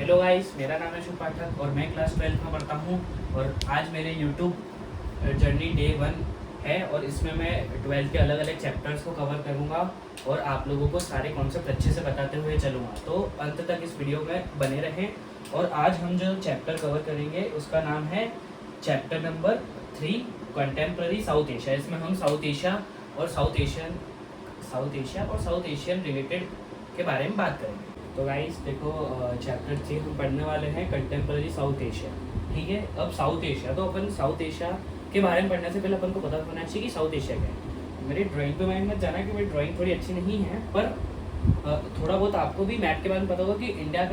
Hello guys, मेरा नाम है शुभ पाठक और मैं क्लास 12th में पढ़ता हूँ। और आज मेरे यूट्यूब जर्नी डे 1 है और इसमें मैं 12th के अलग अलग चैप्टर्स को कवर करूँगा और आप लोगों को सारे कॉन्सेप्ट अच्छे से बताते हुए चलूँगा। तो अंत तक इस वीडियो में बने रहें। और आज हम जो चैप्टर कवर करेंगे उसका नाम है chapter number 3, contemporary south Asia. इसमें हम साउथ एशिया और साउथ एशियन रिलेटेड के बारे में बात करेंगे। तो गाइस देखो, चैप्टर 3 हम पढ़ने वाले हैं कंटेम्प्रेरी साउथ एशिया। ठीक है, अब साउथ एशिया, तो अपन साउथ एशिया के बारे में पढ़ने से पहले अपन को पता होना चाहिए कि साउथ एशिया क्या है। मेरी ड्राइंग पे माइंड मत जाना कि मेरी ड्राइंग थोड़ी अच्छी नहीं है, पर थोड़ा बहुत आपको भी मैप के बारे में पता होगा कि इंडिया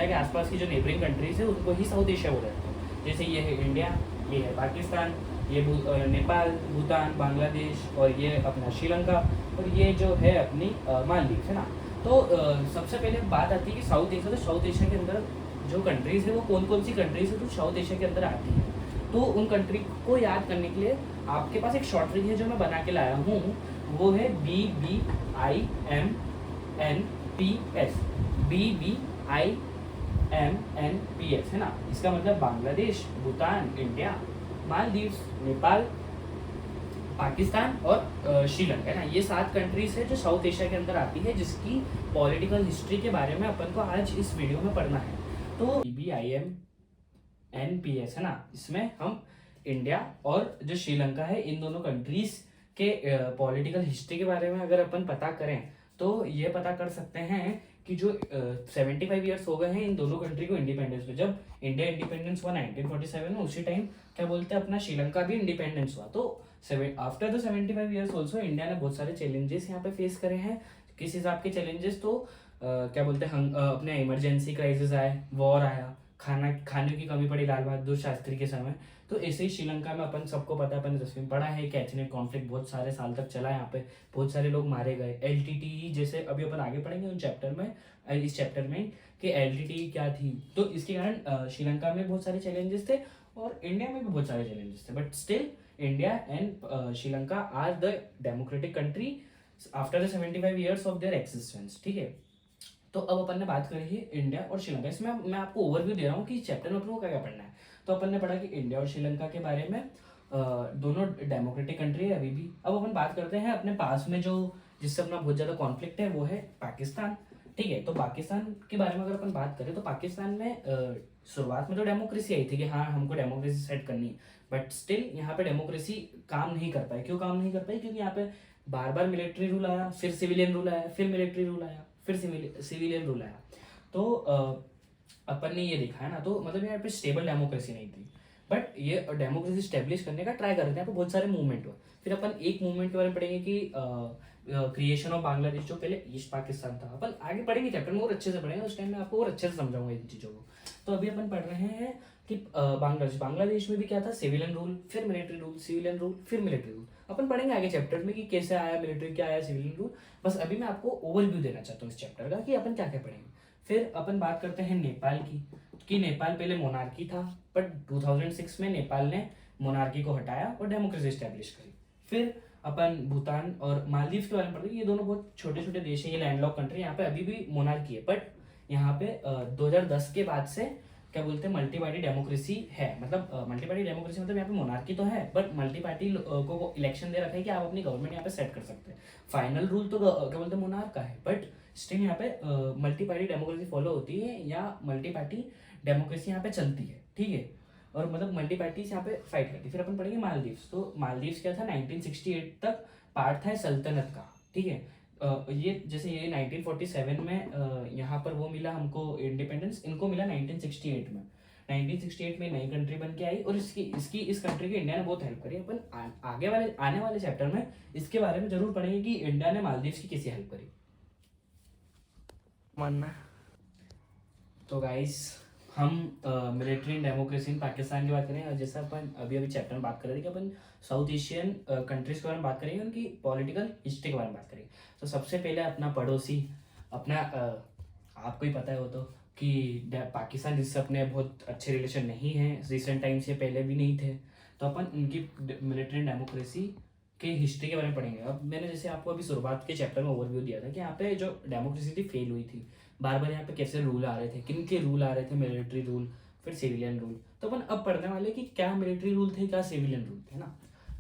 के आसपास की जो नेबरिंग कंट्रीज है उनको ही साउथ एशिया बोला जाता है। जैसे ये है इंडिया, ये है पाकिस्तान, ये नेपाल, भूटान, बांग्लादेश और ये अपना श्रीलंका और ये जो है अपनी मालदीव है ना। तो सबसे पहले बात आती है कि साउथ एशिया, तो साउथ एशिया के अंदर जो कंट्रीज़ है वो कौन कौन सी कंट्रीज़ है जो साउथ एशिया के अंदर आती है। तो उन कंट्री को याद करने के लिए आपके पास एक शॉर्ट ट्रिक है जो मैं बना के लाया हूँ, वो है BBIMNPS। BBIMNPS है ना। इसका मतलब बांग्लादेश, भूटान, इंडिया, मालदीव्स, नेपाल, पाकिस्तान और श्रीलंका है ना। ये 7 कंट्रीज है जो साउथ एशिया के अंदर आती है, जिसकी पॉलिटिकल हिस्ट्री के बारे में अपन को आज इस वीडियो में पढ़ना है। तो BBIMNPS है ना, इसमें हम इंडिया और जो श्रीलंका है इन दोनों कंट्रीज के पॉलिटिकल हिस्ट्री के बारे में अगर अपन पता करें तो ये पता कर सकते हैं कि जो 75 ईयर्स हो गए हैं इन दोनों कंट्री को इंडिपेंडेंस में। जब इंडिया इंडिपेंडेंस हुआ 1947 में, उसी टाइम क्या बोलते हैं अपना श्रीलंका भी इंडिपेंडेंस हुआ। तो after the 75 years also India ने बहुत सारे चैलेंजेस यहाँ पे फेस करे हैं। किस हिसाब के चैलेंजेस, तो क्या बोलते हैं अपने इमरजेंसी क्राइसिस आए, वॉर आया, खाने की कमी पड़ी लाल बहादुर शास्त्री के समय। तो ऐसे ही श्रीलंका में अपन सबको पता है, अपन 10वीं में पढ़ा है कि एथनिक कॉन्फ्लिक्ट बहुत सारे साल तक चला। यहाँ पे बहुत सारे लोग मारे गए। LTTE जैसे अभी अपन आगे पढ़ेंगे उन चैप्टर में, इस चैप्टर में कि LTTE क्या थी। तो इसके कारण श्रीलंका में बहुत सारे चैलेंजेस थे और इंडिया में भी बहुत सारे चैलेंजेस थे, but still India and Sri Lanka are the democratic country after the 75 years of their existence. ठीक है, तो अब अपन ने बात करी है इंडिया और श्रीलंका। इसमें मैं आपको ओवरव्यू दे रहा हूँ कि चैप्टर में अपन को क्या क्या पढ़ना है। तो अपन ने पढ़ा कि इंडिया और श्रीलंका के बारे में, दोनों डेमोक्रेटिक कंट्री है अभी भी। अब अपन बात करते हैं अपने पास में जो जिससे अपना बहुत ज़्यादा कॉन्फ्लिक्ट है, वो है पाकिस्तान। ठीक है, तो पाकिस्तान के बारे में अगर अपन बात करें तो पाकिस्तान में शुरुआत में तो डेमोक्रेसी आई थी कि हाँ हमको डेमोक्रेसी सेट करनी है, बट स्टिल यहाँ पे डेमोक्रेसी काम नहीं कर पाई। क्यों काम नहीं कर पाई? क्योंकि यहाँ पे बार बार मिलिट्री रूल आया, फिर सिविलियन रूल आया, फिर मिलिट्री रूल आया, फिर सिविलियन रूल आया। तो अपन ने ये देखा है ना, तो मतलब यहाँ पे स्टेबल डेमोक्रेसी नहीं थी। बट ये डेमोक्रेसी स्टेब्लिश करने का ट्राई कर रहे थे। यहाँ पे बहुत सारे मूवमेंट हुए। फिर अपन एक मूवमेंट के बारे में पढ़ेंगे कि क्रिएशन ऑफ बांग्लादेश, जो पहले ईस्ट पाकिस्तान था। अपन आगे पढ़ेंगे चैप्टर में और अच्छे से पढ़ेंगे, उस टाइम में आपको और अच्छे से समझाऊंगा इन चीज़ों को। तो अभी अपन पढ़ रहे हैं कि बांग्लादेश में भी क्या था, सिविलियन रूल, फिर मिलिट्री रूल, सिविलियन रूल, फिर मिलिट्री रूल। अपन पढ़ेंगे आगे चैप्टर में कि कैसे आया मिलिट्री, क्या आया सिविलियन रूल। बस अभी मैं आपको ओवरव्यू देना चाहता हूँ इस चैप्टर का कि अपन क्या क्या पढ़ेंगे। फिर अपन बात करते हैं नेपाल की, कि नेपाल पहले मोनार्की था, बट 2006 में नेपाल ने मोनार्की को हटाया और डेमोक्रेसी स्टैब्लिश करी। फिर अपन भूटान और मालदीव के बारे में पढ़ेंगे। ये दोनों बहुत छोटे छोटे देश हैं, ये लैंडलॉक कंट्री, यहाँ पे अभी भी मोनार्की है, बट यहाँ पे 2010 के बाद से क्या बोलते हैं मल्टी पार्टी डेमोक्रेसी है। मतलब मल्टी पार्टी डेमोक्रेसी मतलब यहाँ पे मोनार्की तो है, बट मल्टी पार्टी को इलेक्शन दे रखा है कि आप अपनी गवर्नमेंट यहाँ पे सेट कर सकते हैं। फाइनल रूल तो क्या बोलते हैं मोनार्क का है, बट स्टिल यहाँ पे मल्टी पार्टी डेमोक्रेसी फॉलो होती है या मल्टी पार्टी डेमोक्रेसी यहाँ पे चलती है। ठीक है, और मतलब मल्टी पार्टीज यहाँ पे फाइट करती है। फिर अपन पढ़ेंगे मालदीव्स। तो मालदीव्स क्या था, 1968 तक पार्ट था सल्तनत का। ठीक है, ये जैसे ये 1947 में यहाँ पर वो मिला हमको इंडिपेंडेंस, इनको मिला 1968 में। 1968 में नई कंट्री बन के आई और इस कंट्री की इंडिया ने बहुत हेल्प करी। अपन आगे वाले आने वाले चैप्टर में इसके बारे में जरूर पढ़ेंगे कि इंडिया ने मालदीव्स की कैसे हेल्प करी। मानना। तो गाइस, हम military and democracy in Pakistan की बात करें, और जैसा अपन अभी चैप्टर में बात कर रहे थे कि अपन साउथ एशियन कंट्रीज के बारे में बात करेंगे, उनकी पॉलिटिकल हिस्ट्री के बारे में बात करेंगे। तो सबसे पहले अपना पड़ोसी, अपना आपको ही पता है वो तो कि पाकिस्तान, जिससे अपने बहुत अच्छे रिलेशन नहीं हैं रिसेंट टाइम से, पहले भी नहीं थे। तो अपन उनकी मिलिट्री एंड डेमोक्रेसी के हिस्ट्री के बारे में पढ़ेंगे। अब मैंने जैसे आपको अभी शुरुआत के चैप्टर में ओवरव्यू दिया था कि यहाँ पे जो डेमोक्रेसी थी फेल हुई थी। बार बार यहाँ पे कैसे रूल आ रहे थे, किन के रूल आ रहे थे, मिलिट्री रूल, फिर सिविलियन रूल। तो अपन अब पढ़ने वाले कि क्या मिलिट्री रूल थे, क्या सिविलियन रूल थे ना।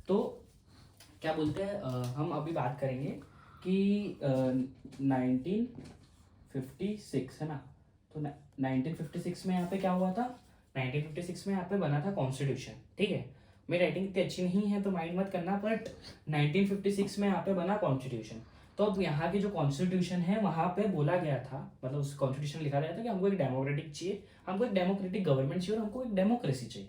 तो क्या बोलते हैं, हम अभी बात करेंगे कि 1956 है ना। तो 1956 में यहाँ पे क्या हुआ था, 1956 में यहाँ पे बना था कॉन्स्टिट्यूशन, ठीक है। मेरी राइटिंग इतनी अच्छी नहीं है तो माइंड मत करना, बट 1956 में यहाँ पे बना कॉन्स्टिट्यूशन। तो अब यहाँ की जो कॉन्स्टिट्यूशन है वहाँ पे बोला गया था, मतलब उस कॉन्स्टिट्यूशन लिखा गया था कि हमको एक डेमोक्रेटिक चाहिए, हमको एक डेमोक्रेटिक गवर्नमेंट चाहिए और हमको एक डेमोक्रेसी चाहिए।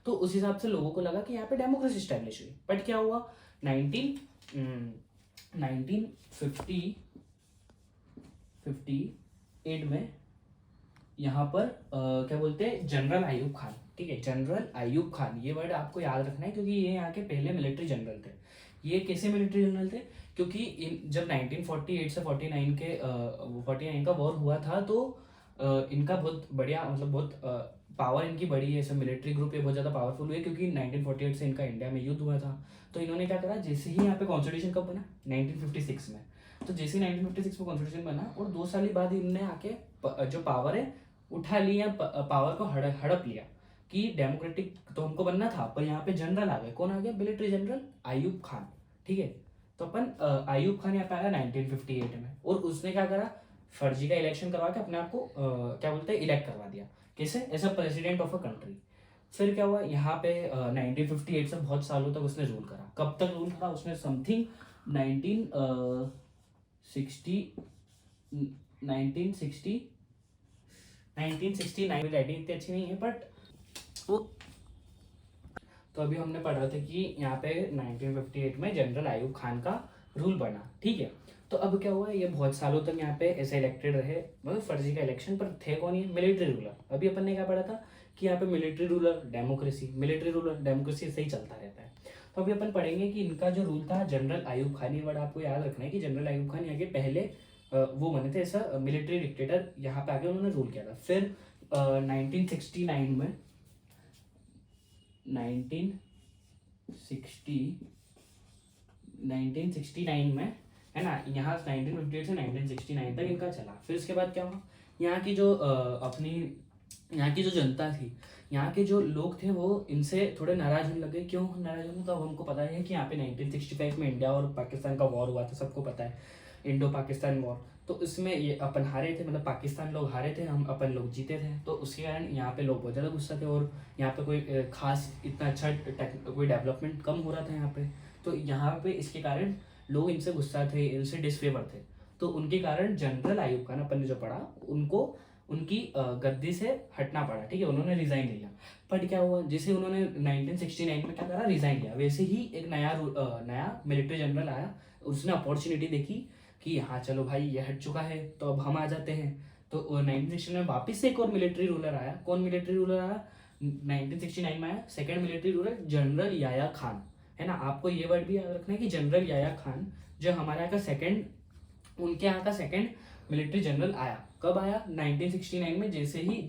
तो उस हिसाब से लोगों को लगा कि यहाँ पे डेमोक्रेसी स्टैब्लिश हुई। बट क्या हुआ, 1958 में यहाँ पर क्या बोलते हैं, जनरल आयूब खान, ठीक है, जनरल आयूब खान, ये वर्ड आपको याद रखना है क्योंकि ये यहाँ के पहले मिलिट्री जनरल थे। ये कैसे मिलिट्री जनरल थे, क्योंकि जब 1948 से 49 के 49 का वॉर हुआ था तो इनका बहुत बढ़िया, मतलब बहुत पावर इनकी बढ़ी है, सब मिलिट्री ग्रुप ये बहुत ज़्यादा पावरफुल हुए, क्योंकि 1948 से इनका इंडिया में युद्ध हुआ था। तो इन्होंने क्या करा, जैसे ही यहाँ पे कॉन्स्टिट्यूशन कब बना, 1956 में, तो जैसे ही 1956 में कॉन्स्टिट्यूशन बना और 2 साल बाद इनने आके जो पावर है उठा लिया, पावर को हड़प लिया कि डेमोक्रेटिक तो हमको बनना था, पर यहाँ पे जनरल आ गए। कौन आ गया, मिलिट्री जनरल आयूब खान, ठीक है। तो अपन आयूब खान यहाँ पे आया 1958 में, और उसने क्या करा, फर्जी का इलेक्शन करवा के अपने आप को क्या बोलते हैं, इलेक्ट करवा दिया। कैसे, as a president of a country. फिर क्या हुआ, यहाँ पे 1958 से बहुत सालों तक उसने रूल करा। कब तक रूल करा उसने, समथिंग 1969 में, राइटिंग इतनी अच्छी नहीं है बट वो। तो अभी हमने पढ़ रहे थे कि यहाँ पे 1958 में जनरल आयूब खान का रूल बना, ठीक है। तो अब क्या हुआ, ये बहुत सालों तक यहाँ पे ऐसे इलेक्टेड रहे, मतलब फर्जी का इलेक्शन, पर थे कौन, ये मिलिट्री रूलर। अभी अपन ने क्या पढ़ा था कि यहाँ पे military ruler democracy, military ruler democracy से ही चलता रहता है। तो अभी अपन पढ़ेंगे कि इनका जो रूल था जनरल आयूब खान, ये वर्ड आपको याद रखना है कि जनरल आयूब खान यहाँ के पहले वो बने थे, ऐसा मिलिट्री डिक्टेटर, यहाँ पे आके उन्होंने रूल किया था। फिर 1969 में 1969 में है ना, यहाँ 1958 से 1969 तक इनका चला। फिर उसके बाद क्या हुआ, यहाँ की जो अपनी यहाँ की जो जनता थी, यहाँ के जो लोग थे, वो इनसे थोड़े नाराज होने लगे। क्यों नाराज होने, तो हमको पता है कि यहाँ पे 1965 में इंडिया और पाकिस्तान का वॉर हुआ था, सबको पता है, इंडो पाकिस्तान वॉर। तो इसमें ये अपन हारे थे, मतलब पाकिस्तान लोग हारे थे, हम अपन लोग जीते थे। तो उसके कारण यहाँ पे लोग बहुत ज़्यादा गुस्सा थे, और यहाँ पे कोई खास इतना अच्छा कोई डेवलपमेंट कम हो रहा था यहाँ पे। तो यहाँ पे इसके कारण लोग इनसे गुस्सा थे, इनसे डिसफेवर थे। तो उनके कारण जनरल आयूब खान, अपन ने जो पढ़ा, उनको उनकी गद्दी से हटना पड़ा, ठीक है, उन्होंने रिजाइन लिया। बट क्या हुआ, जैसे उन्होंने 1969 में क्या करा, रिजाइन लिया, वैसे ही एक नया मिलिट्री जनरल आया। उसने अपॉर्चुनिटी देखी कि हाँ चलो भाई ये हट चुका है, तो अब हम आ जाते हैं। तो 1969 में वापस से एक और मिलिट्री रूलर आया। कौन मिलिट्री रूलर आया, 1969 में आया second military ruler, general Yahya Khan, है ना। आपको ये वर्ड भी याद रखना है कि जनरल याया खान जो हमारे यहाँ का सेकेंड, उनके यहाँ का सेकेंड मिलिट्री जनरल आया। कब आया, 1969 में, जैसे ही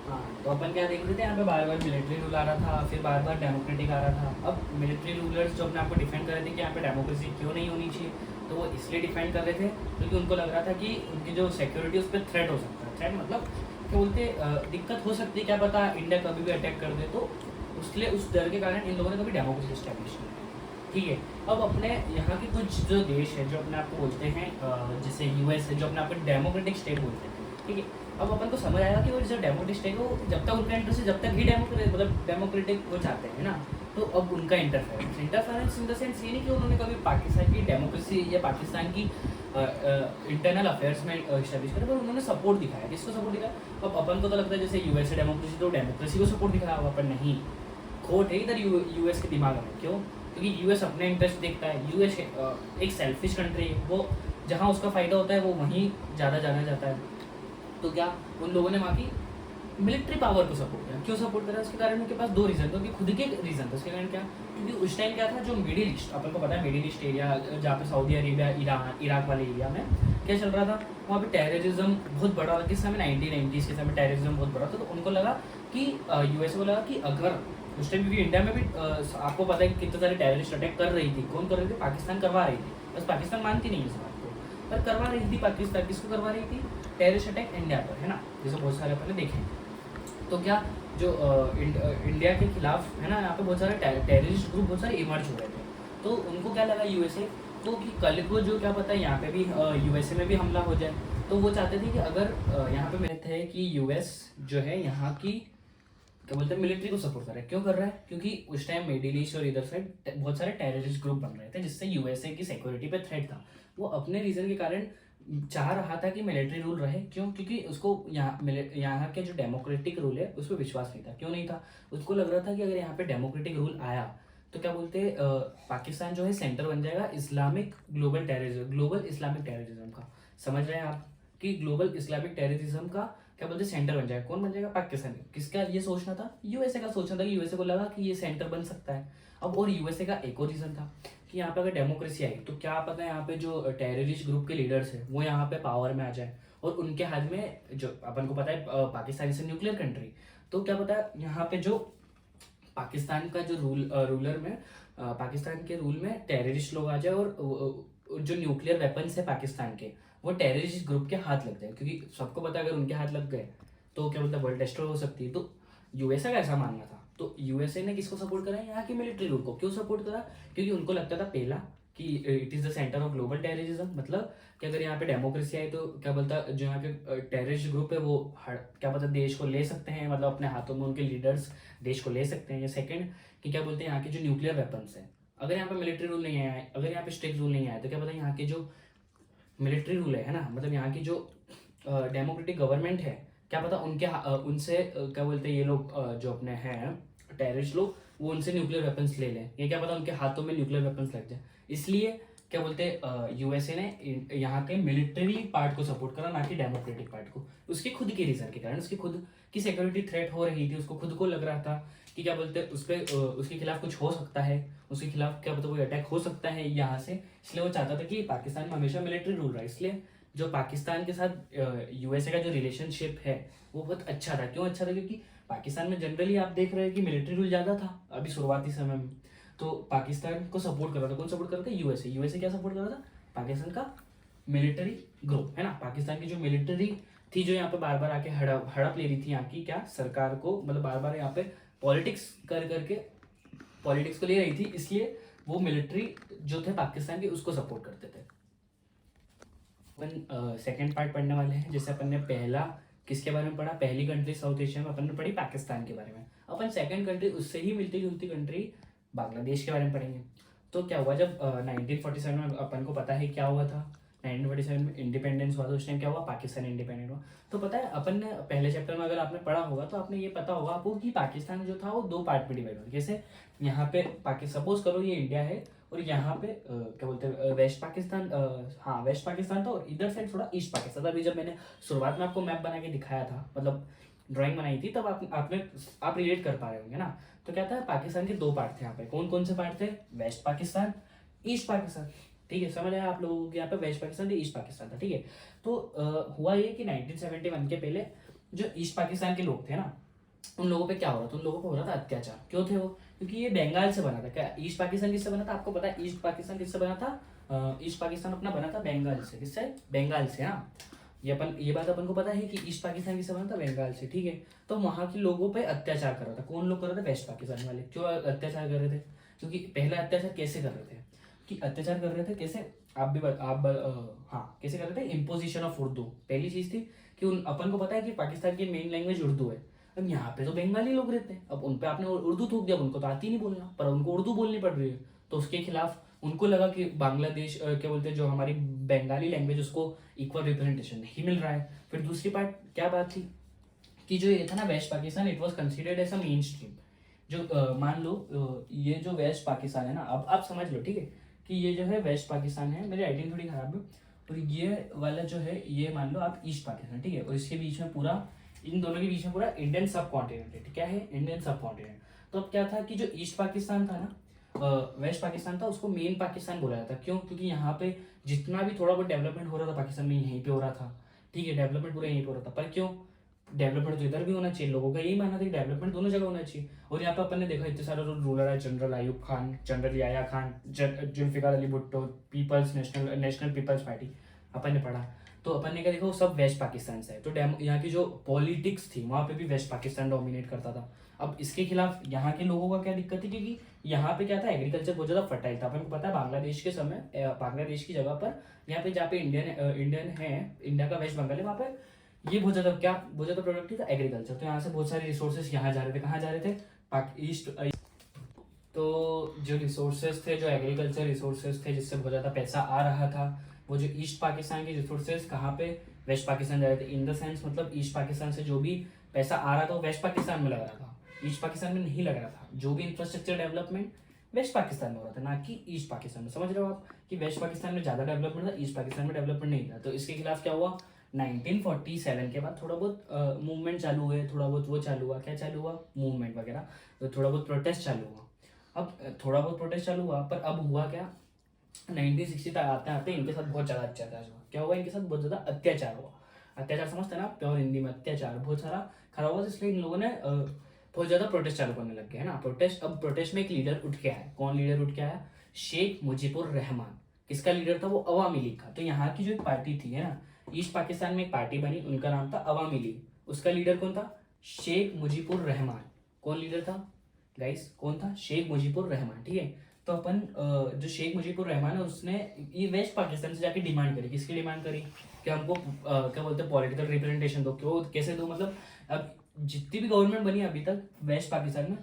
हाँ। तो अपन क्या देख रहे थे, यहाँ पे बार बार मिलिट्री रूल आ रहा था, फिर बार बार डेमोक्रेटिक आ रहा था। अब मिलिट्री रूलर्स जो अपने आपको डिफेंड कर रहे थे कि यहाँ पे डेमोक्रेसी क्यों नहीं होनी चाहिए, तो वो इसलिए डिफेंड कर रहे थे क्योंकि उनको लग रहा था कि उनकी जो सिक्योरिटी उस पर थ्रेट हो सकता है। थ्रेट मतलब क्या बोलते, दिक्कत हो सकती है, क्या पता इंडिया कभी भी अटैक कर दे। तो उसके उस डर के कारण इन लोगों ने कभी डेमोक्रेसी स्टैब्लिश नहीं की, ठीक है। अब अपने यहाँ के कुछ जो देश है जो अपने आपको बोलते हैं, जैसे यूएस है, जो अपने आपको डेमोक्रेटिक स्टेट बोलते हैं, ठीक है। अब अपन को समझ आएगा कि वो जो डेमोक्रेटिक स्टेट है, वो जब तक उनका इंटरेस्ट है, जब तक ही डेमोक्रेटिक वो चाहते हैं ना। तो अब उनका इंटरफेरेंस इन द सेंस ये नहीं कि उन्होंने कभी पाकिस्तान की डेमोक्रेसी या पाकिस्तान की इंटरनल अफेयर्स में इस्टेब्लिश करा, पर उन्होंने सपोर्ट दिखाया। किसको सपोर्ट दिखाया, अब अपन को तो लगता है जैसे यूएस डेमोक्रेसी, तो डेमोक्रेसी को सपोर्ट दिखाया हुआ, पर नहीं, खोट है इधर यूएस के दिमाग में। क्यों, क्योंकि यूएस अपने इंटरेस्ट देखता है। यूएस एक सेल्फिश कंट्री है, वो जहाँ उसका फ़ायदा होता है वो वहीं ज़्यादा जाना जाता है। तो क्या उन लोगों ने वहाँ की मिलिट्री पावर को सपोर्ट किया। क्यों सपोर्ट करा, उसके कारण उनके पास दो रीज़न थे, उनके खुद के रीज़न थे। उसके कारण क्या, क्योंकि उस टाइम क्या था, जो मिडिल ईस्ट, अपन को पता है मिडिल ईस्ट एरिया, जहाँ पे सऊदी अरेबिया, ईरान, इराक वाले एरिया में क्या चल रहा था, वहाँ पे टेररिज्म बहुत बड़ा था। किस समय, 1990s के समय टेररिज्म बहुत बड़ा था। तो उनको लगा कि यूएसए को लगा कि अगर उस टाइम, क्योंकि इंडिया में भी आपको पता है कि कितने सारे टेररिस्ट अटैक कर रही थी। कौन कर रही थी, पाकिस्तान करवा रही थी। बस पाकिस्तान मानती नहीं इस बात को, पर करवा रही थी पाकिस्तान। किसको करवा रही थी, टेररिस्ट अटैक इंडिया पर, है ना, जैसे बहुत सारे अपन ने देखे हैं। तो क्या जो इंडिया के खिलाफ, है ना, यहाँ पे बहुत सारे टेररिस्ट ग्रुप बहुत सारे इमर्ज हो रहे थे। तो उनको क्या लगा यूएसए को कि कल को जो क्या पता है यहाँ पे भी यूएसए में भी हमला हो जाए। तो वो चाहते थे कि अगर यहाँ पे मिले थे कि यूएस जो है यहाँ की क्या बोलते हैं मिलिट्री को सपोर्ट कर रहा है। क्यों कर रहा है? क्योंकि उस टाइम मिडिल ईस्ट और इधर साइड बहुत सारे टेररिस्ट ग्रुप बन रहे थे जिससे यूएसए की सिक्योरिटी पे थ्रेट था। वो अपने रीजन के कारण चाह रहा था कि मिलिट्री रूल रहे। क्यों? क्योंकि उसको यहाँ के जो डेमोक्रेटिक रूल है उस पर विश्वास नहीं था। क्यों नहीं था? उसको लग रहा था कि अगर यहाँ पे डेमोक्रेटिक रूल आया तो क्या बोलते हैं पाकिस्तान जो है सेंटर बन जाएगा इस्लामिक ग्लोबल इस्लामिक टेररिज्म का। समझ रहे हैं आप कि ग्लोबल इस्लामिक टेररिज्म का क्या बोलते हैं सेंटर बन जाएगा। कौन बन जाएगा? पाकिस्तान। किसका ये सोचना था? यूएसए का सोचना था कि यूएसए को लगा कि ये सेंटर बन सकता है। अब और यूएसए का एक और रीजन था कि यहाँ पे अगर डेमोक्रेसी आई तो क्या पता है यहाँ पे जो टेररिस्ट ग्रुप के लीडर्स है वो यहाँ पे पावर में आ जाए और उनके हाथ में, जो अपन को पता है पाकिस्तान इज न्यूक्लियर कंट्री, तो क्या पता है यहाँ पे जो पाकिस्तान का जो रूलर में पाकिस्तान के रूल में टेररिस्ट लोग आ जाए और जो न्यूक्लियर वेपन्स है पाकिस्तान के वो टेररिस्ट ग्रुप के हाथ लग जाए। क्योंकि सबको पता है अगर उनके हाथ लग गए तो क्या बोलते हैं वर्ल्ड डिस्ट्रॉय हो सकती है। तो यूएसए का ऐसा मानना था। तो यूएसए ने किसको सपोर्ट करा? यहाँ की मिलिट्री रूल को। क्यों सपोर्ट करा? क्योंकि उनको लगता था पहला कि it is the centre of global terrorism, मतलब कि अगर यहाँ पे डेमोक्रेसी आई तो क्या बोलता जो यहाँ के टेररिस्ट ग्रुप है वो क्या पता देश को ले सकते हैं, मतलब अपने हाथों में उनके लीडर्स देश को ले सकते हैं। या सेकंड कि क्या बोलते हैं यहाँ के जो न्यूक्लियर वेपन्स है, अगर यहाँ पे मिलिट्री रूल नहीं आया, अगर यहाँ पे स्ट्रिक्ट रूल नहीं आया तो क्या पता यहाँ के जो मिलिट्री रूल है ना, मतलब यहाँ की जो डेमोक्रेटिक गवर्नमेंट है, क्या पता उनके उनसे क्या बोलते हैं ये लोग जो अपने हैं टेररिस्ट लोग वो उनसे न्यूक्लियर वेपन्स ले लें। ये क्या पता उनके हाथों में न्यूक्लियर वेपन्स लग जाए। इसलिए क्या बोलते हैं यूएसए ने यहाँ के मिलिट्री पार्ट को सपोर्ट करा, ना कि डेमोक्रेटिक पार्ट को। उसके खुद के रीजन के कारण, उसकी खुद की सिक्योरिटी थ्रेट हो रही थी, उसको खुद को लग रहा था कि क्या बोलते हैं उस पर उसके खिलाफ कुछ हो सकता है, उसके खिलाफ क्या बोलते कोई अटैक हो सकता है यहाँ से। इसलिए वो चाहता था कि पाकिस्तान में हमेशा मिलिट्री रूल रहा। इसलिए जो पाकिस्तान के साथ यूएसए का जो रिलेशनशिप है वो बहुत अच्छा था। क्यों अच्छा था? क्योंकि पाकिस्तान में जनरली आप देख रहे हैं कि मिलिट्री रूल ज़्यादा था अभी शुरुआती समय में। तो पाकिस्तान को सपोर्ट कर रहा था। कौन सपोर्ट कर रहा था? यूएसए। यूएसए क्या सपोर्ट कर रहा था? पाकिस्तान का मिलिट्री ग्रुप, है ना, पाकिस्तान की जो मिलिट्री थी जो यहाँ पे बार बार आके हड़प ले रही थी यहाँ की क्या सरकार को, मतलब बार बार यहाँ पे पॉलिटिक्स कर करके पॉलिटिक्स को ले रही थी। इसलिए वो मिलिट्री जो थे पाकिस्तान की उसको सपोर्ट करते थे। अपन सेकेंड पार्ट पढ़ने वाले हैं। जैसे अपन ने पहला किसके बारे में पढ़ा, पहली कंट्री साउथ एशिया में अपन ने पढ़ी पाकिस्तान के बारे में। अपन सेकंड कंट्री उससे ही मिलती जुलती कंट्री बांग्लादेश के बारे में पढ़ेंगे। तो क्या हुआ जब 1947 में, अपन को पता है क्या हुआ था, 1947 में इंडिपेंडेंस हुआ था। उस टाइम क्या हुआ? पाकिस्तान इंडिपेंडेंट हुआ। तो पता है अपन ने पहले चैप्टर में अगर आपने पढ़ा होगा तो आपने ये पता होगा आपको कि पाकिस्तान जो था वो दो पार्ट में डिवाइड हुआ। जैसे यहाँ पे सपोज करो ये इंडिया है और यहाँ पे क्या बोलते हैं वेस्ट पाकिस्तान, हाँ वेस्ट पाकिस्तान था और इधर साइड थोड़ा ईस्ट पाकिस्तान था। अभी जब मैंने शुरुआत में आपको मैप बना के दिखाया था, मतलब ड्राइंग बनाई थी, तब आप रिलेट कर पा रहे होंगे ना। तो क्या था, पाकिस्तान के दो पार्ट थे यहाँ पे। कौन कौन से पार्ट थे? West Pakistan, east Pakistan. ठीक है, समझ आया आप लोगों के? यहाँ पे वेस्ट पाकिस्तान था, ईस्ट पाकिस्तान था। ठीक है, तो हुआ ये कि 1971 के पहले जो ईस्ट पाकिस्तान के लोग थे ना, उन लोगों पे क्या हो रहा था? उन लोगों पे हो रहा था अत्याचार। क्यों थे वो? क्योंकि ये बंगाल से बना था। क्या ईस्ट पाकिस्तान किससे बना था? आपको पता है ईस्ट पाकिस्तान किससे बना था? ईस्ट पाकिस्तान अपना बना था बंगाल से। किससे? बंगाल से। हाँ, ये बात अपन को पता है कि ईस्ट पाकिस्तान किससे बना था? बंगाल से। ठीक है, तो वहाँ के लोगों पे अत्याचार कर रहा था। कौन लोग कर रहे थे? वेस्ट पाकिस्तान वाले। क्यों अत्याचार कर रहे थे? क्योंकि पहला अत्याचार कैसे कर रहे थे कि अत्याचार कर रहे थे कैसे? हाँ, कैसे कर रहे थे? इम्पोजिशन ऑफ उर्दू पहली चीज थी कि अपन को पता है कि पाकिस्तान की मेन लैंग्वेज उर्दू है। अब यहाँ पे तो बंगाली लोग रहते हैं, अब उन पे आपने उर्दू थोप दिया, उनको तो आती नहीं बोलना, पर उनको उर्दू बोलनी पड़ रही है। तो उसके खिलाफ उनको लगा कि बांग्लादेश क्या बोलते हैं जो हमारी बंगाली लैंग्वेज उसको इक्वल रिप्रेजेंटेशन नहीं मिल रहा है। फिर दूसरी पार्ट क्या बात थी कि जो ये था ना west Pakistan, it was considered as a mainstream. जो मान लो ये जो वेस्ट पाकिस्तान है ना, अब आप समझ लो ठीक है कि ये जो है वेस्ट पाकिस्तान है, मेरी राइटिंग थोड़ी खराब है, और ये वाला जो है ये मान लो आप ईस्ट पाकिस्तान। ठीक है, और इसके बीच में पूरा, इन दोनों के बीच में पूरा इंडियन सब कॉन्टिनेंट है। क्या है? इंडियन सब कॉन्टिनेंट। तो अब क्या था कि जो ईस्ट पाकिस्तान था ना, वेस्ट पाकिस्तान था, उसको मेन पाकिस्तान बोला जाता। क्यों? क्योंकि यहाँ पे जितना भी थोड़ा बहुत डेवलपमेंट हो रहा था पाकिस्तान में यहीं पे हो रहा था। ठीक है, डेवलपमेंट पूरा यहीं पे हो रहा था। पर क्यों? डेवलपमेंट तो इधर भी होना चाहिए, लोगों का यही मानना था कि डेवलपमेंट दोनों जगह होना चाहिए। और यहाँ पे अपन ने देखा इतने सारे रूलर है, general Ayub Khan, general Yahya Khan, Zulfikar Ali Bhutto, National Peoples Party अपन ने पढ़ा। तो अपन ने क्या देखा, वो सब वेस्ट पाकिस्तान से है। तो यहाँ की जो पॉलिटिक्स थी वहाँ पे भी वेस्ट पाकिस्तान डोमिनेट करता था। अब इसके खिलाफ यहाँ के लोगों का क्या दिक्कत थी, क्योंकि यहाँ पे क्या था, एग्रीकल्चर बहुत ज्यादा फर्टाइल था। अपन को पता है बांग्लादेश के समय, बांग्लादेश की जगह पर यहाँ पे जहाँ पे इंडियन है, इंडिया का वेस्ट बंगाल है, वहाँ पे ये बहुत ज्यादा प्रोडक्टिव था एग्रीकल्चर। तो यहाँ से बहुत सारे रिसोर्सेज यहाँ जा रहे थे, कहाँ जा रहे थे, ईस्ट। तो जो रिसोर्सेज थे, जो एग्रीकल्चर रिसोर्सेज थे, जिससे बहुत ज़्यादा पैसा आ रहा था, वो जो ईस्ट पाकिस्तान के रिसोर्सेज कहाँ पे, वेस्ट पाकिस्तान जा रहे थे। इन द सेंस मतलब ईस्ट पाकिस्तान से जो भी पैसा आ रहा था वो वेस्ट पाकिस्तान में लग रहा था, ईस्ट पाकिस्तान में नहीं लग रहा था। जो भी इंफ्रास्ट्रक्चर डेवलपमेंट वेस्ट पाकिस्तान में हो रहा था, ना कि ईस्ट पाकिस्तान में। समझ रहे हो आप कि वेस्ट पाकिस्तान में ज़्यादा डेवलपमेंट था, ईस्ट पाकिस्तान में डेवलपमेंट नहीं था। तो इसके खिलाफ क्या हुआ, 1947 के बाद थोड़ा बहुत मूवमेंट चालू हुए, थोड़ा बहुत वो चालू हुआ, क्या चालू हुआ, मूवमेंट वगैरह, तो थोड़ा बहुत प्रोटेस्ट चालू हुआ। अब थोड़ा बहुत प्रोटेस्ट चालू हुआ, पर अब हुआ क्या, 1960 तक आते आते इनके साथ बहुत ज़्यादा अत्याचार हुआ। क्या हुआ, इनके साथ बहुत ज़्यादा अत्याचार हुआ। अत्याचार समझते हैं ना, प्योर हिंदी में अत्याचार बहुत सारा खराब हुआ। इसलिए इन लोगों ने बहुत ज़्यादा प्रोटेस्ट चालू करने लग गए, है ना। प्रोटेस्ट, अब प्रोटेस्ट में एक लीडर उठ के आया। कौन लीडर उठ के आया, शेख मुजीबुर रहमान। किसका लीडर था वो, अवामी लीग का। तो यहाँ की जो एक पार्टी थी, है ना, ईस्ट पाकिस्तान में एक पार्टी बनी, उनका नाम था अवामी लीग। उसका लीडर कौन था, शेख मुजीबुर रहमान। कौन लीडर था गाइस, कौन था, शेख मुजीबुर रहमान। ठीक है, तो अपन जो शेख मुजीबुर रहमान है, उसने ये वेस्ट पाकिस्तान से जाके डिमांड करी। किसकी डिमांड करी, कि हमको क्या बोलते हैं, पॉलिटिकल रिप्रेजेंटेशन दो। क्यों, कैसे दो, मतलब अब जितनी भी गवर्नमेंट बनी अभी तक वेस्ट पाकिस्तान में,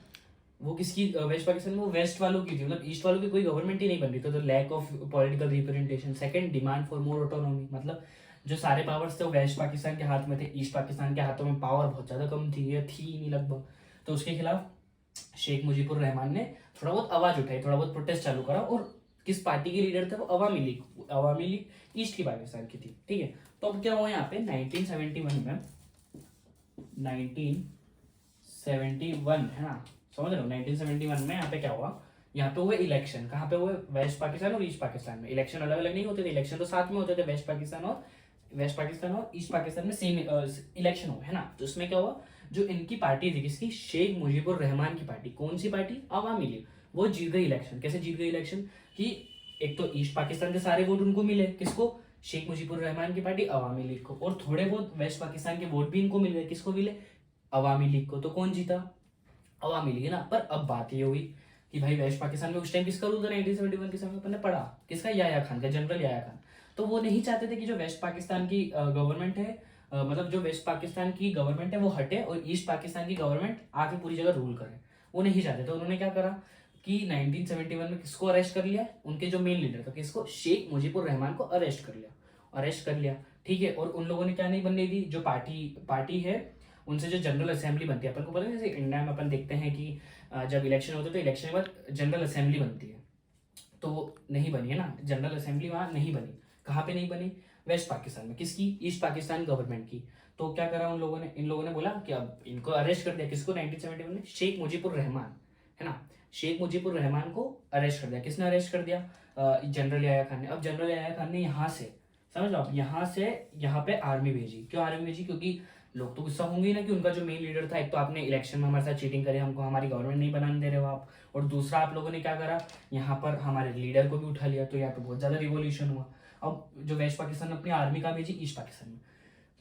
वो किसकी, वेस्ट पाकिस्तान में वो वेस्ट वालों की थी, मतलब ईस्ट वालों की कोई गवर्नमेंट ही नहीं बन रही। तो lack of political representation. Second, demand for more autonomy, मतलब जो सारे पावर्स थे वो वेस्ट पाकिस्तान के हाथ में थे, ईस्ट पाकिस्तान के हाथों में पावर बहुत ज़्यादा कम थी, ये थी नहीं लगभग। तो उसके खिलाफ शेख मुजीबुर रहमान ने थोड़ा बहुत आवाज उठाई, थोड़ा बहुत प्रोटेस्ट चालू करा। और किस पार्टी के लीडर थे वो, अवामी लीग। अवामी लीग ईस्ट की पाकिस्तान की थी। ठीक है, तो अब क्या हुआ यहाँ पे 1971 में, 1971 है ना, समझ रहे हो, 1971 में यहाँ पे क्या हुआ, यहाँ पे हुए इलेक्शन। कहाँ पे हुए, वेस्ट पाकिस्तान और ईस्ट पाकिस्तान में। इलेक्शन अलग अलग नहीं होते थे, इलेक्शन तो साथ में होते थे, वेस्ट पाकिस्तान और ईस्ट पाकिस्तान में सेम इलेक्शन हुए, है ना। तो उसमें क्या हुआ, जो इनकी पार्टी थी, किसकी, शेख मुजीबुर रहमान की पार्टी। कौन सी पार्टी, अवामी लीग, वो जीत गई इलेक्शन। कैसे जीत गई इलेक्शन, कि एक तो ईस्ट पाकिस्तान के सारे वोट उनको मिले, किसको, शेख मुजीबुर रहमान की पार्टी अवामी लीग को, और थोड़े बहुत वेस्ट पाकिस्तान के वोट भी इनको मिल गए। किसको मिले, अवामी लीग को। तो कौन जीता, अवामी लीग, है ना। पर अब बात ये हुई कि भाई वेस्ट पाकिस्तान में उस टाइम किसका रूल था, 1971 के समय अपन ने पढ़ा, किसका, याया खान का, जनरल याया खान। तो वो नहीं चाहते थे कि जो वेस्ट पाकिस्तान की गवर्नमेंट है, मतलब जो वेस्ट पाकिस्तान की गवर्नमेंट है वो हटे और ईस्ट पाकिस्तान की गवर्नमेंट आके पूरी जगह रूल करे, वो नहीं चाहते। तो उन्होंने क्या करा कि 1971 में किसको अरेस्ट कर लिया, उनके जो मेन लीडर था, किसको, शेख मुजीबुर रहमान को अरेस्ट कर लिया। ठीक है, और उन लोगों ने क्या नहीं बनने दी, जो पार्टी है उनसे जो जनरल असेंबली बनती है, अपन को पता है, जैसे इंडिया में अपन देखते हैं कि जब इलेक्शन होते हैं तो इलेक्शन के बाद जनरल असेंबली बनती है, तो नहीं बनी, है ना, जनरल असेंबली वहाँ नहीं बनी। कहाँ पे नहीं बनी, वेस्ट पाकिस्तान में। किसकी, ईस्ट पाकिस्तान गवर्नमेंट की। तो क्या करा इन लोगों ने बोला कि अब इनको अरेस्ट कर दिया। किसको, 1971 में शेख मुजीबुर रहमान, है ना, शेख मुजीबुर रहमान को अरेस्ट कर दिया। किसने अरेस्ट कर दिया, जनरल याया खान ने। अब जनरल याया खान ने यहाँ से, समझ लो आप, यहाँ से यहाँ पे आर्मी भेजी। क्यों आर्मी भेजी, क्योंकि लोग तो गुस्सा होंगे ही ना कि उनका जो मेन लीडर था, एक तो आपने इलेक्शन में हमारे साथ चीटिंग करी, हमको हमारी गवर्नमेंट नहीं बनाने दे रहे हो आप, और दूसरा आप लोगों ने क्या करा, यहाँ पर हमारे लीडर को भी उठा लिया। तो यहाँ पे बहुत ज्यादा रिवोल्यूशन हुआ। अब जो वेस्ट पाकिस्तान ने अपनी आर्मी का भेजी ईस्ट पाकिस्तान में,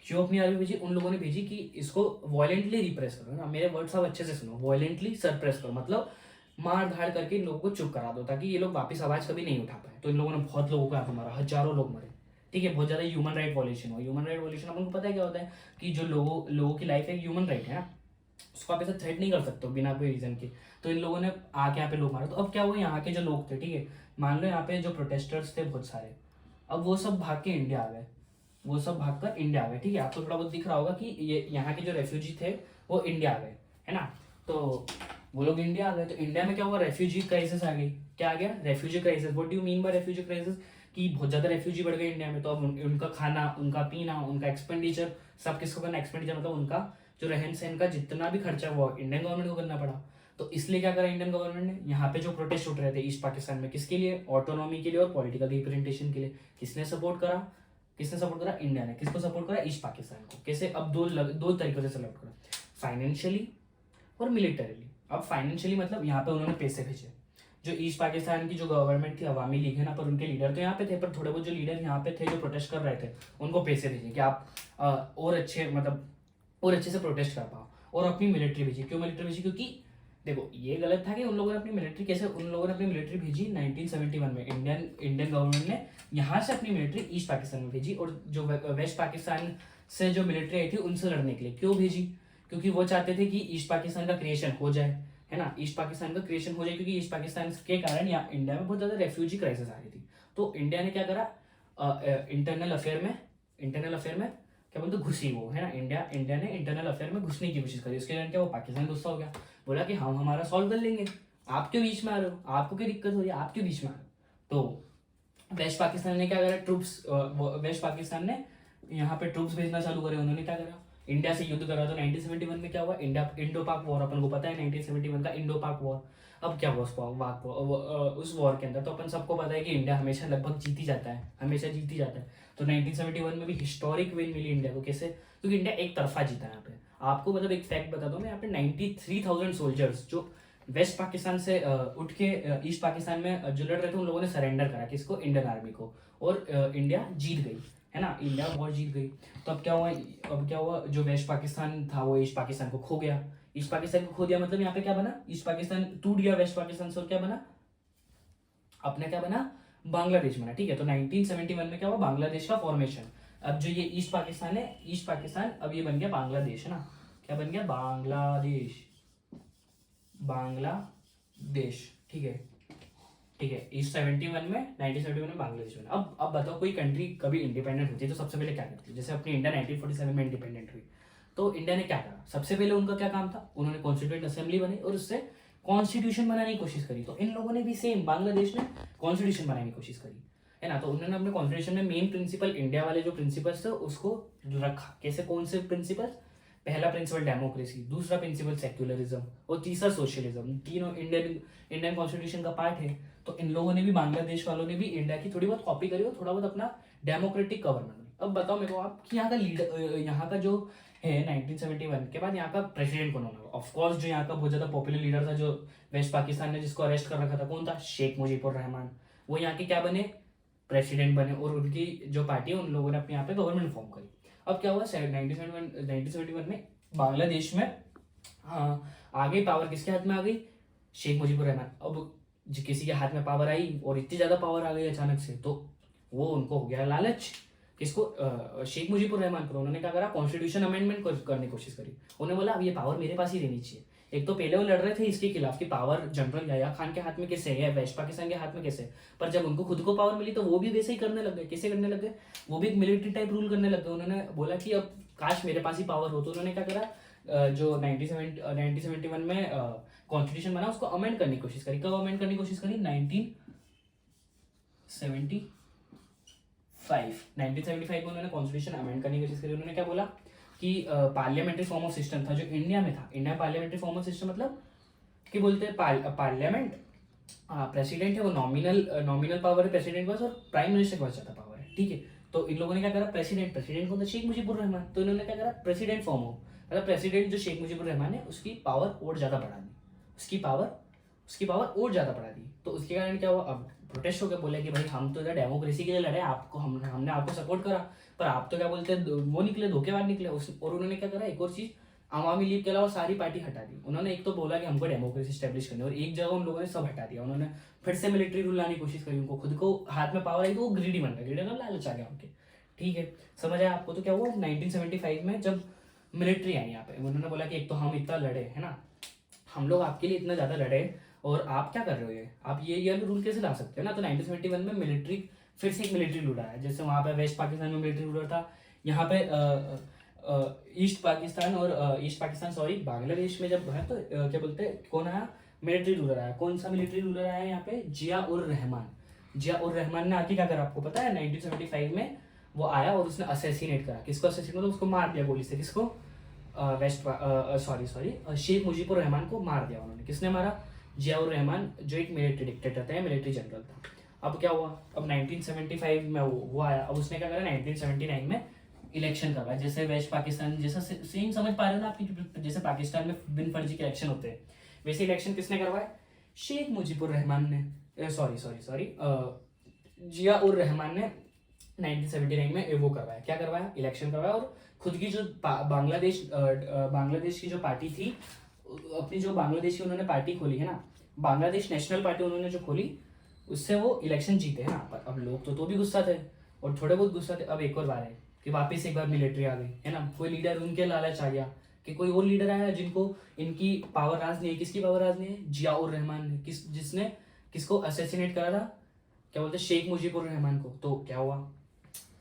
क्यों अपनी आर्मी भेजी, उन लोगों ने भेजी कि इसको वॉयलेंटली रिप्रेस करो ना, मेरे वर्ड सब अच्छे से सुनो, वॉयलेंटली सरप्रेस करो, मतलब मार धाड़ करके इन लोगों को चुप करा दो, ताकि ये लोग वापस आवाज कभी नहीं उठा पाए। तो इन लोगों ने बहुत लोगों का मारा, हजारों लोग मरे। ठीक है, बहुत ज्यादा ह्यूमन राइट वॉल्यूशन हुआ। ह्यूमन राइट वॉल्यूशन अपन को पता है क्या होता है, कि जो लोगों की लाइफ एक ह्यूमन राइट है ना, उसको आप ऐसा थ्रेट नहीं कर सकते हो बिना कोई रीजन के। तो इन लोगों ने आके यहाँ पे लोग मारे। तो अब क्या हुआ, यहाँ के जो लोग थे, ठीक है, मान लो यहाँ पे जो प्रोटेस्टर्स थे बहुत सारे, अब वो सब भाग के इंडिया आ गए, वो सब भागकर इंडिया आ गए। ठीक है, आपको थोड़ा बहुत दिख रहा होगा कि ये यहाँ के जो रेफ्यूजी थे वो इंडिया आ गए, है ना। तो वो लोग इंडिया आ गए, तो इंडिया में क्या हुआ, रेफ्यूजी क्राइसिस आ गई। क्या आ गया, refugee crisis. What do you mean by refugee crisis, कि बहुत ज्यादा रेफ्यूजी बढ़ गए इंडिया में। तो अब उनका खाना, उनका पीना, उनका एक्सपेंडिचर, सब किसको करना, एक्सपेंडिचर मतलब उनका जो रहन सहन का जितना भी खर्चा हुआ इंडियन गवर्नमेंट को करना पड़ा। तो इसलिए क्या करा इंडियन गवर्नमेंट ने, यहाँ पे जो प्रोटेस्ट उठ रहे थे ईस्ट पाकिस्तान में, किसके लिए, ऑटोनॉमी के लिए और पॉलिटिकल रिप्रेजेंटेशन के लिए, किसने सपोर्ट करा, इंडिया ने। किसको सपोर्ट करा, ईस्ट पाकिस्तान को। कैसे, अब दो तरीकों से सपोर्ट करा, फाइनेंशियली और मिलिटरीली। अब फाइनेंशियली मतलब यहाँ पे उन्होंने पैसे भेजे, जो ईस्ट पाकिस्तान की जो गवर्नमेंट थी अवामी लीग है ना, पर उनके लीडर तो यहाँ पे थे, पर थोड़े बहुत जो लीडर यहाँ पे थे जो प्रोटेस्ट कर रहे थे उनको पैसे भेजे कि आप और अच्छे मतलब और अच्छे से प्रोटेस्ट कर पाओ, और अपनी मिलिट्री भेजी। क्यों मिलिट्री भेजी? क्योंकि देखो ये गलत था कि उन लोगों ने अपनी मिलिट्री कैसे उन लोगों ने अपनी मिलिट्री भेजी 1971 में, इंडियन गवर्नमेंट ने यहाँ से अपनी मिलिट्री ईस्ट पाकिस्तान में भेजी, और जो वेस्ट पाकिस्तान से जो मिलिट्री आई थी उनसे लड़ने के लिए। क्यों भेजी? क्योंकि वो चाहते थे कि ईस्ट पाकिस्तान का क्रिएशन हो जाए, है ना, ईस्ट पाकिस्तान का क्रिएशन हो जाए, क्योंकि ईस्ट पाकिस्तान के कारण यहाँ इंडिया में बहुत ज्यादा रेफ्यूजी क्राइसिस आ रही थी। तो इंडिया ने क्या करा, इंटरनल अफेयर में क्या बोलते घुसी वो, है ना, इंडिया ने इंटरनल अफेयर में घुसने की कोशिश करी। उसके कारण क्या वो पाकिस्तान गुस्सा हो गया, बोला कि हम हमारा सॉल्व कर लेंगे, आप क्यों बीच में आ रहे हो, आपको क्या दिक्कत हो रही है, आप क्यों बीच में आ रहे हो। तो वेस्ट पाकिस्तान ने क्या करा, वेस्ट पाकिस्तान ने यहाँ पे ट्रूप्स भेजना चालू करे। उन्होंने क्या करा, इंडिया से युद्ध करा। तो 1971 में क्या हुआ, इंडो पाक वॉर, अपन को पता है 1971 का इंडो पाक वॉर। अब क्या हुआ उस वॉर के अंदर, तो अपन सबको पता है कि इंडिया हमेशा लगभग जीती जाता है, हमेशा जीती जाता है। तो 1971 में भी हिस्टोरिक विन मिली इंडिया को। कैसे? क्योंकि इंडिया एक तरफा जीता यहाँ पे। आपको मतलब एक फैक्ट बता दूं मैं, यहाँ पे 93,000 सोल्जर्स जो वेस्ट पाकिस्तान से उठ के ईस्ट पाकिस्तान में जो लड़ रहे थे, उन लोगों ने सरेंडर करा किसको, इंडियन आर्मी को, और इंडिया जीत गई, है ना, इंडिया वॉर जीत गई। तो अब क्या हुआ, जो वेस्ट पाकिस्तान था वो ईस्ट पाकिस्तान को खो गया। ईस्ट पाकिस्तान को खो दिया मतलब यहाँ पे क्या बना, ईस्ट पाकिस्तान टूट गया वेस्ट पाकिस्तान से, और क्या बना, अपने क्या बना, बांग्लादेश बना। ठीक है, तो 1971 में क्या हुआ, बांग्लादेश का फॉर्मेशन। अब जो ये ईस्ट पाकिस्तान है, ईस्ट पाकिस्तान अब ये बन गया बांग्लादेश, है ना, क्या बन गया, बांग्लादेश, ठीक है, ईस्ट 1971 में बांग्लादेश बना। अब बताओ, कोई कंट्री कभी इंडिपेंडेंट होती है तो सबसे पहले क्या करती है? जैसे अपनी इंडिया 1947 में इंडिपेंडेंट हुई, तो इंडिया ने क्या करा, सबसे पहले उनका क्या काम था, उन्होंने कॉन्स्टिट्यूएंट असेंबली बनाई और उससे कॉन्स्टिट्यूशन बनाने की कोशिश करी। तो इन लोगों ने भी सेम, बांग्लादेश ने कॉन्स्टिट्यूशन बनाने की कोशिश करी, है ना। तो उन्होंने अपने कॉन्स्टिट्यूशन में मेन प्रिंसिपल, इंडिया वाले जो प्रिंसिपल्स थे उसको रखा। कैसे, कौन से प्रिंसिपल्स? पहला प्रिंसिपल डेमोक्रेसी, दूसरा प्रिंसिपल सेक्युलरिज्म, और तीसरा सोशलिज्म। तीनों इंडियन कॉन्स्टिट्यूशन का पार्ट है। तो इन लोगों ने भी, बांग्लादेश वालों ने भी इंडिया की थोड़ी बहुत कॉपी करी और थोड़ा बहुत अपना डेमोक्रेटिक गवर्नमेंट। अब बताओ मेरे को आप कि यहाँ का लीडर, यहाँ का जो है 1971 के बाद यहाँ का प्रेसिडेंट कौन होगा? ऑफकोर्स जो यहाँ का बहुत ज्यादा पॉपुलर लीडर था जो वेस्ट पाकिस्तान ने जिसको अरेस्ट कर रखा था, कौन था? शेख मुजीबुर रहमान। वो यहाँ के क्या बने, प्रेसिडेंट बने, और उनकी जो पार्टी है उन लोगों ने अपने यहाँ पे गवर्नमेंट फॉर्म करी। अब क्या हुआ, 1971 में बांग्लादेश में आ गई पावर, किसके हाथ में आ गई? शेख मुजीबुर रहमान। अब किसी के हाथ में पावर आई और इतनी ज्यादा पावर आ गई अचानक से, तो वो उनको हो गया लालच, किसको? शेख मुजीबुर रहमान को। उन्होंने क्या करा, कॉन्स्टिट्यूशन अमेंडमेंट करने की कोशिश करी। उन्होंने बोला अब ये पावर मेरे पास ही रहनी चाहिए। एक तो पहले वो लड़ रहे थे इसके खिलाफ कि पावर जनरल याया खान के हाथ में कैसे है, वेस्ट पाकिस्तान के हाथ में कैसे, पर जब उनको खुद को पावर मिली तो वो भी वैसे ही करने लग गए। कैसे करने लग गए? वो भी एक मिलिट्री टाइप रूल करने लग गए। उन्होंने बोला कि अब काश मेरे पास ही पावर हो। तो उन्होंने क्या करा, जो 1971 में कॉन्स्टिट्यूशन बना उसको अमेंड करने की कोशिश करी। कब अमेंड करने की कोशिश करी? 1975 में उन्होंने कॉन्स्टिट्यूशन अमेंड करने की कोशिश करी। उन्होंने क्या बोला कि पार्लियामेंट्री फॉर्म ऑफ सिस्टम था जो इंडिया में था। इंडिया में पार्लियामेंट्री फॉर्म ऑफ सिस्टम मतलब कि बोलते हैं पार्लियामेंट, प्रेसिडेंट है वो नॉमिनल पावर है प्रेसिडेंट के पास, और प्राइम मिनिस्टर के पास ज्यादा पावर है। ठीक है, तो इन लोगों ने क्या करा, प्रेसिडेंट कौन था? शेख मुजीबुर रहमान। तो इन्होंने क्या करा, प्रेसिडेंट फॉर्म हो, मतलब प्रेसिडेंट जो शेख मुजीबुर रहमान है उसकी पावर और ज्यादा बढ़ा दी, उसकी पावर और ज्यादा बढ़ा दी। तो उसके कारण क्या हुआ, अब प्रोटेस्ट हो गया, बोले कि भाई हम तो इधर डेमोक्रेसी के लिए लड़े, आपको हमने आपको सपोर्ट करा, पर आप तो क्या बोलते हैं वो निकले, धोखेबाज निकले। और उन्होंने क्या करा, एक और चीज, आवामी लीग के अलावा सारी पार्टी हटा दी। उन्होंने एक तो बोला कि हमको डेमोक्रेसी स्टैब्लिश करनी, और एक जगह उन लोगों ने सब हटा दिया। उन्होंने फिर से मिलिट्री रूल लाने की कोशिश करी, उनको खुद को हाथ में पावर आई तो वो ग्रीडी बन गए, ग्रीडी मतलब लालच आ गया उनके। ठीक है, समझ आया आपको? तो क्या हुआ 1975 में जब मिलिट्री आई यहाँ पे, उन्होंने बोला कि एक तो हम इतना लड़े, है ना, हम लोग आपके लिए इतना ज्यादा लड़े और आप क्या कर रहे हो, ये आप ये रूल कैसे ला सकते हो ना। तो 1971 में मिलिट्री, फिर से एक मिलिट्री रूल आया। जैसे वहाँ पे वेस्ट पाकिस्तान में मिलिट्री रूलर था, यहाँ पे ईस्ट पाकिस्तान बांग्लादेश में जब है तो क्या बोलते हैं, कौन आया, मिलिट्री रूलर आया। कौन सा मिलिट्री रूलर आया यहाँ पे? जिया उर रहमान ने आके क्या करा आपको पता है? 1975 में वो आया और उसने असेसिनेट करा। किसको असेसिनेट? मतलब उसको मार दिया गोली से। किसको? शेख मुजीबुर रहमान को मार दिया उन्होंने। किसने मारा? जियाउर रहमान, जो एक मिलिट्री डिक्टेटर था, मिलिट्री जनरल था। अब क्या हुआ, अब 1975 में वो आया। अब उसने क्या करा, 1979 में इलेक्शन करवाया। जैसे वेस्ट पाकिस्तान जैसा सेम समझ पा रहे हो ना आपकी, जैसे पाकिस्तान में बिन फर्जी के इलेक्शन होते हैं, वैसे इलेक्शन किसने करवाए? शेख मुजीबुर रहमान ने सॉरी जिया उर रहमान ने 1979 में वो करवाया, क्या करवाया, इलेक्शन करवाया। और खुद की जो बांग्लादेश की जो पार्टी थी, अपनी जो बांग्लादेश की उन्होंने पार्टी खोली है ना, बांग्लादेश नेशनल पार्टी उन्होंने जो खोली, उससे वो इलेक्शन जीते हैं ना। पर अब लोग तो भी गुस्सा थे, और थोड़े बहुत गुस्सा थे। अब एक और बार है कि वापस एक बार मिलिट्री आ गई है ना, कोई लीडर उनके लालच आ गया कि कोई और लीडर आया जिनको इनकी पावर राज नहीं है। किसकी पावर राज नहीं है? जिया उर रहमान ने, जिसने किसको असैसिनेट करा था, क्या बोलते, शेख मुजीबुर रहमान को। तो क्या हुआ,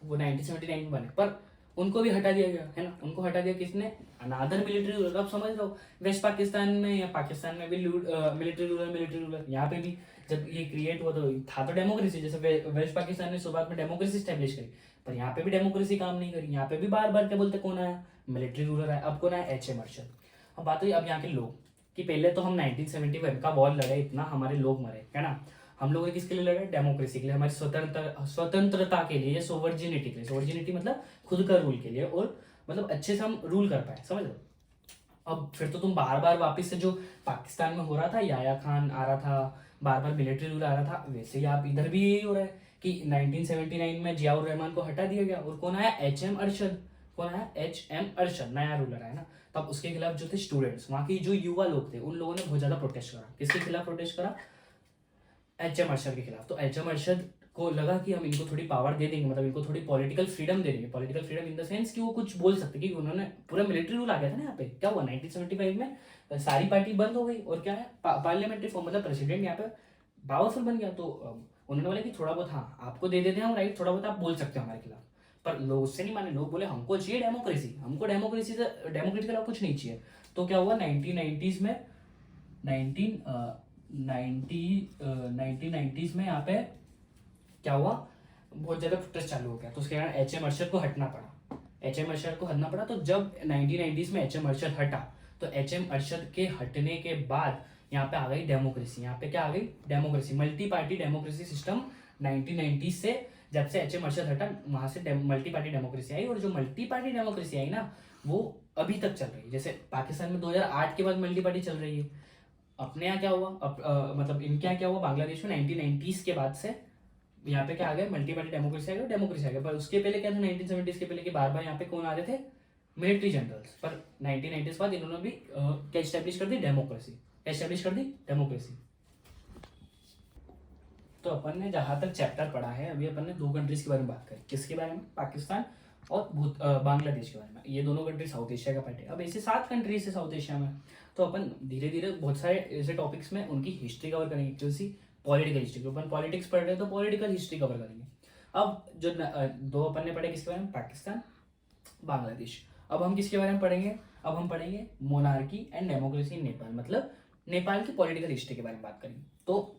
वो 1979 में बने, पर उनको भी हटा दिया गया है ना। उनको हटा दिया किसने? अनादर मिलिट्री रूलर। अब समझ लो, वेस्ट पाकिस्तान में या पाकिस्तान में भी मिलिट्री रूलर यहाँ पे भी जब ये क्रिएट हुआ तो था तो डेमोक्रेसी। जैसे वेस्ट पाकिस्तान ने शुरुआत में डेमोक्रेसी स्टैब्लिश करी, पर यहाँ पे भी डेमोक्रेसी काम नहीं करी। यहाँ पे भी बार बार क्या बोलते, कौन आया? मिलिट्री रूलर आया। अब कौन आया? एच.एम. अर्शद। अब बात हुई अब यहाँ के लोग कि पहले तो हम 1971 का वॉर लड़े, इतना हमारे लोग मरे है ना। हम लोग किसके लिए लड़े? डेमोक्रेसी के लिए, हमारी स्वतंत्रता के लिए, सोवर्जिनिटी के लिए। सोवर्जिनिटी मतलब खुद का रूल के लिए, और मतलब अच्छे से हम रूल कर पाए, समझ लो। अब फिर तो तुम बार बार वापस से जो पाकिस्तान में हो रहा था, याया खान आ रहा था, बार बार मिलिट्री रूल आ रहा था, वैसे ही आप इधर भी यही हो रहा है कि 1979 में जियाउर रहमान को हटा दिया गया, और कौन आया? एच.एम. अर्शद। कौन आया? एच.एम. अर्शद, नया रूलर आया ना। तब उसके खिलाफ जो थे स्टूडेंट्स, वहाँ के जो युवा लोग थे, उन लोगों ने बहुत ज्यादा प्रोटेस्ट करा। किसके खिलाफ प्रोटेस्ट करा? एच.एम. अर्शद के खिलाफ। तो एच.एम. अर्शद को लगा कि हम इनको थोड़ी पावर दे देंगे, मतलब इनको थोड़ी पॉलिटिकल फ्रीडम दे देंगे। Political freedom in the sense कि वो कुछ बोल सकते, कि उन्होंने पूरा मिलिट्री रूल आ गया था ना यहाँ पे। क्या हुआ 1975 में? सारी पार्टी बंद हो गई, और क्या है, पार्लियामेंट्री फॉर्म, मतलब प्रेसिडेंट यहाँ पे पावरफुल बन गया। तो उन्होंने बोला कि थोड़ा बहुत, हाँ आपको दे देते हैं हम राइट, थोड़ा बहुत आप बोल सकते हो हमारे खिलाफ। पर लोग उससे नहीं माने। लोग बोले हमको चाहिए डेमोक्रेसी, हमको डेमोक्रेसी से, डेमोक्रेसी के अलावा कुछ नहीं चाहिए। तो क्या हुआ 1990s में, 1990s में यहाँ पे क्या हुआ, बहुत ज्यादा प्रोटेस्ट चालू हो गया। तो उसके कारण एच.एम. अर्शद को हटना पड़ा। एच.एम. अर्शद को हटना पड़ा। तो जब 1990s में एच.एम. अर्शद हटा, तो एच.एम. अर्शद के हटने के बाद यहाँ पे आ गई डेमोक्रेसी। यहाँ पे क्या आ गई? Democracy, multi party democracy system 1990 से। जब से एच.एम. अर्शद हटा, वहां से मल्टी पार्टी डेमोक्रेसी आई। और जो मल्टी पार्टी डेमोक्रेसी आई ना, वो अभी तक चल रही है। जैसे पाकिस्तान में 2008 के बाद मल्टी पार्टी चल रही है। अपने यहाँ क्या हुआ, मतलब इनके यहाँ क्या हुआ, बांग्लादेश में 1990s के बाद से यहाँ पे क्या आ गया, मल्टी पार्टी डेमोक्रेसी आ गया, डेमोक्रेसी आ गया। पर उसके पहले क्या था, 1970s के पहले कि बार बार यहाँ पे कौन आ रहे थे? Military generals. पर 1990s के बाद इन्होंने भी क्या एस्टेब्लिश कर दी? डेमोक्रेसी एस्टेब्लिश कर दी, डेमोक्रेसी। तो अपन ने जहां तक चैप्टर पढ़ा है, अभी अपन ने दो कंट्रीज के बारे में बात करी। किसके बारे में? पाकिस्तान और बांग्लादेश के बारे में। ये दोनों कंट्री साउथ एशिया का पार्ट है। अब ऐसे 7 कंट्रीज है साउथ एशिया में। तो अपन धीरे धीरे बहुत सारे ऐसे टॉपिक्स में उनकी हिस्ट्री कवर करेंगे। जैसे पॉलिटिकल हिस्ट्री, अपन पॉलिटिक्स पढ़ रहे हैं तो पॉलिटिकल हिस्ट्री कवर करेंगे। अब जो दो अपन ने पढ़े किसके बारे में? पाकिस्तान, बांग्लादेश। अब हम किसके बारे में पढ़ेंगे? अब हम पढ़ेंगे monarchy and democracy in Nepal, मतलब नेपाल की पॉलिटिकल हिस्ट्री के बारे में बात करेंगे। तो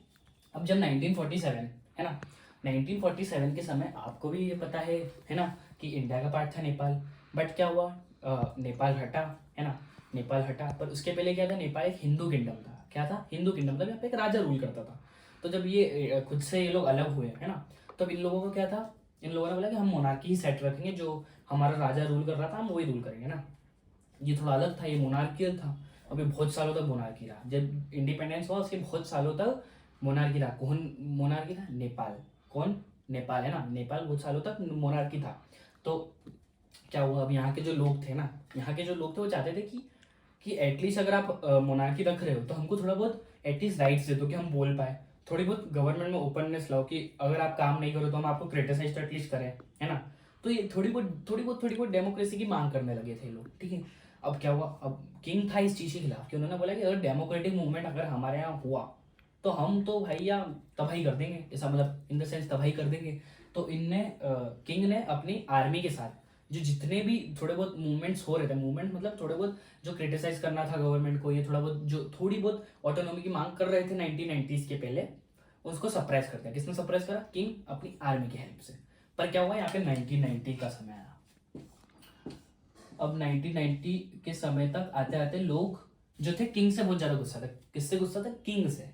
अब जब 1947 है ना, 1947 के समय आपको भी ये पता है ना, कि इंडिया का पार्ट था नेपाल। बट क्या हुआ, नेपाल हटा, है ना, नेपाल हटा। पर उसके पहले क्या था, नेपाल एक हिंदू किंगडम था। क्या था? हिंदू किंगडम, मतलब यहाँ पे एक राजा रूल करता था। तो जब ये खुद से ये लोग अलग हुए है ना, तब इन लोगों को क्या था, इन लोगों ने बोला कि हम मोनार्की ही सेट रखेंगे, जो हमारा राजा रूल कर रहा था हम वही रूल करेंगे ना। ये थोड़ा अलग था, ये मोनार्कियल था। अभी बहुत सालों तक मोनार्की रहा। जब इंडिपेंडेंस हुआ उसके बहुत सालों तक मोनार्की रहा। कौन मोनार्की था? नेपाल। कौन? नेपाल, है ना। नेपाल बहुत सालों तक मोनार्की था। तो क्या हुआ, अब यहाँ के जो लोग थे ना, यहाँ के जो लोग थे वो चाहते थे कि एटलीस्ट अगर आप मोनार्की रख रहे हो तो हमको थोड़ा बहुत एटलीस्ट राइट्स दे दो कि हम बोल पाए, थोड़ी बहुत गवर्नमेंट में ओपननेस लाओ कि अगर आप काम नहीं करो तो हम आपको क्रिटिसाइज तो एटलीस्ट करें, है ना। तो ये थोड़ी बहुत डेमोक्रेसी की मांग करने लगे थे लोग, ठीक है। अब क्या हुआ, अब किंग था इस चीज के खिलाफ कि उन्होंने बोला कि अगर डेमोक्रेटिक मूवमेंट अगर हमारे यहाँ हुआ तो हम तो भैया तबाही कर देंगे, ऐसा मतलब इन द सेंस तबाही कर देंगे। तो इनने किंग ने अपनी आर्मी के साथ जो जितने भी थोड़े बहुत मूवमेंट्स हो रहे थे, मूवमेंट मतलब थोड़े बहुत जो क्रिटिसाइज करना था गवर्नमेंट को, ये थोड़ा बहुत जो थोड़ी बहुत ऑटोनॉमी की मांग कर रहे थे 1990s के पहले, उसको सप्रेस कर दिया। किसने सप्रेस करा? किंग अपनी आर्मी की हेल्प से। पर क्या हुआ, यहाँ पे 1990 का समय आया। अब 1990 के समय तक आते आते लोग जो थे किंग से बहुत ज्यादा गुस्सा थे। किससे गुस्सा था? किंग से।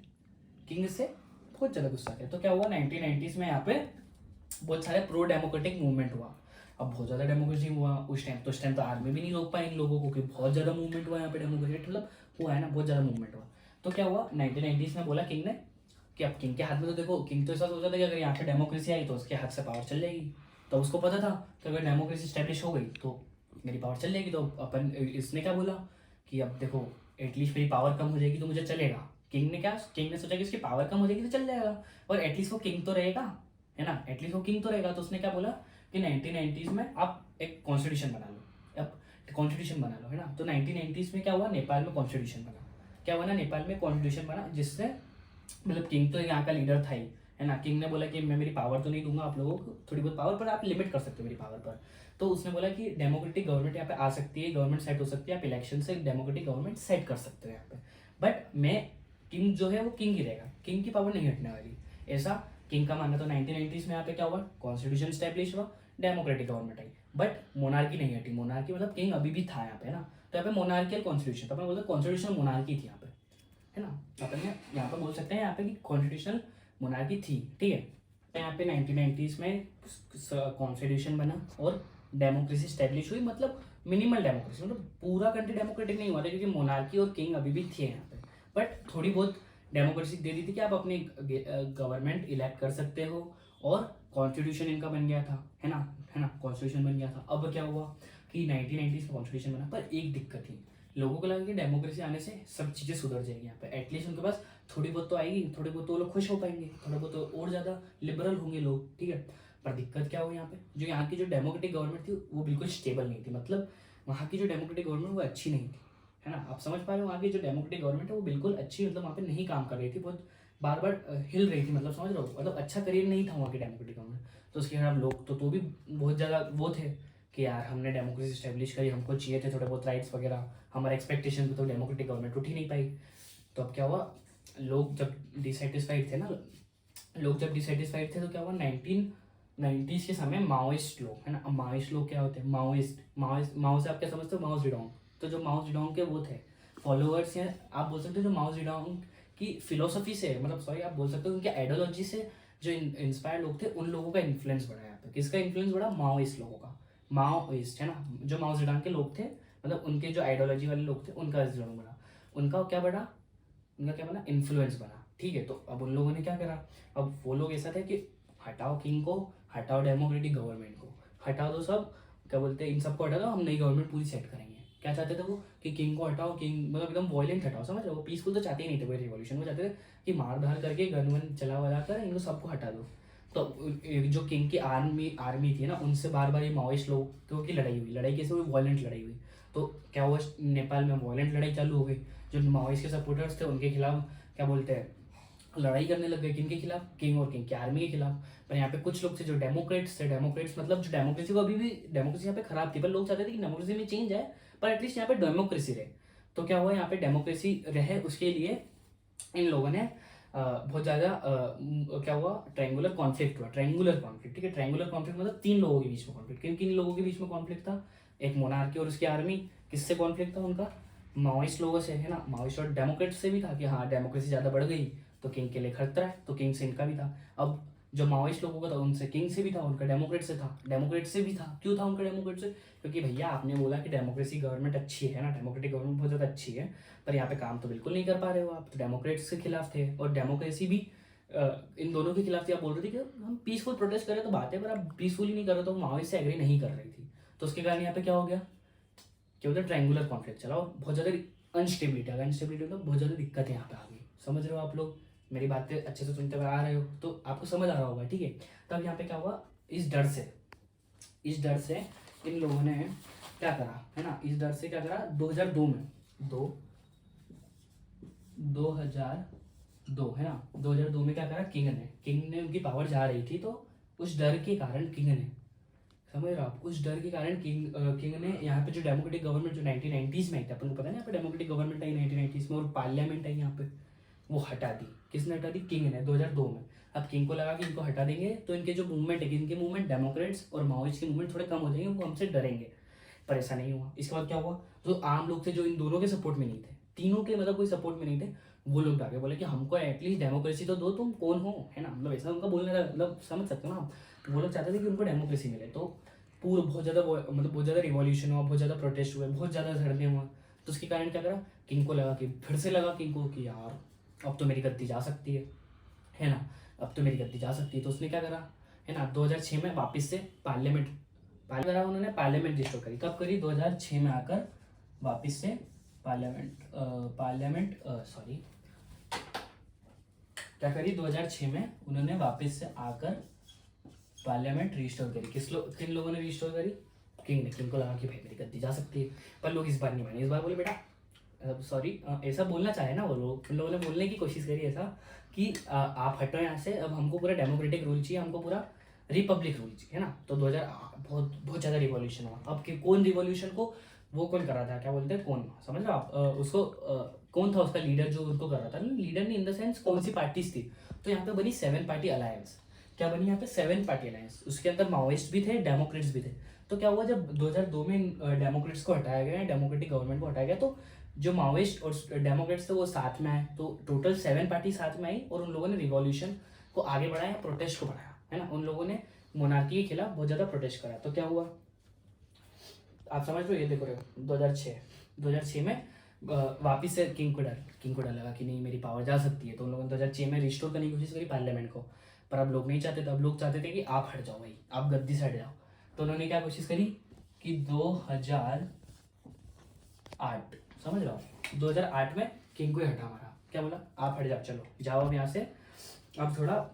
किंग से बहुत ज्यादा गुस्सा थे। तो क्या हुआ, 1990s में यहाँ पे बहुत सारे प्रो डेमोक्रेटिक मूवमेंट हुआ। अब बहुत ज्यादा डेमोक्रेसी हुआ उस टाइम तो आर्मी भी नहीं रोक पाई इन लोगों को, कि बहुत ज्यादा मूवमेंट हुआ यहाँ पे डेमोक्रेटिक, मतलब हुआ है ना, बहुत ज्यादा मूवमेंट हुआ। तो क्या हुआ 1990s में बोला किंग ने कि अब किंग के हाथ में, तो देखो किंग तो ऐसा सोचा था कि अगर यहाँ पे डेमोक्रेसी आई तो उसके हाथ से पावर चल जाएगी। तो उसको पता था कि अगर डेमोक्रेसी स्टैब्लिश हो गई तो मेरी पावर चल जाएगी। तो अपन इसने क्या बोला कि अब देखो एटलीस्ट मेरी पावर कम हो जाएगी तो मुझे चलेगा। किंग ने सोचा कि उसकी पावर कम हो जाएगी तो चल जाएगा, और एटलीस्ट वो किंग तो रहेगा, है ना, एटलीस्ट वो किंग तो रहेगा। तो उसने क्या बोला कि 1990s में आप एक कॉन्स्टिट्यूशन बना लो, अब कॉन्स्टिट्यूशन बना लो, है ना। तो 1990s में क्या हुआ, नेपाल में कॉन्स्टिट्यूशन बना। क्या हुआ ना, नेपाल में कॉन्स्टिट्यूशन बना, जिससे मतलब किंग तो यहाँ का लीडर था ही, है ना। किंग ने बोला कि मैं मेरी पावर तो नहीं दूंगा आप लोगों को, थोड़ी बहुत पावर, पर आप लिमिट कर सकते हो मेरी पावर पर। तो उसने बोला कि डेमोक्रेटिक गवर्नमेंट यहाँ पे आ सकती है, गवर्नमेंट सेट हो सकती है, आप इलेक्शन से डेमोक्रेटिक गवर्नमेंट सेट कर सकते हो यहाँ पे, बट मैं किंग जो है वो किंग ही रहेगा, किंग की पावर नहीं हटने वाली, ऐसा किंग का मानना। तो 1990s में यहाँ पे क्या हुआ, कॉन्स्टिट्यूशन स्टैब्लिश हुआ, democratic government I, but monarchy नहीं हटी। मोनार्की मतलब किंग अभी भी था यहाँ पे, है ना। तो यहाँ पे मोनार्कियल कॉन्स्टिट्यूशन, तो अपन बोलते कॉन्स्टिट्यूशन मोनार्की थी यहाँ पे, है ना। अपन यहाँ पे बोल सकते हैं यहाँ पे कि कॉन्स्टिट्यूशनल मोनार्की थी, ठीक है। तो यहाँ पे 1990s में कॉन्स्टिट्यूशन बना और डेमोक्रेसी स्टैब्लिश हुई, मतलब मिनिमल डेमोक्रेसी, मतलब पूरा कंट्री डेमोक्रेटिक नहीं हुआ था क्योंकि मोनार्की और किंग अभी भी थे यहाँ पे, बट थोड़ी बहुत डेमोक्रेसी दे दी थी कि आप अपनी गवर्नमेंट इलेक्ट कर सकते हो, और कॉन्स्टिट्यूशन इनका बन गया था, है ना, कॉन्स्टिट्यूशन बन गया था। अब क्या हुआ कि 1990s में कॉन्स्टिट्यूशन बना, पर एक दिक्कत थी, लोगों को लगा कि डेमोक्रेसी आने से सब चीज़ें सुधर जाएगी यहाँ पे, एटलीस्ट उनके पास थोड़ी बहुत तो आएगी, थोड़ी बहुत तो वो लोग खुश हो पाएंगे, थोड़ा बहुत तो और ज़्यादा लिबरल होंगे लोग, ठीक है। पर दिक्कत क्या हुई यहाँ पे, जो यहाँ की जो डेमोक्रेटिक गवर्नमेंट थी वो बिल्कुल स्टेबल नहीं थी, मतलब वहाँ की जो डेमोक्रेटिक गवर्नमेंट वो अच्छी नहीं थी, है ना। आप समझ पा रहे हो, वहाँ की जो डेमोक्रेटिक गवर्नमेंट है वो बिल्कुल अच्छी, मतलब वहाँ पे नहीं काम कर रही थी, बहुत बार बार हिल रही थी, मतलब समझ रहे हो, मतलब अच्छा करियर नहीं था वहाँ की डेमोक्रेटिक गवर्नमेंट। तो उसके खिलाफ लोग तो भी बहुत ज़्यादा वो थे कि यार हमने डेमोक्रेसी स्टैब्लिश करी, हमको चाहिए थे थोड़े बहुत राइट्स वगैरह, हमारे एक्सपेक्टेशन पे तो डेमोक्रेटिक गवर्नमेंट उठ ही नहीं पाई। तो अब क्या हुआ, लोग जब डिससेटिस्फाइड थे ना, लोग जब डिससेटिस्फाइड थे तो क्या हुआ, 1990s के समय माओइस्ट लोग, है ना। अब माओइस्ट लोग क्या होते हैं, माओ से आप क्या समझते हो, माओ जेडोंग। तो जो माओ जेडोंग के वो थे फॉलोअर्स, या आप बोल सकते हो जो माओ जेडोंग की फिलोसफी से, मतलब सॉरी आप बोल सकते हो उनके आइडियोलॉजी से जो इंस्पायर लोग थे, उन लोगों का इन्फ्लुएंस बढ़ा यहाँ पे। किसका इन्फ्लुएंस बढ़ा, माओइस्ट लोगों का, माओइस्ट, है ना, जो माओ जेडोंग के लोग थे, मतलब उनके जो आइडियोलॉजी वाले लोग थे उनका जरूर बढ़ा, उनका क्या बढ़ा, उनका क्या बना, इन्फ्लुएंस बना, ठीक है। तो अब उन लोगों ने क्या करा, अब वो लोग ऐसा थे कि हटाओ किंग को, हटाओ डेमोक्रेटिक गवर्नमेंट को, हटा दो सब, क्या बोलते हैं, इन सबको हटा दो, हम नई गवर्नमेंट पूरी सेट करेंगे। क्या चाहते थे वो कि किंग को हटाओ, किंग मतलब एकदम वॉयलेंट हटाओ, समझ रहे हो, पीसफुल तो चाहते ही नहीं थे कोई रिवॉल्यूशन, वो चाहते थे कि मार धार करके गन वन चला वला कर इनको सबको हटा दो। तो जो किंग की आर्मी थी ना, उनसे बार बार ये माओइस्ट लोगों की लड़ाई हुई, लड़ाई कैसे हुई, वॉयलेंट लड़ाई हुई। तो क्या हुआ, नेपाल में वॉयलेंट लड़ाई चालू हो गई, जो माओइस्ट के सपोर्टर्स थे उनके खिलाफ क्या बोलते हैं, लड़ाई करने लग गए, किनके खिलाफ, किंग और किंग की आर्मी के खिलाफ। पर यहाँ पे कुछ लोग थे जो डेमोक्रेट्स थे, डेमोक्रेट्स मतलब जो डेमोक्रेसी को अभी भी, डेमोक्रेसी यहाँ पे खराब थी, पर लोग चाहते थे कि डेमोक्रेसी में चेंज आए, पर एटलीस्ट यहाँ पे डेमोक्रेसी रहे। तो क्या हुआ, यहाँ पे डेमोक्रेसी रहे उसके लिए इन लोगों ने बहुत ज़्यादा क्या हुआ, ट्रायंगुलर कॉन्फ्लिक्ट हुआ, ट्रायंगुलर कॉन्फ्लिक्ट, ठीक है। ट्रायंगुलर कॉन्फ्लिक्ट मतलब तीन लोगों के बीच में कॉन्फ्लिक्ट, किन किन लोगों के बीच में कॉन्फ्लिक्ट था, एक मोनार्की और उसकी आर्मी, किससे कॉन्फ्लिक्ट था उनका, माओइस्ट लोगों से, है ना, माओइस्ट और डेमोक्रेट से भी था कि हाँ डेमोक्रेसी ज़्यादा बढ़ गई तो किंग के लिए खतरा है, तो किंग से इनका भी था। अब जो माओइस्ट लोगों का था उनसे किंग से भी था, उनका डेमोक्रेट से था, डेमोक्रेट से भी था, क्यों था उनका डेमोक्रेट से, क्योंकि भैया आपने बोला कि डेमोक्रेसी गवर्नमेंट अच्छी है ना, डेमोक्रेटिक गवर्नमेंट बहुत ज़्यादा अच्छी है, पर यहाँ पे काम तो बिल्कुल नहीं कर पा रहे हो आप, तो डेमोक्रेट्स के खिलाफ थे, और डेमोक्रेसी भी इन दोनों के खिलाफ थी। आप बोल रहे थे कि हम पीसफुल प्रोटेस्ट करें तो बात है, पर आप पीसफुली नहीं कर रहे, तो माओइस्ट से एग्री नहीं कर रही थी। तो उसके कारण यहाँ पे क्या हो गया, क्या होता है, ट्रायंगुलर कॉन्फ्लिक्ट चला, और बहुत ज़्यादा अनस्टेबिलिटी तो बहुत ज़्यादा दिक्कत यहाँ पे आ गई। समझ रहे हो आप लोग, मेरी बातें अच्छे से सुनते हुए आ रहे हो तो आपको समझ आ रहा होगा, ठीक है। तब यहाँ पे क्या हुआ, इस डर से इन लोगों ने क्या करा, है ना, इस डर से क्या करा, 2002 में 2002 है ना, 2002 में क्या करा, किंग ने उनकी पावर जा रही थी, तो उस डर के कारण किंग ने, समझ रहे हो आप, उस डर के कारण किंग ने यहाँ पे जो डेमोक्रेटिक गवर्नमेंट जो 1990s में आई थी, अपन को पता है ना, यहाँ पे डेमोक्रेटिक गवर्नमेंट आई 1990s में, और पार्लियामेंट आई यहाँ पे, वो हटा दी। किसने हटा दी, किंग ने, 2002 में। अब किंग को लगा कि इनको हटा देंगे तो इनके जो मूवमेंट है, इनके मूवमेंट डेमोक्रेट्स और माओइस्ट के मूवमेंट थोड़े कम हो जाएंगे, वो हमसे डरेंगे, पर ऐसा नहीं हुआ। इसके बाद क्या हुआ, जो आम लोग थे जो इन दोनों के सपोर्ट में नहीं थे, तीनों के मतलब कोई सपोर्ट में नहीं थे, वो लोग आगे बोले कि हमको एटलीस्ट डेमोक्रेसी तो दो, तुम कौन हो, है ना, मतलब ऐसा उनका बोलने का मतलब समझ सकते हो ना। वो लोग चाहते थे कि उनको डेमोक्रेसी मिले, तो पूरा बहुत ज़्यादा मतलब बहुत ज़्यादा रिवॉल्यूशन हुआ, बहुत ज़्यादा प्रोटेस्ट हुए, बहुत ज़्यादा धरने हुआ। तो उसके कारण क्या करा, किंग को लगा कि फिर से लगा किंग को कि यार अब तो मेरी गद्दी जा सकती है ना, अब तो मेरी गद्दी जा सकती है। तो उसने क्या करा है ना, 2006 में वापस से पार्लियामेंट करा उन्होंने, पार्लियामेंट रिस्टोर करी। कब करी, 2006 में आकर वापस से पार्लियामेंट सॉरी क्या करी, 2006 में उन्होंने वापस से आकर पार्लियामेंट रिस्टोर करी। किन लोगों ने रिस्टोर करी, किंग ने। किंग को लगा कि भाई मेरी गद्दी जा सकती है, पर लोग इस बार नहीं माने। इस बार बोले बेटा सॉरी ऐसा बोलना चाहे ना वो लोग, उन लोगों ने बोलने की कोशिश करी ऐसा कि आप हटो यहाँ से, अब हमको पूरा डेमोक्रेटिक रूल चाहिए, हमको पूरा रिपब्लिक रूल चाहिए, है ना। तो 2000 बहुत बहुत ज़्यादा रिवॉल्यूशन हुआ। अब कि कौन रिवॉल्यूशन को वो कौन कर रहा था, क्या बोलते हैं, कौन, समझ लो आप उसको कौन था उसका लीडर जो उनको कर रहा था, लीडर नहीं इन द सेंस कौन सी पार्टीज थी। तो यहाँ पे बनी 7 पार्टी अलायंस। क्या बनी यहाँ पे, 7 पार्टी अलायंस। उसके अंदर माओइस्ट भी थे, डेमोक्रेट्स भी थे। तो क्या हुआ, जब 2002 में डेमोक्रेट्स को हटाया गया, डेमोक्रेटिक गवर्नमेंट को हटाया गया, तो जो माओइस्ट और डेमोक्रेट्स थे वो साथ में आए। तो टोटल 7 पार्टी साथ में आई और उन लोगों ने रिवॉल्यूशन को आगे बढ़ाया, प्रोटेस्ट को बढ़ाया, है ना। उन लोगों ने मोनार्की के खिलाफ बहुत ज़्यादा प्रोटेस्ट करा। तो क्या हुआ, आप समझ लो, ये देखो रहे हो 2006 में वापिस से किंग को डर लगा कि नहीं मेरी पावर जा सकती है। तो उन लोगों ने 2006 में रिस्टोर करने की कोशिश करी पार्लियामेंट को, पर अब लोग नहीं चाहते थे। अब लोग चाहते थे कि आप हट जाओ भाई, आप गद्दी से हट जाओ। तो उन्होंने क्या कोशिश करी कि 2008, समझ लो 2008 में किंग को ही हटा मारा। क्या बोला, आप हट जाओ, चलो जाओ अब यहाँ से, अब थोड़ा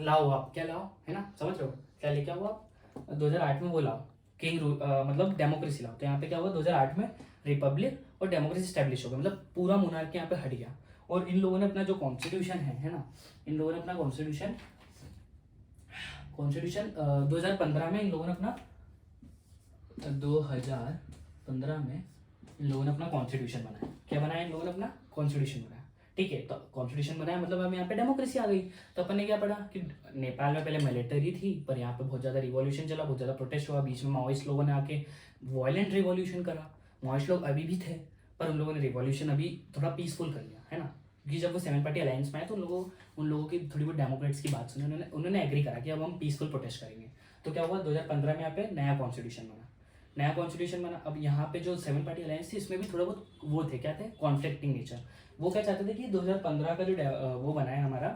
लाओ, आप क्या लाओ, है ना, समझ रहे हो क्या लेके आओ आप 2008 में वो लाओ, किंग मतलब डेमोक्रेसी लाओ। तो यहाँ पे क्या हुआ, 2008 में रिपब्लिक और डेमोक्रेसी स्टैब्लिश हो गया, मतलब पूरा मोनार्की यहाँ पे हट गया। और इन लोगों ने अपना जो कॉन्स्टिट्यूशन है ना, इन लोगों ने अपना कॉन्स्टिट्यूशन 2015 में इन लोगों ने अपना 2015 में इन लोगों ने अपना कॉन्स्टिट्यूशन बनाया। क्या बनाया इन लोगों ने, अपना कॉन्स्टिट्यूशन बनाया, ठीक है। तो कॉन्स्टिट्यूशन बनाया मतलब अब यहाँ पे डेमोक्रेसी आ गई। तो अपन ने क्या पढ़ा कि नेपाल में पहले मिलिटरी थी, पर यहाँ पे बहुत ज़्यादा रिवॉल्यूशन चला, बहुत ज़्यादा प्रोटेस्ट हुआ। बीच में माओइस्ट लोगों ने आके वायलेंट रिवॉल्यूशन करा। माओइस्ट लोग अभी भी थे, पर उन लोगों ने रिवॉल्यूशन अभी थोड़ा पीसफुल कर लिया, है ना। क्योंकि जब वो 7 पार्टी अलायंस में आए तो उन लोगों की थोड़ी बहुत डेमोक्रेट्स की बात सुनी, उन्होंने एग्री करा कि अब हम पीसफुल प्रोटेस्ट करेंगे। तो क्या हुआ, 2015 में यहाँ पे नया कॉन्स्टिट्यूशन बना। अब यहाँ पे जो 7 पार्टी अलायंस थी, इसमें भी थोड़ा बहुत वो थे, क्या थे, कॉन्फ्लिक्टिंग नेचर। वो क्या चाहते थे कि 2015 का जो वो बना है हमारा,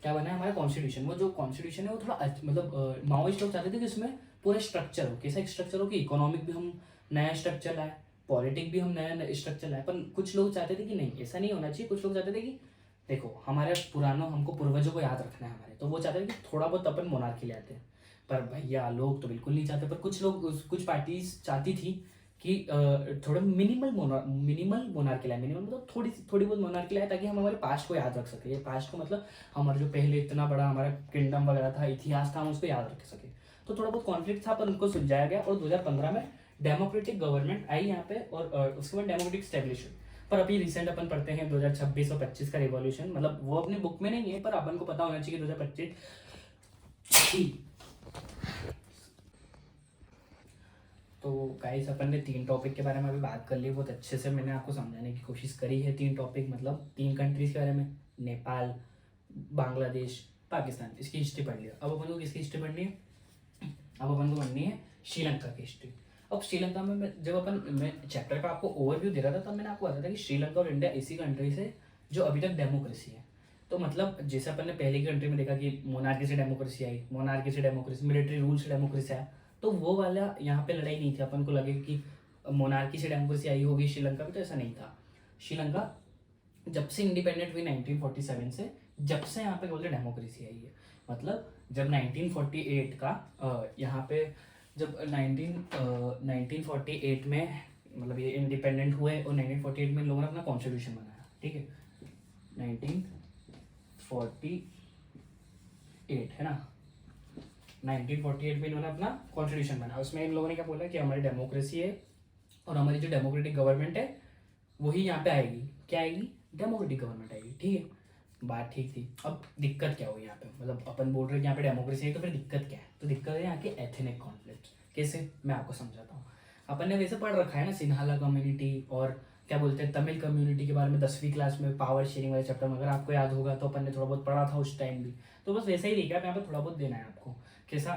क्या बना है हमारा कॉन्स्टिट्यूशन, वो जो कॉन्स्टिट्यूशन है वो थोड़ा मतलब माओइस्ट लोग चाहते थे कि उसमें पूरा स्ट्रक्चर हो, कैसा स्ट्रक्चर हो कि इकोनॉमिक भी हम नया स्ट्रक्चर लाए, पॉलिटिक भी हम नया स्ट्रक्चर लाए। पर कुछ लोग चाहते थे कि नहीं ऐसा नहीं होना चाहिए। कुछ लोग चाहते थे कि देखो हमारे हमको पूर्वजों को याद रखना है हमारे, तो वो चाहते थे कि थोड़ा बहुत अपन मोनार्की ले आते हैं। पर भैया लोग तो बिल्कुल नहीं चाहते। पर कुछ पार्टीज चाहती थी कि थोड़ा मिनिमल मोनार्की लाए। मिनिमल मतलब थोड़ी बहुत मोनार्की लाए, ताकि हम हमारे पास्ट को याद रख सके। ये पास्ट को मतलब हमारा जो पहले इतना बड़ा हमारा किंगडम वगैरह था, इतिहास था, हम उसको याद रख सके। तो थोड़ा बहुत कॉन्फ्लिक्ट था, पर उनको सुलझाया गया और 2015 में डेमोक्रेटिक गवर्नमेंट आई यहाँ पे, और उसके बाद डेमोक्रेटिक स्टेब्लिश हुई। पर अभी रिसेंट अपन पढ़ते हैं 2026 और 25 का रिवॉल्यूशन, मतलब वो अपनी बुक में नहीं है, पर अपन को पता होना चाहिए 2025। तो गाइस अपन ने 3 टॉपिक के बारे में अभी बात कर ली, बहुत अच्छे से मैंने आपको समझाने की कोशिश करी है। 3 टॉपिक मतलब 3 कंट्रीज के बारे में, नेपाल, बांग्लादेश, पाकिस्तान, इसकी हिस्ट्री पढ़ लिया। अब अपन को किसकी हिस्ट्री पढ़नी है, अब अपन को पढ़नी है श्रीलंका की हिस्ट्री। अब श्रीलंका में मैं चैप्टर का आपको ओवरव्यू दे रहा था, तब मैंने आपको बताया था कि श्रीलंका और इंडिया ऐसी कंट्रीज है जो अभी तक डेमोक्रेसी है। तो मतलब जैसे अपन ने पहले की कंट्री में देखा कि मोनार्की से डेमोक्रेसी आई, मिलिट्री रूल से डेमोक्रेसी आया, तो वो वाला यहाँ पे लड़ाई नहीं थी। अपन को लगे कि मोनार्की से डेमोक्रेसी आई होगी श्रीलंका में, तो ऐसा नहीं था। श्रीलंका जब से इंडिपेंडेंट हुई 1947 से, जब से यहाँ पे बोलते डेमोक्रेसी आई है। मतलब जब 1948 का यहाँ पे जब 1948 में मतलब ये इंडिपेंडेंट हुए, और 1948 में लोगों ने अपना कॉन्स्टिट्यूशन बनाया, ठीक है। 1948 है ना, 1948 में इन्होंने अपना कॉन्स्टिट्यूशन बनाया। उसमें इन लोगों ने क्या बोला कि हमारी डेमोक्रेसी है और हमारी जो डेमोक्रेटिक गवर्नमेंट है वही यहाँ पे आएगी। क्या आएगी, डेमोक्रेटिक गवर्नमेंट आएगी, ठीक है। बात ठीक थी। अब दिक्कत क्या हुई यहाँ पे, मतलब अपन बोल रहे हैं कि यहाँ पे डेमोक्रेसी है, तो फिर दिक्कत क्या है, तो दिक्कत है यहाँ के एथनिक कॉन्फ्लिक्ट। कैसे, मैं आपको समझाता हूँ। अपन ने वैसे पढ़ रखा है ना सिन्हाला कम्युनिटी और क्या बोलते हैं तमिल कम्युनिटी के बारे में 10वीं क्लास में पावर शेयरिंग वाले चैप्टर में, अगर आपको याद होगा तो अपन ने थोड़ा बहुत पढ़ा था उस टाइम भी। तो बस वैसे ही देखा, यहाँ पे थोड़ा बहुत देना है आपको। कैसा,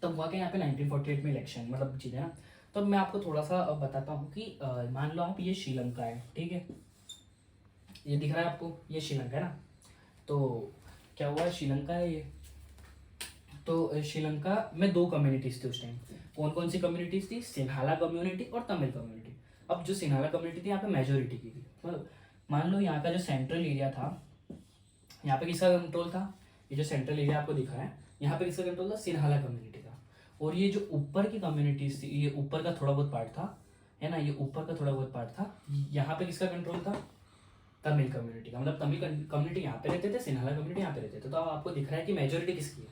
तब हुआ कि यहाँ पे 1948 में इलेक्शन मतलब जीते ना, तो अब मैं आपको थोड़ा सा बताता हूँ कि मान लो आप ये श्रीलंका है, ठीक है, ये दिख रहा है आपको, ये श्रीलंका है ना। तो क्या हुआ, श्रीलंका है ये। तो श्रीलंका में दो कम्युनिटीज थी उस टाइम। कौन कौन सी कम्युनिटीज थी? सिन्हाला कम्युनिटी और तमिल कम्युनिटी। अब जो सिन्हाला कम्युनिटी थी यहाँ पे मेजोरिटी की थी। मतलब मान लो यहाँ का जो सेंट्रल एरिया था, यहाँ पे किसका कंट्रोल था? ये जो सेंट्रल एरिया आपको दिखा है, यहाँ पे किसका कंट्रोल था? सिन्हाला कम्युनिटी का। और ये जो ऊपर की कम्युनिटीज थी, ये ऊपर का थोड़ा बहुत पार्ट था, है ना, ये ऊपर का थोड़ा बहुत पार्ट था, यहाँ पे किसका कंट्रोल था? तमिल कम्युनिटी का। मतलब तमिल कम्युनिटी यहाँ पे रहते थे, सिन्हाला कम्युनिटी यहाँ पे रहते थे। तो अब आपको दिख रहा है कि मेजोरिटी किसकी है?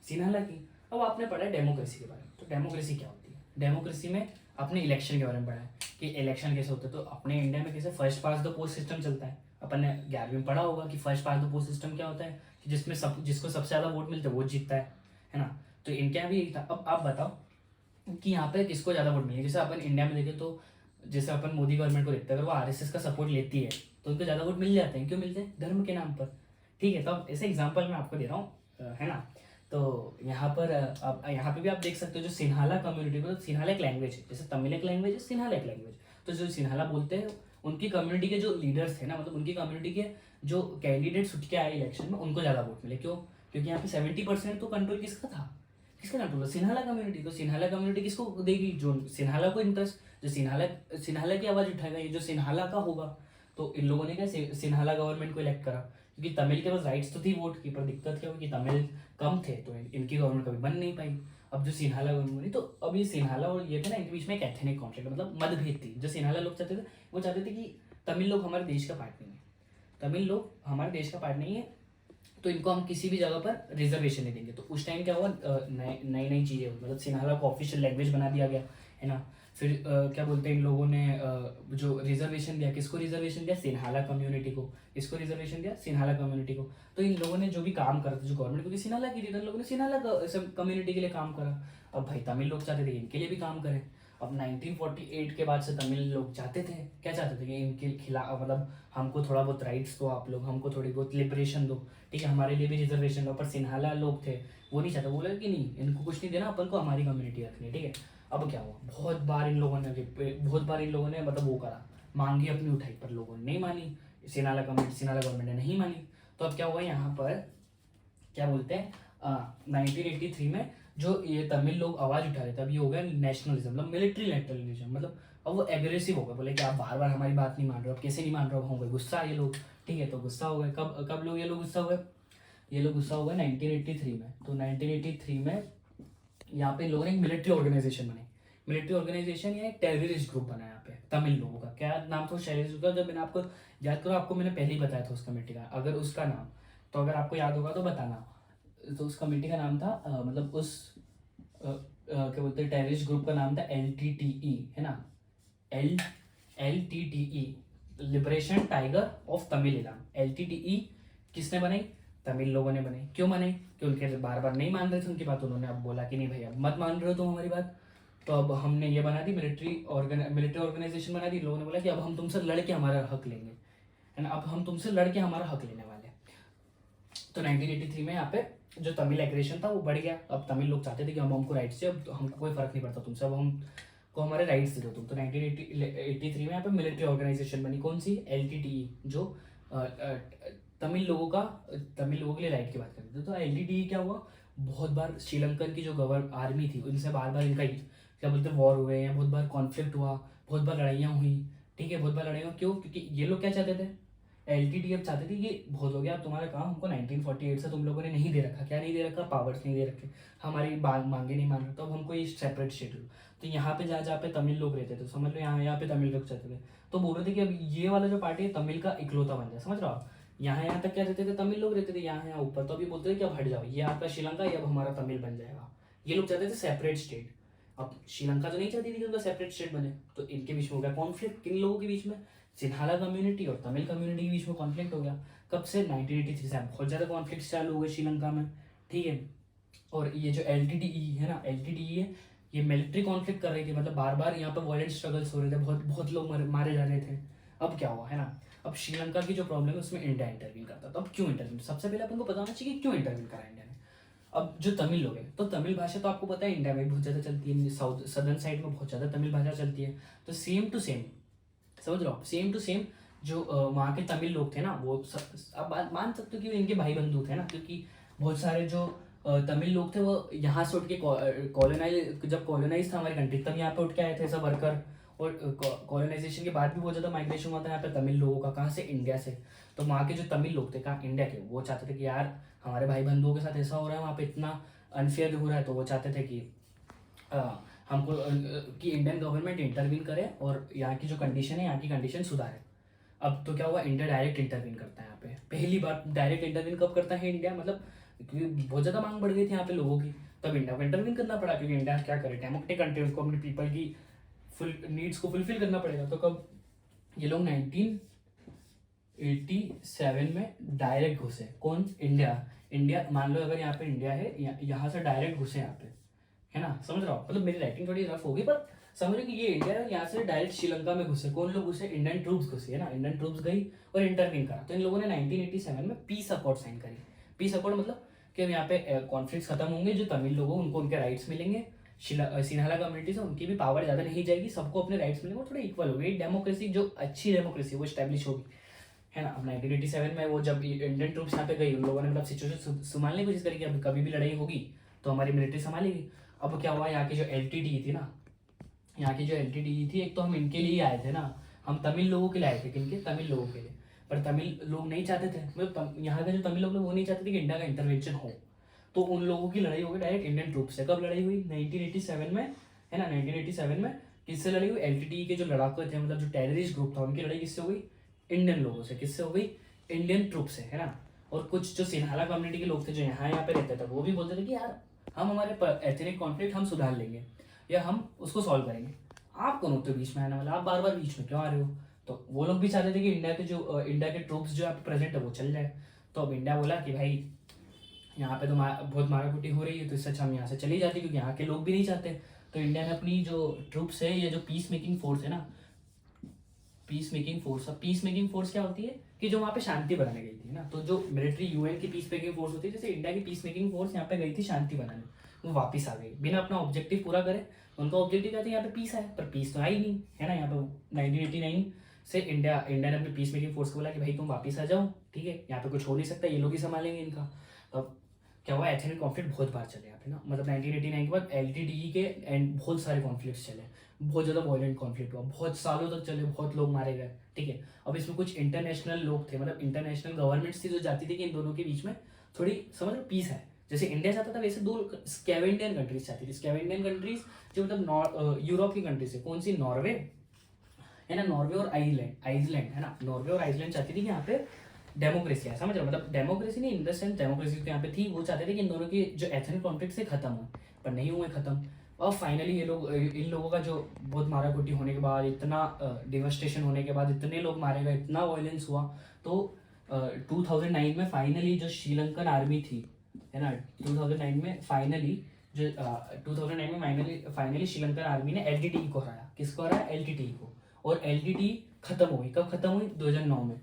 सिन्हाला की। अब आपने पढ़ा है डेमोक्रेसी के बारे में, तो डेमोक्रेसी क्या होती है? डेमोक्रेसी में आपने इलेक्शन के बारे में पढ़ा है कि इलेक्शन कैसे होते हैं। तो अपने इंडिया में कैसे first pass the post system चलता है। अपन ने 11वीं में पढ़ा होगा कि first pass the post system क्या होता है, कि जिसमें जिसको सबसे ज़्यादा वोट मिलते हैं वो जीतता है ना। तो इनके यहाँ भी यही था। अब आप बताओ कि यहाँ पे किसको ज़्यादा वोट मिले। जैसे अपन इंडिया में देखें तो जैसे अपन मोदी गवर्नमेंट को देखते हैं, अगर वो आरएसएस का सपोर्ट लेती है तो उनको ज़्यादा वोट मिल जाते हैं। क्यों मिलते हैं? धर्म के नाम पर। ठीक है, तो अब ऐसे एग्जाम्पल मैं आपको दे रहा हूँ, है ना। तो यहाँ पर अब यहाँ पे भी आप देख सकते हो जो सिन्हाला कम्युनिटी, मतलब सिन्हाला एक लैंग्वेज है, जैसे तमिल एक लैंग्वेज है, सिन्हाला एक लैंग्वेज। तो जो सिन्हाला बोलते हैं उनकी कम्युनिटी के जो लीडर्स थे ना, मतलब उनकी कम्युनिटी के जो कैंडिडेट्स उठ के आए इलेक्शन में, उनको ज़्यादा वोट मिले। क्यों? क्योंकि यहाँ पे 70% तो कंट्रोल किसका था? किसका कंट्रोल? सिन्हाला कम्युनिटी। तो सिन्हाला कम्युनिटी किसको देगी? जो सिन्हाला को इंटरेस्ट, जो सिन्हाला की आवाज़ उठाएगा, ये जो सिन्हाला का होगा। तो इन लोगों ने क्या सिन्हाला गवर्नमेंट को इलेक्ट करा, क्योंकि तमिल के पास राइट्स तो थी वोट की, पर दिक्कत क्या हुई कि तमिल कम थे, तो इनकी गवर्नमेंट कभी बन नहीं पाई। अब जो सिन्हाला गवर्नमेंट बनी, तो अब ये सिन्हाला और ये थे ना, इनके बीच में एक एथनिक कॉन्फ्लिक्ट, मतलब मतभेद थी। जो सिन्हाला लोग चाहते थे, वो चाहते थे कि तमिल लोग हमारे देश का पार्ट नहीं है, तमिल लोग हमारे देश का पार्ट नहीं है, तो इनको हम किसी भी जगह पर रिजर्वेशन नहीं देंगे। तो उस टाइम क्या हुआ, नई नई चीज़ें, मतलब सिन्हाला को ऑफिशियल लैंग्वेज बना दिया गया, है ना। फिर क्या बोलते हैं, इन लोगों ने जो रिजर्वेशन दिया, किसको रिजर्वेशन दिया? सिन्हाला कम्युनिटी को। किसको रिजर्वेशन दिया? सिन्हाला कम्युनिटी को। तो इन लोगों ने जो भी काम करा था, जो गवर्नमेंट, क्योंकि सिन्हाला की थी, तो इन लोगों ने सिन्हाला कम्युनिटी के लिए काम करा। अब भाई तमिल लोग चाहते थे इनके लिए भी काम करें। अब 1948 के बाद से तमिल लोग चाहते थे, क्या चाहते थे कि इनके खिलाफ, मतलब हमको थोड़ा बहुत राइट्स दो आप लोग, हमको थोड़ी बहुत लिबरेशन दो, ठीक है, हमारे लिए भी रिजर्वेशन दो। पर सिन्हाला लोग थे, वो नहीं चाहते, बोले कि नहीं, इनको कुछ नहीं देना, अपन को हमारी कम्युनिटी रखनी है, ठीक है। अब क्या हुआ, बहुत बार इन लोगों ने मतलब वो करा, मांगी अपनी उठाई, पर लोगों ने नहीं मानी। सिन्हाला गवर्नमेंट ने नहीं मानी। तो अब क्या हुआ यहाँ पर, क्या बोलते हैं, 1983 में जो ये तमिल लोग आवाज उठा रहे थे, अब ये हो गया नेशनलिज्म, मतलब मिलिट्री नेशनलिज्म। मतलब अब वो एग्रेसिव हो गए, बोले कि आप बार बार हमारी बात नहीं मान रहे हो, अब कैसे नहीं मान रहे हो, हो गए गुस्सा ये लोग, ठीक है। तो गुस्सा हो गए, कब लोग ये लोग गुस्सा हो गए? ये लोग गुस्सा हो गए 1983 में। तो 1983 में यहाँ पे इन लोगों ने एक मिलिट्री ऑर्गेनाइजेशन बनाई। मिलिट्री ऑर्गेनाइजेशन या एक टेररिस्ट ग्रुप बना यहाँ पे तमिल लोगों का। क्या नाम था उस टेररिस्ट ग्रुप का? जब मैंने आपको याद करो, आपको मैंने पहले ही बताया था उस कमेटी का, अगर उसका नाम, तो अगर आपको याद होगा तो बताना। तो उस कमेटी का नाम था मतलब उस क्या बोलते हैं, टेररिस्ट ग्रुप का नाम था LTTE, है ना, LTTE, liberation tiger of Tamil. LTTE किसने बनाई? तमिल लोगों ने बनाई। क्यों बनाई? कि उनके बार बार नहीं मान रहे थे उनकी बात, उन्होंने अब बोला कि नहीं भैया मत मान रहे हो तुम हमारी बात, तो अब हमने ये बना दी मिलिट्री ऑर्गेनाइजेशन बना दी। लोगों ने बोला कि अब हम तुमसे लड़के हमारा हक लेंगे, है ना, अब हम तुमसे लड़के हमारा हक लेने वाले हैं। तो 1983 में यहाँ पे जो तमिल एग्रेशन था वो बढ़ गया। अब तमिल लोग चाहते थे कि हम हमको राइट्स से, अब हमको कोई फर्क नहीं पड़ता तुमसे, अब हमको हमारे राइट्स दे दो तुम। तो 1983 में यहाँ पे मिलिट्री ऑर्गेनाइजेशन बनी, कौन सी? LTTE, जो तमिल लोगों के लिए राइट की बात करते थे। तो LTTE क्या हुआ, बहुत बार श्रीलंकन की जो आर्मी थी उनसे बार बार इनका क्या बोलते हैं वॉर हुए, या बहुत बार कॉन्फ्लिक्ट हुआ, बहुत बार लड़ाइयाँ हुई, ठीक है, बहुत बार लड़ाइयाँ। क्यों? क्योंकि ये लोग क्या चाहते थे, LTTE अब चाहते थे कि बहुत हो गया, अब तुम्हारा काम हमको 1948 से तुम लोगों ने नहीं दे रखा। क्या नहीं दे रखा? पावर्स नहीं दे रखे, हमारी मांगे नहीं मान रहे, तो अब हमको ये सेपरेट स्टेट दो। तो यहाँ पे जहाँ पे तमिल लोग रहते थे, समझ लो यहाँ पे तमिल लोग चाहते थे, तो बोल रहे थे कि अब ये वाला जो पार्टी है तमिल का इकलौता बन जाए, समझ रहे हो आप। यहाँ तक क्या रहते थे, तमिल लोग रहते थे यहाँ ऊपर, तो अभी बोलते थे कि अब हट जाओ, ये आपका श्रीलंका, ये अब हमारा तमिल बन जाएगा। ये लोग चाहते थे सेपरेट स्टेट। अब श्रीलंका तो नहीं चाहती थी कि उनका सेपरेट स्टेट बने, तो इनके बीच में हो गया कॉन्फ्लिक्ट, किन लोगों के बीच में? सिन्हाला कम्युनिटी और तमिल कम्युनिटी के बीच में कॉन्फ्लिक्ट हो गया। कब से? 1983 से बहुत ज़्यादा कॉन्फ्लिक्ट चालू हो गए श्रीलंका में, ठीक है। और ये जो LTTE है ना, LTTE है, ये मिलिट्री कॉन्फ्लिक्ट कर रही थी, मतलब बार बार यहाँ पर वायलेंट स्ट्रगल्स हो रहे थे, बहुत लोग मारे जा रहे थे। अब क्या हुआ, है ना, अब श्रीलंका की जो प्रॉब्लम है उसमें इंडिया इंटरवीन करता। तो अब क्यों इंटरवीन? सबसे पहले अपन को पता होना चाहिए कि क्यों इंटरवीन करा इंडिया ने। अब जो तमिल लोग हैं, तो तमिल भाषा तो आपको पता है इंडिया में बहुत ज़्यादा चलती है, साउथ सदर्न साइड में बहुत ज़्यादा तमिल भाषा चलती है। तो सेम टू सेम, समझ रहे हो, सेम टू सेम जो वहाँ के तमिल लोग थे ना, वो अब मान सकते हो कि वो इनके भाई बंधु थे ना, क्योंकि बहुत सारे जो तमिल लोग थे वो यहाँ से उठ के कॉलोनाइज, जब कॉलोनाइज था हमारी कंट्री तब यहाँ पे उठ के आए थे सब वर्कर। और कॉलोनाइजेशन के बाद भी बहुत ज़्यादा माइग्रेशन हुआ था यहाँ पे तमिल लोगों का, कहाँ से, इंडिया से। तो वहाँ के जो तमिल लोग थे कहाँ, इंडिया के, वो चाहते थे कि यार हमारे भाई बंधुओं के साथ ऐसा हो रहा है वहाँ पे, इतना अनफेयर हो रहा है, तो वो चाहते थे कि हमको कि इंडियन गवर्नमेंट इंटरवीन करे और यहाँ की जो कंडीशन है, यहाँ की कंडीशन सुधारे। अब तो क्या हुआ, इंडिया डायरेक्ट इंटरवीन करता है यहाँ पे, पहली बार डायरेक्ट इंटरवीन कब करता है इंडिया, मतलब क्योंकि बहुत ज़्यादा मांग बढ़ गई थी यहाँ पे लोगों की, तब इंडिया को इंटरवीन करना पड़ा, क्योंकि इंडिया क्या करे, डेमोक्रेटिक कंट्री, उसको अपने पीपल की फुल नीड्स को फुलफिल करना पड़ेगा। तो कब ये लोग 1987 में डायरेक्ट घुसे, कौन, इंडिया। इंडिया मान लो अगर यहाँ पे इंडिया है, यहाँ से डायरेक्ट घुसे यहाँ पे, है ना, समझ रहा हो, मतलब मेरी राइटिंग थोड़ी रफ होगी पर समझ रहे कि ये इंडिया है, यहाँ से डायरेक्ट श्रीलंका में घुसे, कौन लोग घुसे, इंडियन ट्रूप्स घुसे, है ना, इंडियन ट्रूप्स गई और इंटरवीन करा। तो इन लोगों ने 1987 में पीस अकॉर्ड साइन करी। पीस अकॉर्ड मतलब कि अब यहाँ पे कॉन्फ्लिक्ट खत्म होंगे, जो तमिल लोग उनको उनके राइट्स मिलेंगे, सिन्हाला कम्युनिटी से उनकी भी पावर ज़्यादा नहीं जाएगी, सबको अपने राइट्स मिलेंगे, थोड़ा इक्वल होगी, डेमोक्रेसी जो अच्छी डेमोक्रेसी वो स्टैब्लिश होगी, है ना। अब 1987 में वो जब इंडियन ट्रूप्स यहाँ पे गई, उन लोगों ने मतलब सिचुएशन संभालने की कोशिश करी कि अब कभी भी लड़ाई होगी तो हमारी मिलिट्री संभालेगी। अब क्या हुआ, यहाँ की जो LTTE थी ना, यहाँ की जो LTTE थी, एक तो हम इनके लिए आए थे ना, हम तमिल लोगों के लिए आए थे, किनके, तमिल लोगों के लिए, पर तमिल लोग नहीं चाहते थे, मतलब यहाँ के जो तमिल लोग वो नहीं चाहते थे कि इंडिया का इंटरवेंशन हो। तो उन लोगों की लड़ाई हो गई डायरेक्ट इंडियन ट्रूप से। कब लड़ाई हुई, 1987 में, है ना, 1987 में किससे लड़ाई हुई, LTTE के जो लड़ाकू थे, मतलब जो टेररिस्ट ग्रुप था, उनकी लड़ाई किससे हो गई, इंडियन लोगों से। किससे हो गई, इंडियन ट्रूप से, है ना। और कुछ जो सिन्हाला कम्युनिटी के लोग थे जो यहाँ पे रहते थे, वो भी बोलते थे कि यार हम हमारे एथनिक कॉन्फ्लिक्ट हम सुधार लेंगे या हम उसको सॉल्व करेंगे, आप कौन होते हो बीच में आने वाला, आप बार बार बीच में क्यों आ रहे हो। तो वो लोग भी चाहते थे कि इंडिया के ट्रूप्स जो यहाँ पे प्रेजेंट है वो चल जाए। तो अब इंडिया बोला कि भाई यहाँ पे तो बहुत माराकुटी हो रही है, तो इससे अच्छा हम यहाँ से चली जाती, क्योंकि यहाँ के लोग भी नहीं चाहते। तो इंडिया ने अपनी जो ट्रूप्स है, या जो पीस मेकिंग फोर्स है ना, पीस मेकिंग फोर्स, अब पीस मेकिंग फोर्स क्या होती है कि जो वहाँ पे शांति बनाने गई थी ना, तो जो मिलिट्री UN की पीस मेकिंग फोर्स होती है, जैसे इंडिया की पीस मेकिंग फोर्स यहाँ पे गई थी शांति बनाने, वो वापस आ गई बिना अपना ऑब्जेक्टिव पूरा करे। उनका ऑब्जेक्टिव क्या था, यहाँ पे पीस है, पर पीस तो आई नहीं, है ना। यहाँ पे 1989 से इंडिया ने अपनी पीस मेकिंग फोर्स को बोला कि भाई तुम वापस आ जाओ, ठीक है, यहाँ पे कुछ हो नहीं सकता, ये लोग ही संभालेंगे इनका। तब क्या हुआ, एथनिक कॉन्फ्लिक्ट बहुत बार चले यहाँ पे ना, मतलब 1989 के बाद LTTE के एंड बहुत सारे कॉन्फ्लिक्ट्स चले, बहुत ज़्यादा वॉयलेंट कॉन्फ्लिक्ट हुआ, बहुत सालों तक चले, बहुत लोग मारे गए, ठीक है। अब इसमें कुछ इंटरनेशनल लोग थे, मतलब इंटरनेशनल गवर्नमेंट्स थी जो जाती थी कि इन दोनों के बीच में थोड़ी समझ लो पीस है। जैसे इंडिया चाहता था, वैसे दो स्कैवेंडियन कंट्रीज चाहती थी। स्कैवेंडियन कंट्रीज जो मतलब यूरोप की कंट्रीज है, कौन सी, नॉर्वे, है ना, नॉर्वे और आइसलैंड, है ना, नॉर्वे और आइसलैंड चाहती थी कि यहाँ पे डेमोक्रेसी है, समझ रहे हो, मतलब डेमोक्रेसी नहीं इन द सेंस, डेमोक्रेसी तो यहाँ पे थी, वो चाहते थे कि इन दोनों की जो एथनिक कॉन्फ्लिक्ट से खत्म हो, पर नहीं हुए खत्म। और फाइनली ये लोग, इन लोगों का जो बहुत माराकुटी होने के बाद, इतना डिवास्टेशन होने के बाद, इतने लोग मारे गए, इतना वायलेंस हुआ, तो 2009 में फाइनली जो श्रीलंकन आर्मी थी, है ना, 2009 में फाइनली जो 2009 में फाइनली श्रीलंकन आर्मी ने LTTE को हराया। किसको हराया, LTTE को। और LTTE खत्म हो गई, कब खत्म हुई, 2009 में,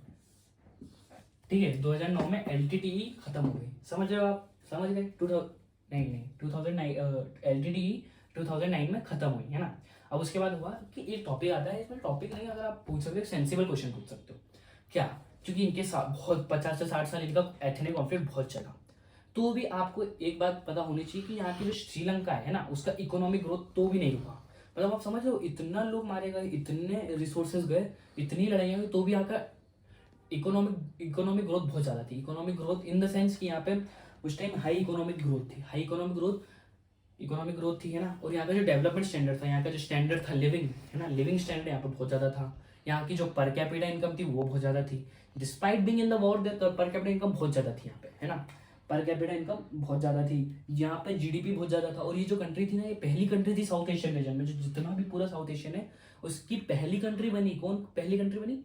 ठीक है, 2009 में LTTE खत्म हो गई, समझ रहे हो आप, समझ गए। 2009 LTTE 2009 में खत्म हुई, है ना। अब उसके बाद हुआ कि एक टॉपिक आता है, इसमें टॉपिक नहीं, अगर आप पूछ सकते हो, सेंसिबल क्वेश्चन पूछ सकते हो क्या, क्योंकि इनके साथ बहुत 50 से 60 साल इनका एथनिक कॉन्फ्लिक्ट बहुत चला। तो भी आपको एक बात पता होनी चाहिए कि यहाँ की जो श्रीलंका है ना, उसका इकोनॉमिक ग्रोथ तो भी नहीं रुका, मतलब आप समझ रहे हो, इतना लोग मारे गए, इतने रिसोर्सेज गए, इतनी लड़ाइयाँ हुई, तो भी यहाँ का इकोनॉमिक ग्रोथ बहुत ज़्यादा थी। Economic growth in the sense कि यहाँ पे उस टाइम हाई इकोनॉमिक ग्रोथ थी, इकोनॉमिक ग्रोथ थी, है ना। और यहाँ का जो डेवलपमेंट स्टैंडर्ड था, यहाँ का जो स्टैंडर्ड था लिविंग, है ना, लिविंग स्टैंडर्ड यहाँ पे बहुत ज़्यादा था। यहाँ की जो पर कैपिटा इनकम थी वो बहुत ज़्यादा थी, despite being in the war per capita income बहुत ज़्यादा थी यहाँ पे, है ना, पर कैपिटा इनकम बहुत ज़्यादा थी। यहाँ पे GDP बहुत ज़्यादा था। और ये जो कंट्री थी ना, ये पहली कंट्री थी साउथ एशियन रीजन में, जो जितना भी पूरा साउथ एशियन है उसकी पहली कंट्री बनी, कौन पहली कंट्री बनी,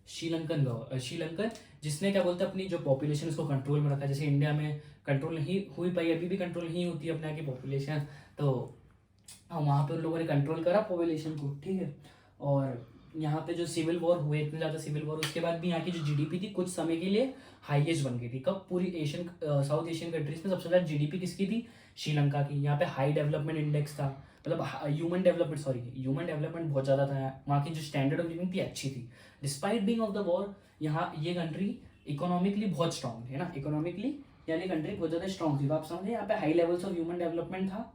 श्रीलंकन, जिसने क्या बोलते हैं अपनी जो पॉपुलेशन उसको कंट्रोल में रखा। जैसे इंडिया में कंट्रोल नहीं हुई पाई, अभी भी कंट्रोल नहीं होती अपने यहाँ की पॉपुलेशन, तो वहाँ पे उन लोगों ने कंट्रोल करा पॉपुलेशन को, ठीक है। और यहाँ पे जो सिविल वॉर हुए, इतने ज़्यादा सिविल वॉर, उसके बाद भी यहाँ की जो जीडीपी थी कुछ समय के लिए हाईएस्ट बन गई थी। कब? पूरी एशियन साउथ एशियन कंट्रीज में सबसे ज़्यादा जीडीपी किसकी थी? श्रीलंका की। यहाँ पे हाई डेवलपमेंट इंडेक्स था, मतलब ह्यूमन डेवलपमेंट बहुत ज़्यादा था। वहाँ की जो स्टैंडर्ड ऑफ लिविंग थी अच्छी थी। Despite being of the war, यहाँ ये कंट्री इकोनॉमिकली बहुत स्ट्रॉन्ग है ना, इकोनॉमिकली यानी कंट्री बहुत ज़्यादा स्ट्रॉन्ग थी। तो आप समझे यहाँ पे high levels of human development था,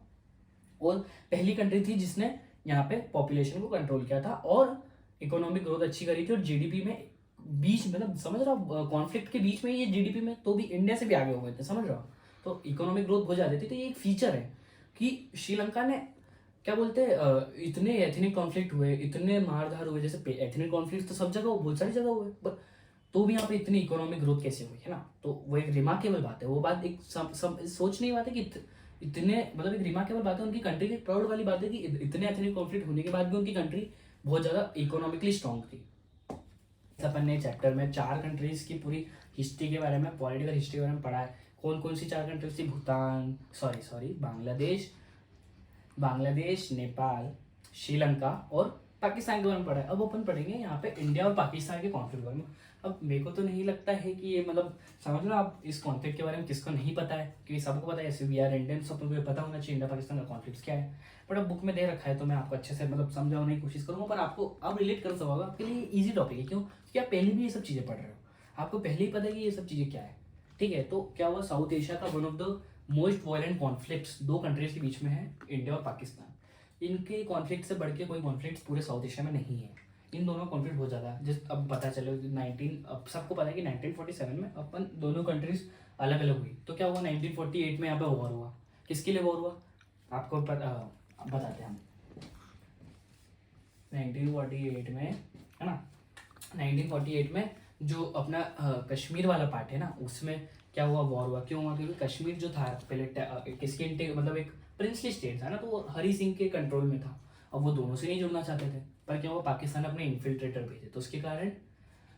और पहली कंट्री थी जिसने यहाँ पे पॉपुलेशन को कंट्रोल किया था और इकोनॉमिक ग्रोथ अच्छी करी थी। और जीडीपी में बीच, मतलब समझ रहा हो, कॉन्फ्लिक्ट के बीच में ये जीडीपी में तो भी इंडिया से भी आगे हो गए थे, समझ रहा हो। तो इकोनॉमिक ग्रोथ हो जाती थी। तो ये एक फीचर है कि श्रीलंका ने, क्या बोलते हैं, इतने एथनिक कॉन्फ्लिक्ट हुए, इतने मारधार हुए, जैसे एथनिक कॉन्फ्लिक्ट तो सब जगह, बहुत सारी जगह हुए, पर तो भी यहाँ पे इतनी इकोनॉमिक ग्रोथ कैसे हुई है ना। तो वो एक रिमार्केबल बात है। वो बात एक सोचने की बात है कि इतने, मतलब एक रिमार्केबल बात है, उनकी कंट्री की प्राउड वाली बात है कि इतने एथनिक कॉन्फ्लिक्ट होने के बाद भी उनकी कंट्री बहुत ज़्यादा इकोनॉमिकली स्ट्रॉन्ग थी। अपन ने चैप्टर में 4 कंट्रीज की पूरी हिस्ट्री के बारे में, पॉलिटिकल हिस्ट्री के बारे में पढ़ा है। कौन कौन सी 4 कंट्रीज थी? भूटान, बांग्लादेश, नेपाल, श्रीलंका और पाकिस्तान के बारे में पढ़ा है। अब अपन पढ़ेंगे यहाँ पे इंडिया और पाकिस्तान के कॉन्फ्लिक्ट के बारे में। अब मेरे को तो नहीं लगता है कि ये, मतलब समझ लो आप, इस कॉन्फ्लिक्ट के बारे में किसको नहीं पता है, क्योंकि सबको पता है, ऐसे वी आर इंडियन, सब को पता होना चाहिए इंडिया पाकिस्तान का कॉन्फ्लिक्ट क्या है। बट अब बुक में दे रखा है तो मैं आपको अच्छे से मतलब समझाने की कोशिश करूँगा, पर आपको अब रिलेट कर सकोगा, आपके लिए ईजी टॉपिक है। क्यों? क्योंकि आप पहले भी ये सब चीज़ें पढ़ रहे हो, आपको पहले ही पता है कि ये सब चीज़ें क्या है। ठीक है, तो क्या हुआ, साउथ एशिया का one of the most violent conflicts 2 countries के बीच में है, इंडिया और पाकिस्तान। इनके कॉन्फ्लिक्ट से बढ़ के कोई कॉन्फ्लिक्ट पूरे साउथ एशिया में नहीं है। इन दोनों कॉन्फ्लिक्ट बहुत ज़्यादा है। जिस अब पता चले 19, अब सबको पता है कि 1947 में अपन दोनों कंट्रीज अलग अलग हुई। तो क्या हुआ, 1948 में यहाँ पे वॉर हुआ। किसके लिए वॉर हुआ आपको बताते हैं हम। 1948 में, है ना, 1948 में जो अपना कश्मीर वाला पार्ट है ना, उसमें क्या हुआ, वॉर हुआ। क्यों हुआ? क्योंकि कश्मीर जो था पहले किसके, मतलब एक प्रिंसली स्टेट था ना, तो वो हरी सिंह के कंट्रोल में था। अब वो दोनों से नहीं जुड़ना चाहते थे, पर क्या हुआ, पाकिस्तान ने अपने इन्फिल्ट्रेटर भेजे, तो उसके कारण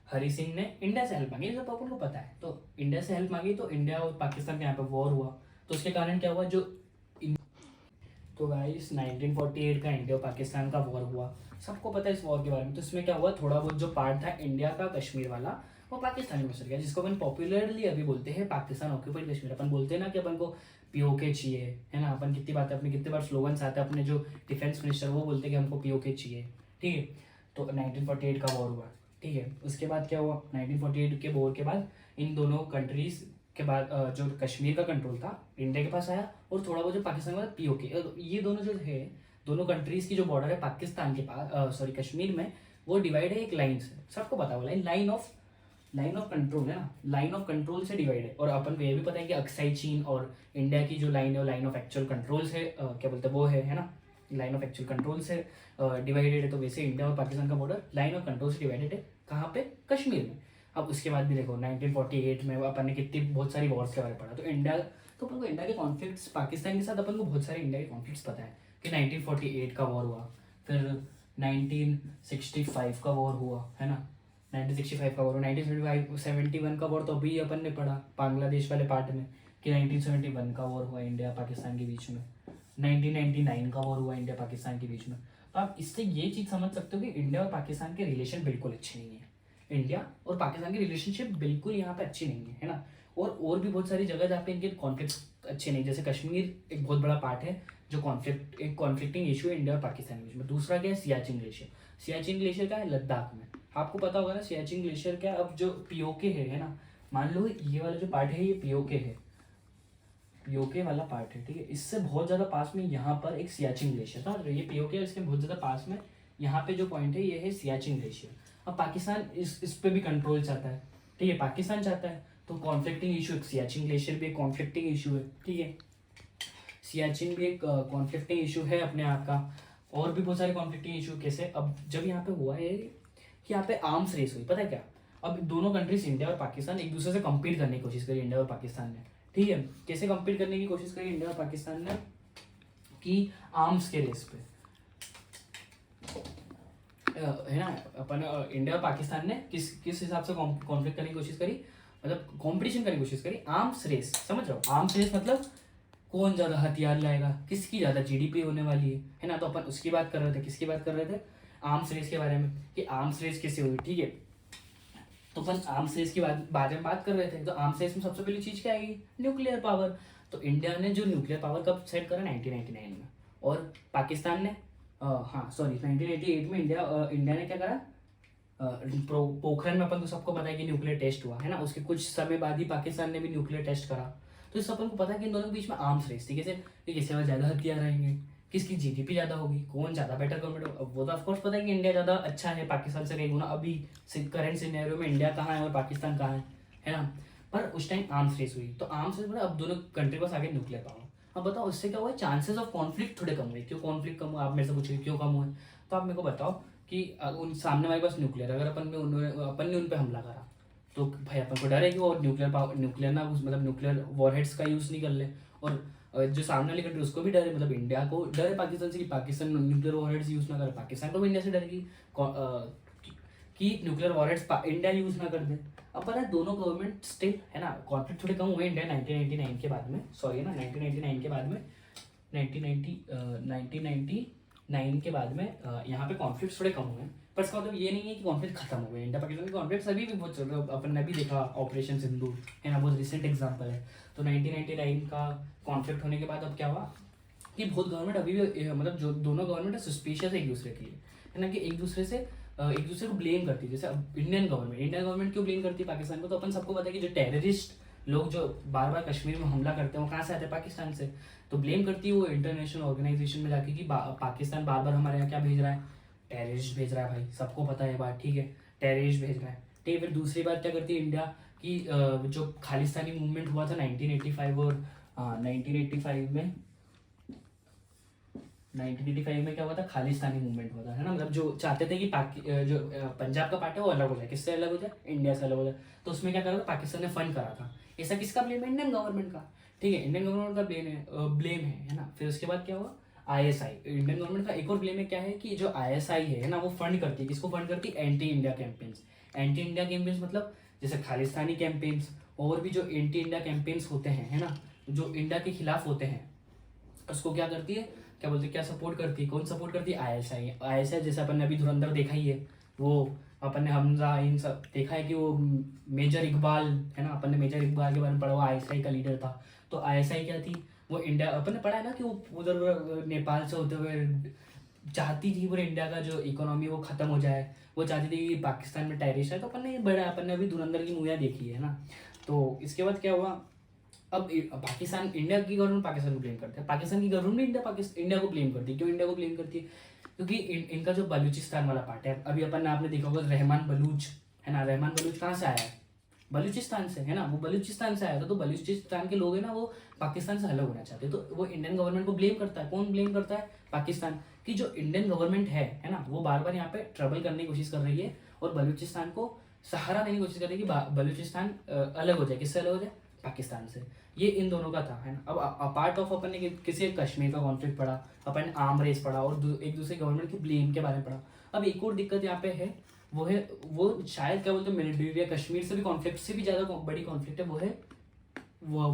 हरी सिंह ने इंडिया से हेल्प मांगी। ये सब अपन को पता है। तो इंडिया से हेल्प मांगी, तो इंडिया और पाकिस्तान के यहाँ पे वॉर हुआ। तो उसके कारण क्या हुआ, तो गाइस 1948 का इंडिया और पाकिस्तान का वॉर हुआ, सबको पता है इस वॉर के बारे में। तो इसमें क्या हुआ, थोड़ा बहुत जो पार्ट था इंडिया का कश्मीर वाला, वो पाकिस्तान में चल गया, जिसको अपन पॉपुलरली अभी बोलते हैं पाकिस्तान ऑक्यूपाइड कश्मीर। अपन बोलते हैं ना कि अपन को पीओके चाहिए, है ना। अपन कितनी बातें, अपने कितने बार स्लोगन्स आते हैं, अपने जो डिफेंस मिनिस्टर वो बोलते हैं कि हमको पीओके चाहिए। ठीक है, तो 1948 का वॉर हुआ। ठीक है, उसके बाद क्या हुआ, 1948 के वॉर के बाद इन दोनों कंट्रीज के बाद जो कश्मीर का कंट्रोल था इंडिया के पास आया, और थोड़ा बहुत जो पाकिस्तान के बाद पीओके। ये दोनों जो है, दोनों कंट्रीज की जो बॉर्डर है पाकिस्तान के पास, सॉरी कश्मीर में, वो डिवाइड है एक लाइन से। सबको पता है लाइन ऑफ कंट्रोल है ना, लाइन ऑफ कंट्रोल से डिवाइड है। और अपन को ये भी पता है कि अक्साई चीन और इंडिया की जो लाइन है वो लाइन ऑफ एक्चुअल कंट्रोल से क्या बोलते हैं वो है ना, लाइन ऑफ एक्चुअल कंट्रोल से डिवाइडेड है। तो वैसे इंडिया और पाकिस्तान का बॉर्डर लाइन ऑफ कंट्रोल से डिवाइडेड है। कहाँ पे? कश्मीर में। अब उसके बाद भी देखो 1948 में अपन ने कितनी बहुत सारी वॉर्स के बारे में पढ़ा। तो इंडिया, तो अपन को इंडिया के कॉन्फ्लिक्ट्स, पाकिस्तान के साथ अपन को बहुत सारे इंडिया के कॉन्फ्लिक्ट्स पता है कि 1948 का वॉर हुआ, फिर 1965 का वॉर हुआ, है ना, 1965 का वॉर, 1971 का वॉर तो अभी अपन ने पढ़ा बांग्लादेश वाले पार्ट में कि 1971 का वॉर हुआ इंडिया पाकिस्तान के बीच में, 1999 का वॉर हुआ इंडिया पाकिस्तान के बीच में। तो आप इससे ये चीज़ समझ सकते हो कि इंडिया और पाकिस्तान के रिलेशन बिल्कुल अच्छे नहीं है। इंडिया और पाकिस्तान की रिलेशनशिप बिल्कुल यहाँ पे अच्छी नहीं है ना। और भी बहुत सारी जगह जहाँ पे इनके कॉन्फ्लिक्ट अच्छे नहीं, जैसे कश्मीर एक बहुत बड़ा पार्ट है जो कॉन्फ्लिक्टिंग इशू है इंडिया और पाकिस्तान के बीच में। दूसरा क्या है, सियाचिन ग्लेशियर। सियाचिन ग्लेशियर का है लद्दाख में, आपको पता होगा ना सियाचिन ग्लेशियर क्या। अब जो पीओके है ना, मान लो ये वाला जो पार्ट है ये पीओके है, पीओके वाला पार्ट है, ठीक है। इससे बहुत ज़्यादा पास में यहाँ पर एक सियाचिन ग्लेशियर था, ये पीओके है, इसके बहुत ज़्यादा पास में यहाँ पे जो पॉइंट है ये है सियाचिन ग्लेशियर। अब पाकिस्तान इस पे भी कंट्रोल चाहता है, ठीक है, पाकिस्तान चाहता है। तो कॉन्फ्लिक्टिंग इशू, सियाचिन ग्लेशियर भी एक कॉन्फ्लिक्टिंग इशू है, ठीक है, सियाचिन भी एक कॉन्फ्लिक्टिंग इशू है अपने आप का। और भी बहुत सारे कॉन्फ्लिक्टिंग इशू कैसे, अब जब यहाँ पे हुआ है कि यहाँ पे आर्म्स रेस हुई, पता है क्या। अब दोनों कंट्रीज इंडिया और पाकिस्तान एक दूसरे से कम्पीट करने की कोशिश करी, इंडिया और पाकिस्तान ने, ठीक है। कैसे कम्पीट करने की कोशिश करी इंडिया और पाकिस्तान ने, कि आर्म्स के रेस पे, है ना। अपन इंडिया और पाकिस्तान ने किस हिसाब से कॉन्फ्लिक्ट करने की कोशिश करी, मतलब कंपटीशन करने की कोशिश करी, आर्म्स रेस, समझ रहे हो। आर्म्स रेस मतलब कौन ज़्यादा हथियार लाएगा, किसकी ज़्यादा जीडीपी होने वाली है ना। तो अपन उसकी बात कर रहे थे, किसकी बात कर रहे थे, आर्म्स रेस के बारे में कि आर्म्स रेस कैसे हुई, ठीक है। तो अपन आर्म्स रेस के बारे में बात कर रहे थे, तो आर्म्स रेस में सबसे पहली चीज़ क्या आएगी, न्यूक्लियर पावर। तो इंडिया ने जो न्यूक्लियर पावर कब सेट करा, 1999 में, और पाकिस्तान ने हाँ सॉरी 1988 में इंडिया ने क्या करा, पोखरण में अपन को सबको पता है कि न्यूक्लियर टेस्ट हुआ है ना, उसके कुछ समय बाद ही पाकिस्तान ने भी न्यूक्लियर टेस्ट करा। तो इस अपन को पता है कि इन दोनों के बीच में आर्म्स रेस थी, कैसे कि किसके पास ज़्यादा हथियार रहेंगे, किसकी जीडीपी ज़्यादा होगी, कौन ज़्यादा बेटर गवर्नमेंट होगा। वो तो ऑफकोर्स पता है कि इंडिया ज़्यादा अच्छा है पाकिस्तान से कई गुना, अभी करंट सिनेरियो में इंडिया कहाँ है और पाकिस्तान कहाँ है ना। पर उस टाइम आर्म्स रेस हुई, तो आर्म्स रेस में अब दोनों कंट्री के पास आगे न्यूक्लियर पावर। अब बताओ उससे क्या हुआ, चांसेस ऑफ कॉन्फ्लिक्ट थोड़े कम हुए। क्यों कॉन्फ्लिक्ट कम हुआ, आप मेरे से पूछिए क्यों कम हुए, तो आप मेरे को बताओ कि उन सामने हमारे पास न्यूक्लियर, अगर अपन ने उन पर हमला करा तो भाई अपन को डर है कि वो न्यूक्लियर ना मतलब न्यूक्लियर वॉरहेड्स का यूज़ नहीं कर ले। और जो सामने वाली कंट्री उसको भी डर है, मतलब इंडिया को डर है पाकिस्तान से कि पाकिस्तान न्यूक्लियर वॉरहेड्स यूज़ ना करे, पाकिस्तान को भी इंडिया से डर कि न्यूक्लियर वॉरहेड्स इंडिया यूज़ ना कर दे। अब पता है दोनों गवर्नमेंट स्टिल है ना, कॉन्फ्लिक्ट थोड़े कम हुए इंडिया 1999 के बाद में, सॉरी ना 1999 के बाद में, 1999 के बाद में यहाँ पे कॉन्फ्लिक्ट थोड़े कम हुए हैं। पर इसका मतलब ये नहीं है कि कॉन्फ्लिक्ट खत्म हो गए। इंडिया पाकिस्तान के कॉन्फ्लिक्ट अभी भी बहुत चल रहे हैं, अपन ने भी देखा ऑपरेशन सिंदूर है ना, बहुत रिसेंट एग्जाम्पल है। तो 1999 का कॉन्फ्लिक्ट होने के बाद अब क्या हुआ कि बहुत गवर्नमेंट अभी भी मतलब जो दोनों गवर्नमेंट है सस्पिशियस है एक दूसरे के लिए, है ना, कि एक दूसरे को ब्लेम करती है। जैसे अब इंडियन गवर्नमेंट क्यों ब्लेम करती है पाकिस्तान को, तो अपन सबको पता है कि जो टेररिस्ट लोग जो बार बार कश्मीर में हमला करते हैं वो कहाँ से आते हैं, पाकिस्तान से। तो ब्लेम करती है वो इंटरनेशनल ऑर्गेनाइजेशन में जाके कि पाकिस्तान बार बार हमारे यहाँ क्या भेज रहा है, टेररिस्ट भेज रहा है। भाई सबको पता है बात, ठीक है, टेररिस्ट भेज रहा है, ठीक है। फिर दूसरी बात क्या करती है इंडिया कि जो खालिस्तानी मूवमेंट हुआ था 1985 और 1985 में क्या हुआ था, खालिस्तानी मूवमेंट हुआ था, है ना, मतलब जो चाहते थे कि जो पंजाब का पार्ट है वो अलग हो जाए, किससे अलग हो जाए, इंडिया से अलग हो जाए। तो उसमें क्या करा था, पाकिस्तान ने फंड करा था। ऐसा किसका ब्लेम है, इंडियन गवर्नमेंट का, ठीक है, इंडियन गवर्नमेंट का ब्लेम है ना। फिर उसके बाद क्या हुआ, आईएसआई, इंडियन गवर्नमेंट का एक और ब्लेम है क्या है कि जो आईएसआई है ना, वो फंड करती है, किसको फंड करती है, anti India campaigns. Anti India campaigns मतलब जैसे खालिस्तानी कैंपेन्स और भी जो एंटी इंडिया कैंपेन्स होते हैं, है ना, जो इंडिया के खिलाफ होते हैं, उसको क्या करती है, क्या बोलते हैं, क्या सपोर्ट करती है, कौन सपोर्ट करती है, आईएसआई जैसे अपन ने अभी धुरंधर देखा ही है, वो अपन ने हमजा इन सब देखा है कि वो मेजर इकबाल, है ना, अपन ने मेजर इकबाल के बारे में पढ़ा, वो आईएसआई का लीडर था। तो आईएसआई क्या थी, वो इंडिया, अपन ने पढ़ा है ना कि वो उधर नेपाल से होते हुए चाहती थी पूरे इंडिया का जो इकोनॉमी वो खत्म हो जाए, वो चाहती थी कि पाकिस्तान में टेररिस्ट है। तो अपन ने ये बड़ा, अपन ने अभी धुरंधर की मूवियाँ देखी है ना। तो इसके बाद क्या हुआ, अब पाकिस्तान, इंडिया की गवर्नमेंट पाकिस्तान को ब्लेम करते हैं, पाकिस्तान की गवर्नमेंट इंडिया को ब्लेम करती है। क्यों इंडिया को ब्लेम करती है, क्योंकि इनका जो बलूचिस्तान वाला पार्ट है, अभी अपन ने आपने देखा होगा रहमान बलूच, है ना, रहमान बलूच कहाँ से आया है, बलूचिस्तान से, है ना, वो बलूचिस्तान से आया था। तो बलूचिस्तान के लोग हैं ना, वो पाकिस्तान से अलग होना चाहते हैं। तो वो इंडियन गवर्नमेंट को ब्लेम करता है, कौन ब्लेम करता है, पाकिस्तान की जो इंडियन गवर्नमेंट है ना, वो बार बार यहाँ पे ट्रबल करने की कोशिश कर रही है और बलूचिस्तान को सहारा देने की कोशिश कर रही है कि बलूचिस्तान अलग हो जाए, किससे अलग हो जाए, पाकिस्तान से। ये इन दोनों का था, है ना। अब अपार्ट ऑफ अपन ने किसी कश्मीर का कॉन्फ्लिक्ट पढ़ा, अपन ने आर्म रेस पढ़ा और एक दूसरे गवर्नमेंट की ब्लेम के बारे में पढ़ा। अब एक और दिक्कत यहाँ पे है, वो शायद क्या बोलते हैं, मिलिट्री या कश्मीर से भी कॉन्फ्लिक्ट से भी ज़्यादा बड़ी कॉन्फ्लिक्ट है, वो है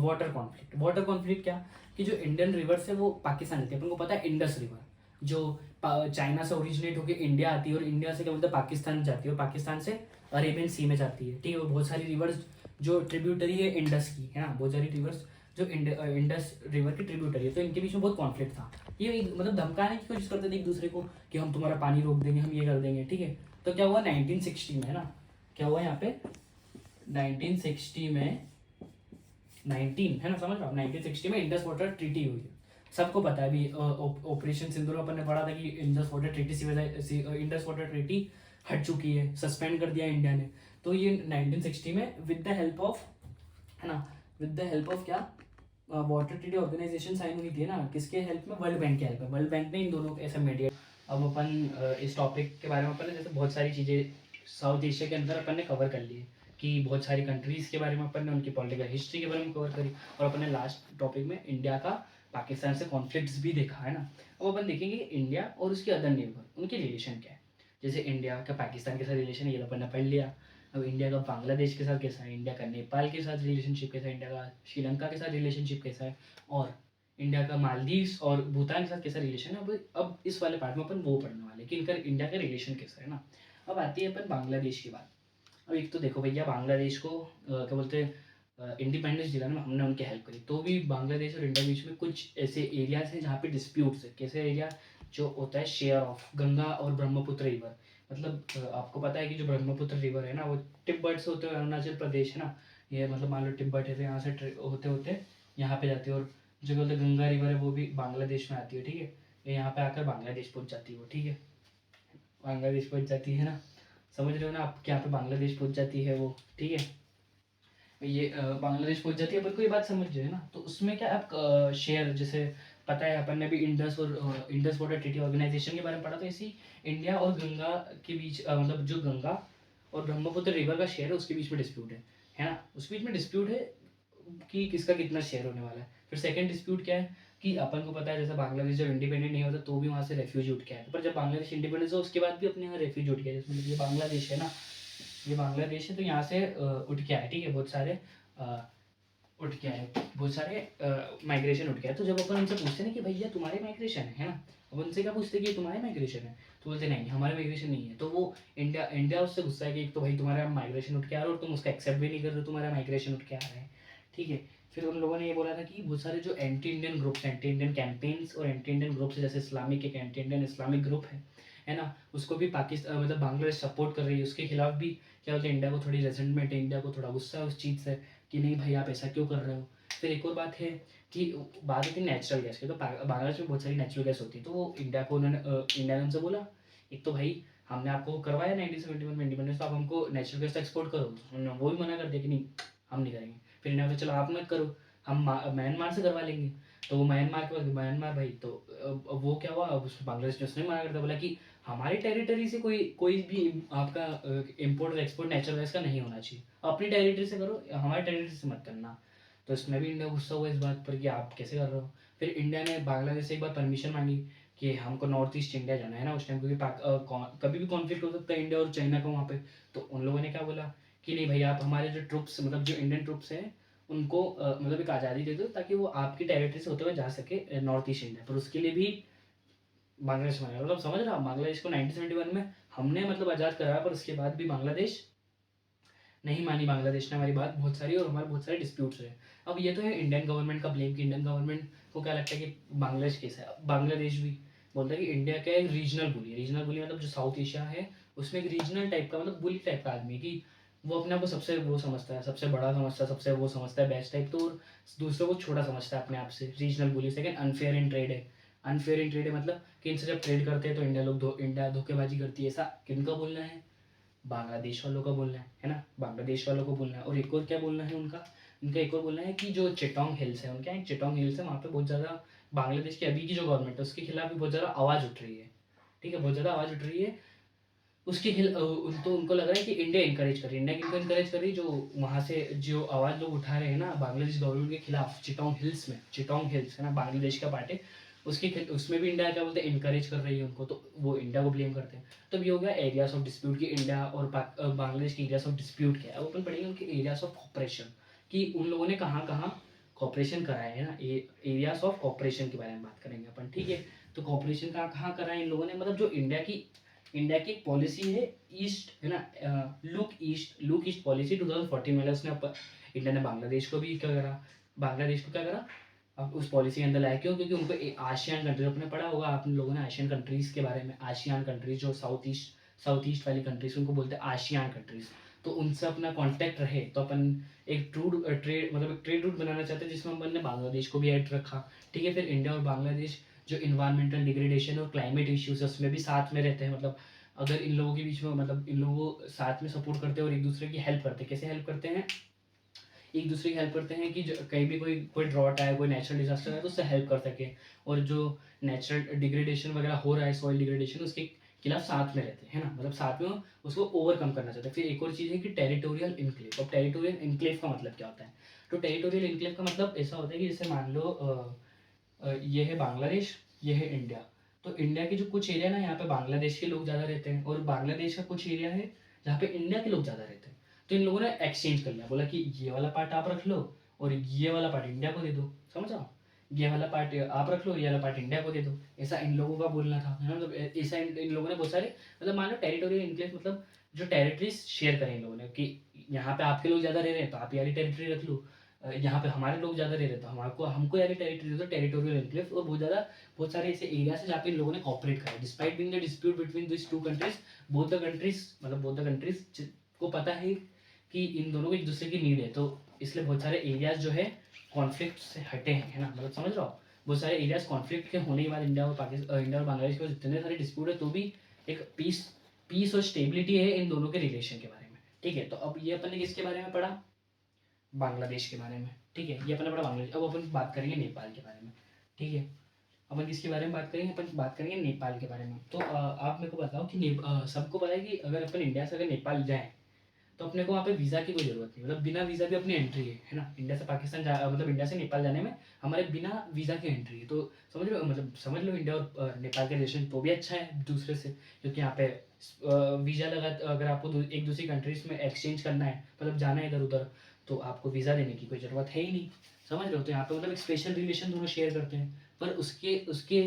वाटर कॉन्फ्लिक्ट। वाटर कॉन्फ्लिक्ट क्या कि जो इंडियन रिवर्स है वो पाकिस्तान आती है, अपन को पता है इंडस रिवर जो चाइना से ओरिजिनेट होकर इंडिया आती है और इंडिया से क्या बोलते हैं पाकिस्तान जाती है और पाकिस्तान से अरेबियन सी में जाती है, ठीक है। बहुत सारी रिवर्स जो ट्रिब्यूटरी है इंडस की, है ना, बहुत सारी रिवर्स जो इंडस रिवर की ट्रिब्यूटरी है। तो इनके बीच में बहुत कॉन्फ्लिक्ट था, ये मतलब धमकाने की कोशिश करते थे एक दूसरे को कि हम तुम्हारा पानी रोक देंगे, हम ये कर देंगे, ठीक है। तो क्या हुआ 1960 में, है ना, क्या हुआ यहाँ पे 1960 में 19, है ना, समझ रहा हूँ, 1960 में इंडस वाटर ट्रीटी हुई है, सबको पता है। अभी ऑपरेशन सिंदूर अपन ने पढ़ा था कि इंडस वाटर ट्रीटी हट चुकी है, सस्पेंड कर दिया इंडिया ने। तो ये 1960 में विद द हेल्प ऑफ, है ना, विद द हेल्प ऑफ क्या, वाटर ट्रीटी ऑर्गेनाइजेशन साइन हुई थी ना, किसके हेल्प में, वर्ल्ड बैंक के हेल्प में। वर्ल्ड बैंक ने इन दोनों को ऐसे मीडिएट। अब अपन इस टॉपिक के बारे में अपन ने जैसे बहुत सारी चीज़ें साउथ एशिया के अंदर अपन ने कवर कर ली है कि बहुत सारी कंट्रीज़ के बारे में अपन ने उनकी पॉलिटिकल हिस्ट्री के बारे में कवर करी, और अपन ने लास्ट टॉपिक में इंडिया का पाकिस्तान से कॉन्फ्लिक्ट्स भी देखा, है ना। अब अपन देखेंगे इंडिया और उसके अदर नेबर उनके रिलेशन क्या है। जैसे इंडिया का पाकिस्तान के साथ रिलेशन है, ये तो अपन ने पढ़ लिया। अब इंडिया का बांग्लादेश के साथ कैसा है, इंडिया का नेपाल के साथ रिलेशनशिप कैसा है, इंडिया का श्रीलंका के साथ रिलेशनशिप कैसा है, और इंडिया का मालदीव्स और भूटान के साथ कैसा रिलेशन है, अब इस वाले पार्ट में अपन वो पढ़ने वाले हैं कि इनका इंडिया का रिलेशन कैसा है ना। अब आती है अपन बांग्लादेश की बात। अब एक तो देखो भैया, बांग्लादेश को क्या बोलते हैं, इंडिपेंडेंस दिलाने में हमने उनकी हेल्प करी, तो भी बांग्लादेश और इंडिया के बीच में कुछ ऐसे एरियाज हैं जहाँ पे डिस्प्यूट्स है। कैसे एरिया, जो होता है शेयर ऑफ गंगा और ब्रह्मपुत्र रिवर। मतलब आपको पता है कि जो ब्रह्मपुत्र रिवर है ना, वो तिब्बत से होते हुए अरुणाचल प्रदेश है ना, ये मतलब मान लो तिब्बत है तो यहाँ से होते होते यहाँ पे जाती है। और जो बोलते गंगा रिवर है वो भी बांग्लादेश में आती है, ठीक है। ये यहाँ पे आकर बांग्लादेश पहुँच जाती है वो, ठीक है। बांग्लादेश पहुँच जाती है ना, समझ रहे हो ना आप, कि यहाँ पे बांग्लादेश पहुँच जाती है वो, ठीक है। ये बांग्लादेश पहुंच जाती है, अपन को ये बात समझ जाए ना। तो उसमें क्या आप शेयर, जैसे पता है अपन ने भी इंडस और इंडस वाटर ट्रीटी ऑर्गेनाइजेशन के बारे में पढ़ा, तो इसी इंडिया और गंगा के बीच मतलब जो गंगा और ब्रह्मपुत्र रिवर का शेयर है उसके बीच में डिस्प्यूट है ना। उसके बीच में डिस्प्यूट है कि किसका कितना शेयर होने वाला है। फिर सेकंड डिस्प्यूट क्या है कि अपन को पता है जैसे बांग्लादेश जब इंडिपेंडेंट नहीं होता तो भी वहाँ से रेफ्यूज उठ के आए, पर जब बांग्लादेश इंडिपेंडेंस हो उसके बाद भी अपने यहाँ रेफ्यूज उठ गया। जैसे मतलब ये बांग्लादेश है ना, ये बांग्लादेश है, तो यहाँ से उठ के आए, ठीक है। बहुत सारे उठ के आए, बहुत सारे माइग्रेशन उठ के आए। तो जब अपन उनसे पूछते हैं कि भैया तुम्हारे माइग्रेशन है ना, अब उनसे क्या पूछते हैं कि तुम्हारे माइग्रेशन है, तो बोलते नहीं हमारे माइग्रेशन नहीं है। तो वो इंडिया इंडिया उससे गुस्सा है कि एक तो भाई तुम्हारा माइग्रेशन उठ के आ रहा है और तुम उसका एक्सेप्ट भी नहीं कर रहे हो, तुम्हारा माइग्रेशन उठ के आ रहा है, ठीक है। फिर उन लोगों ने ये बोला था कि बहुत सारे जो anti Indian groups, anti Indian campaigns और एंटी इंडियन ग्रुप्स, जैसे इस्लामिक एक एंटी इंडियन इस्लामिक ग्रुप है ना, उसको भी पाकिस्तान मतलब बांग्लादेश सपोर्ट कर रही है, उसके खिलाफ भी क्या बोलते हैं, इंडिया को थोड़ी रेजेंटमेंट है, इंडिया को थोड़ा गुस्सा है उस चीज़ से कि नहीं भाई आप ऐसा क्यों कर रहे हो। फिर एक और बात है कि बात होती है नेचुरल गैस की, तो बांग्लादेश में बहुत सारी नेचुरल गैस होती है। तो वो इंडिया को उन्होंने इंडिया ने उनसे बोला, एक तो भाई हमने आपको करवाया 1971 में इंडिपेंडेंस, तो आप हमको नेचुरल गैस एक्सपोर्ट करो। उन्होंने वो भी मना कर दिया कि नहीं हम नहीं करेंगे। फिर इंडिया ने चलो आप मत करो, हम म्यांमार से करवा लेंगे। तो वो म्यांमार के बाद म्यांमार भाई, तो अब वो क्या हुआ, अब बांग्लादेश ने उसने मना कर दिया, बोला कि हमारी टेरिटरी से कोई कोई भी आपका इम्पोर्ट और एक्सपोर्ट नेचुरल गैस का नहीं होना चाहिए, अपनी टेरिटरी से करो, हमारी टेरिटरी से मत करना। तो इसमें भी इंडिया गुस्सा हुआ इस बात पर कि आप कैसे कर रहे हो। फिर इंडिया ने बांग्लादेश से एक बार परमिशन मांगी कि हमको नॉर्थ ईस्ट इंडिया जाना है ना उस टाइम, क्योंकि कभी भी कॉन्फ्लिक्ट हो सकता है इंडिया और चाइना का वहाँ पे। तो उन लोगों ने क्या बोला कि नहीं भाई आप हमारे जो ट्रुप्स मतलब जो इंडियन ट्रुप्स हैं उनको मतलब एक आज़ादी दे दो ताकि वो आपकी टेरिटरी से होते हुए जा सके नॉर्थ ईस्ट इंडिया। पर उसके लिए भी बांग्लादेश मांगा, मतलब समझ रहा बांग्लादेश को 1971 में हमने मतलब आज़ाद कराया, पर उसके बाद भी बांग्लादेश नहीं मानी, बांग्लादेश ने हमारी बात बहुत सारी, और हमारे बहुत सारे डिस्प्यूट्स रहे। अब ये तो है इंडियन गवर्नमेंट का ब्लेम कि इंडियन गवर्नमेंट को क्या लगता है कि बांग्लादेश कैसा है। बांग्लादेश भी बोलता है कि इंडिया का एक रीजनल बुली है। रीजनल बुली मतलब जो साउथ एशिया है उसमें एक रीजनल टाइप का मतलब बुली टाइप का आदमी है कि वो अपने आप को सबसे वो समझता है, सबसे बड़ा समझता है, सबसे वो समझता है बेस्ट टाइप, तो और दूसरों को छोटा समझता है अपने आप से। Regional bully. Second unfair in trade है। अनफेयर इन ट्रेड है मतलब कि इनसे जब ट्रेड करते हैं तो इंडिया धोखेबाजी करती है। ऐसा किनका बोलना है, बांग्लादेश वालों का बोलना है ना, बांग्लादेश वालों को बोलना है। और एक और क्या बोलना है उनका, उनका एक और बोलना है कि जो चिटोंग हिल्स है, उनका एक चिटोंग हिल्स है, वहाँ पे बहुत ज़्यादा बांग्लादेश की अभी की जो गवर्नमेंट है उसके खिलाफ भी बहुत ज़्यादा आवाज़ उठ रही है, ठीक है, बहुत ज़्यादा आवाज़ उठ रही है उसके तो उनको लग रहा है कि इंडिया इंकरेज कर रही है, इंडिया किनको इंकरेज कर रही है, जो वहाँ से जो आवाज़ लोग उठा रहे हैं ना बांग्लादेश गवर्नमेंट के खिलाफ चिटोंग हिल्स में। चिटोंग हिल्स है ना बांग्लादेश का पार्ट है, उसमें भी इंडिया क्या बोलते हैं इनकरेज कर रही है उनको, तो वो इंडिया को ब्लेम करते हैं। तो ये हो गया एरियाज ऑफ डिस्प्यूट की इंडिया और बांग्लादेश के एरियाज ऑफ डिस्प्यूट क्या है। वो अपन पढ़ेंगे उनके एरियाज ऑफ कॉपरेशन कि उन लोगों ने कहाँ कहाँ कॉपरेशन कराए है ना, एरियाज ऑफ कॉपरेशन के बारे में बात करेंगे अपन, ठीक है। तो कॉपरेशन कहाँ कहाँ कराए इन लोगों ने, मतलब जो इंडिया की एक पॉलिसी है ईस्ट है ना, लुक ईस्ट पॉलिसी 2014 में उसने इंडिया ने बांग्लादेश को भी क्या करा, बांग्लादेश को क्या करा अब उस पॉलिसी के अंदर लाया। क्यों, क्योंकि उनको आशियान कंट्रीज, अपने पढ़ा होगा आप लोगों ने आशियान कंट्रीज के बारे में, आशियान कंट्रीज जो साउथ ईस्ट वाली कंट्रीज उनको बोलते हैं आशियान कंट्रीज। तो उनसे अपना कांटेक्ट रहे, तो अपन एक ट्रेड मतलब एक ट्रेड रूट बनाना चाहते हैं जिसमें अपन ने बांग्लादेश को भी ऐड रखा, ठीक है। फिर इंडिया और बांग्लादेश जो इन्वायरमेंटल डिग्रेडेशन और क्लाइमेट इश्यूज है उसमें भी साथ में रहते हैं। मतलब अगर इन लोगों के बीच में मतलब इन लोगों को साथ में सपोर्ट करते हैं और एक दूसरे की हेल्प करते हैं। कैसे हेल्प करते हैं, एक दूसरे की हेल्प करते हैं कि कहीं भी कोई ड्रॉट आए, कोई नेचुरल डिजास्टर आए तो उससे हेल्प कर सके। और जो नेचुरल डिग्रेडेशन वगैरह हो रहा है, सॉइल डिग्रेडेशन, उसके खिलाफ साथ में रहते हैं ना, मतलब साथ में उसको ओवरकम करना चाहते हैं। फिर एक और चीज़ है कि टेरिटोरियल इनक्लेव। अब टेरिटोरियल इनक्लेव का मतलब क्या होता है, तो टेरिटोरियल इनक्लेव का मतलब ऐसा होता है कि जैसे मान लो ये है बांग्लादेश, ये है इंडिया। तो इंडिया के जो कुछ एरिया ना यहाँ पे बांग्लादेश के लोग ज़्यादा रहते हैं, और बांग्लादेश का कुछ एरिया है जहाँ पे इंडिया के लोग ज़्यादा रहते हैं। तो इन लोगों ने एक्सचेंज कर लिया, बोला कि ये वाला पार्ट आप रख लो और ये वाला पार्ट इंडिया को दे दो, समझ रहा हूँ। ये वाला पार्ट आप रख लो, ये वाला पार्ट इंडिया को दे दो, ऐसा इन लोगों का बोलना था, है ना। मतलब ऐसा इन लोगों ने बहुत सारे, मतलब मान लो टेरिटोरियल इनक्लेव, मतलब जो टेरिटरीज शेयर करें इन लोगों ने, कि यहाँ पे आपके लोग ज़्यादा रह रहे हैं तो आप यारी टेरिटरी रख लो, यहाँ पे हमारे लोग ज़्यादा रह रहे हैं तो हमको हमको यारी टेरिटरी दे दो, टेरिटोरियल इनक्लेव। और बहुत सारे ऐसे एरियाज हैं जहाँ पे इन लोगों ने कॉपरेट करा, despite being the dispute between this two countries, both the countries, मतलब बोथ द कंट्रीज को पता है कि इन दोनों को एक दूसरे की नीड है, तो इसलिए बहुत सारे एरियाज जो है कॉन्फ्लिक्ट से हटे हैं, है ना। मतलब समझ रहे हो आप? बहुत सारे एरियाज कॉन्फ्लिक्ट के होने के बाद इंडिया और पाकिस्तान, इंडिया और बांग्लादेश के जितने सारे डिस्प्यूट है तो भी एक पीस पीस और स्टेबिलिटी है इन दोनों के रिलेशन के बारे में, ठीक है। तो अब ये अपन ने किसके बारे में पढ़ा? बांग्लादेश के बारे में, ठीक है। ये अपन ने पढ़ा बांग्लादेश। अब अपन बात करेंगे नेपाल के बारे में, ठीक है। अपन किसके बारे में बात करेंगे? अपन बात करेंगे नेपाल के बारे में। तो आप मेरे को बताओ कि सबको पता है कि अगर अपन इंडिया से अगर नेपाल जाए तो अपने को वहाँ पे वीज़ा की कोई ज़रूरत नहीं, मतलब बिना वीज़ा भी अपनी एंट्री है ना। इंडिया से पाकिस्तान मतलब इंडिया से नेपाल जाने में हमारे बिना वीज़ा की एंट्री है। तो समझ लो, मतलब समझ लो इंडिया और नेपाल के रिलेशन तो भी अच्छा है दूसरे से, क्योंकि यहाँ पे वीज़ा लगा, अगर आपको एक दूसरी कंट्रीज में एक्सचेंज करना है, मतलब जाना है इधर उधर, तो आपको वीज़ा देने की कोई ज़रूरत है ही नहीं, समझ रहे हो। तो यहाँ पे मतलब एक स्पेशल रिलेशन दोनों शेयर करते हैं। पर उसके उसके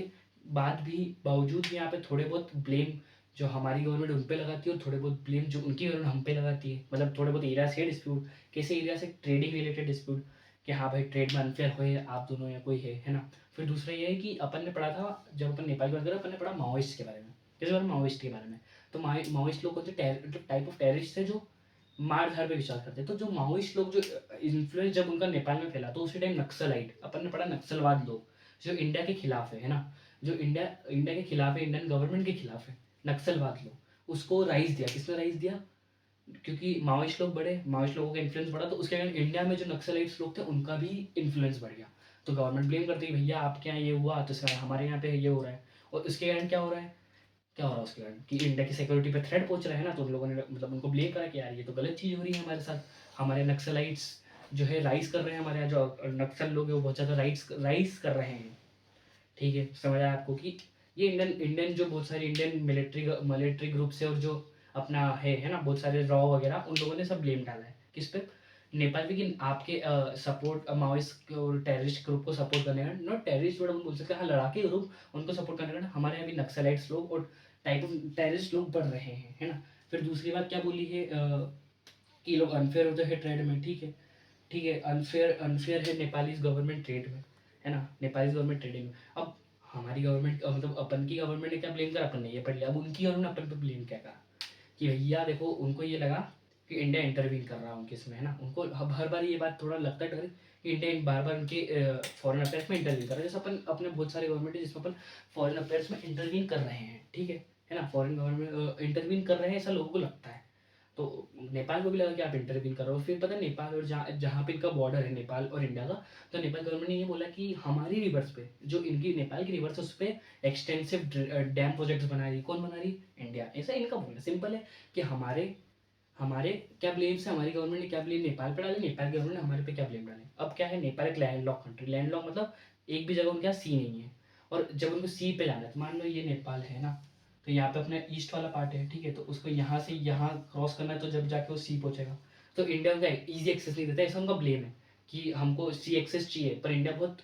बाद भी बावजूद भी यहाँ पे थोड़े बहुत ब्लेम जो हमारी गवर्नमेंट उन पे लगाती है और थोड़े बहुत ब्लेम जो उनकी गवर्नमेंट हम पे लगाती है। मतलब थोड़े बहुत एरिया से डिस्प्यूट, कैसे एरिया से ट्रेडिंग रिलेटेड डिस्प्यूट, कि हाँ भाई ट्रेड में अनफेयर हुए आप दोनों या कोई है ना। फिर दूसरा ये है कि अपन ने पढ़ा था, जब अपन नेपाल की बात करें, अपन ने पढ़ा माओइस्ट के बारे में। किस बारे में? माओइस्ट के बारे में। तो माओइस्ट लोग होते टाइप ऑफ टेररिस्ट थे जो मार धाड़ पे विचार करते। तो जो माओइस्ट लोग जो इन्फ्लुएंस जब उनका नेपाल में फैला, तो उसी टाइम नक्सलाइट, अपन ने पढ़ा नक्सलवाद लोग जो इंडिया के खिलाफ है ना, जो इंडिया इंडिया के खिलाफ है, इंडियन गवर्नमेंट के खिलाफ है, नक्सलवाद लोग, उसको राइज दिया। किसने राइज दिया? क्योंकि माओइस्ट लोग बढ़े, माओइस्ट लोगों का इन्फ्लुएंस बढ़ा, तो उसके कारण इंडिया में जो नक्सलाइट्स लोग थे उनका भी इन्फ्लुएंस बढ़ गया। तो गवर्नमेंट ब्लेम करती है भैया आपके यहाँ ये हुआ तो इसका हमारे यहाँ पे ये हो रहा है। और उसके कारण क्या हो रहा है? क्या हो रहा है उसके कारण? कि इंडिया की सिक्योरिटी पे थ्रेट पहुंच रहा है ना। तो उन लोगों ने मतलब उनको ब्लेम करा कि यार ये तो गलत चीज़ हो रही है हमारे साथ, हमारे नक्सलाइट्स जो है राइज कर रहे हैं, हमारे यहाँ जो नक्सल लोग हैं वो बहुत ज़्यादा राइज कर रहे हैं, ठीक है। समझ आया आपको कि ये इंडियन इंडियन जो बहुत सारे इंडियन मिलिट्री ग्रुप से और जो अपना है ना, बहुत सारे रॉ वगैरह, उन लोगों ने सब ब्लेम डाला है किस पे? नेपाल पे। कि आपके सपोर्ट माओइस्ट और टेररिस्ट ग्रुप को सपोर्ट करने का, नॉट टेररिस्ट वर्ड हम बोल सकते हैं, हाँ लड़ाके ग्रुप, उनको सपोर्ट करने का हमारे यहाँ भी नक्सलाइट्स लोग और टाइप ऑफ टेररिस्ट लोग बढ़ रहे हैं, है ना। फिर दूसरी बात क्या बोली है कि लोग अनफेयर होते हैं ट्रेड में, ठीक है। ठीक है, अनफेयर अनफेयर है नेपाली गवर्नमेंट ट्रेड में, है ना, नेपाली गवर्नमेंट ट्रेडिंग में। अब हमारी गवर्नमेंट मतलब अपन की गवर्नमेंट ने क्या ब्लेम करा, अपन ने ये पढ़ लिया। अब उनकी गवर्नमेंट अपन पे ब्लेम क्या करा कि भैया देखो, उनको ये लगा कि इंडिया इंटरवीन कर रहा है उनके इसमें, है ना। उनको अब हर बार ये बात थोड़ा लगता है डर कि इंडिया बार बार उनके फॉरेन अफेयर्स में इंटरवीन कर रहा है। जैसे अपन अपने बहुत सारे गवर्नमेंट है जिसमें अपन फॉरेन अफेयर्स में इंटरवीन कर रहे हैं, ठीक है ना। फॉरेन गवर्नमेंट इंटरवीन कर रहे हैं ऐसा लोगों को लगता है। तो नेपाल को भी लगा कि आप इंटरवीन कर रहे हो। फिर पता है नेपाल और जहाँ जहाँ पे इनका बॉर्डर है नेपाल और इंडिया का, तो नेपाल गवर्नमेंट ने ये बोला कि हमारी रिवर्स पे जो इनकी नेपाल की रिवर्स है उस पर एक्सटेंसिव डैम प्रोजेक्ट्स बना रही। कौन बना रही? इंडिया। ऐसा इनका बोलना सिंपल है कि हमारे हमारे क्या ब्लेम से हमारी गवर्नमेंट ने क्या ब्लेम नेपाल पे डाले, नेपाल गवर्नमेंट ने हमारे पे क्या ब्लेम डाले। अब क्या है, नेपाल एक land lock country, land lock मतलब एक भी जगह उनके यहाँ सी नहीं है। और जब उनको सी पे जाना है, तो मान लो ये नेपाल है ना, तो यहाँ पे अपना ईस्ट वाला पार्ट है, ठीक है। तो उसको यहाँ से यहाँ क्रॉस करना है, तो जब जाके वो सी पहुंचेगा। तो इंडिया उनका ईजी एक्सेस नहीं देता, ऐसा उनका ब्लेम है कि हमको सी एक्सेस चाहिए। पर इंडिया बहुत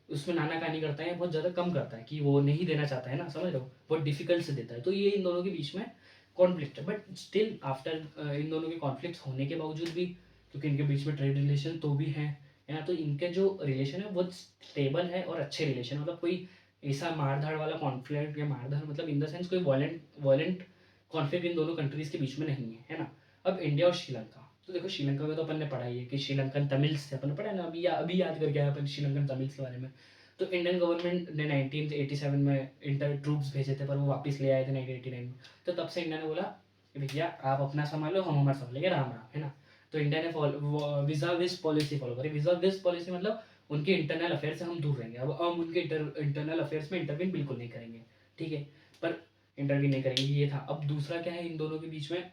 उसमें नानाकानी करता है, बहुत ज़्यादा कम करता है कि वो नहीं देना चाहता है ना, समझ रहे हो, बहुत डिफिकल्ट से देता है। तो ये इन दोनों के बीच में कॉन्फ्लिक्ट है। बट स्टिल आफ्टर इन दोनों के कॉन्फ्लिक्ट होने के बावजूद भी, क्योंकि इनके बीच में ट्रेड रिलेशन तो भी है ना, तो इनके जो रिलेशन है बहुत स्टेबल है और अच्छे रिलेशन। मतलब कोई ऐसा मारधाड़ वाला कॉन्फ्लिक्ट या मारधाड़ मतलब इन द सेंस कोई वॉयलेंट कॉन्फ्लिक्ट इन दोनों कंट्रीज के बीच में नहीं है ना। अब इंडिया और श्रीलंका, तो देखो श्रीलंका में तो अपन ने पढ़ा ही है कि श्रीलंकन तमिल्स से अपन ने पढ़ा है ना, अभी याद करके आया अपन श्रीलंकन तमिल्स के बारे में। तो इंडियन गवर्नमेंट ने 1987 में इंटर ट्रूप्स भेजे थे, पर वो वापस ले आए थे 1989 में। तो तब से इंडिया ने बोला कि भैया आप अपना संभालो, हम हमारा संभालेंगे, राम राम, है ना। तो इंडिया ने वीजा विज पॉलिसी फॉलो करी। वीजा विज पॉलिसी मतलब उनके इंटरनल अफेयर से हम दूर रहेंगे। अब हम उनके इंटरनल अफेयर्स में इंटरवीन बिल्कुल नहीं करेंगे, ठीक है। पर इंटरवीन नहीं करेंगे, ये था। अब दूसरा क्या है, इन दोनों के बीच में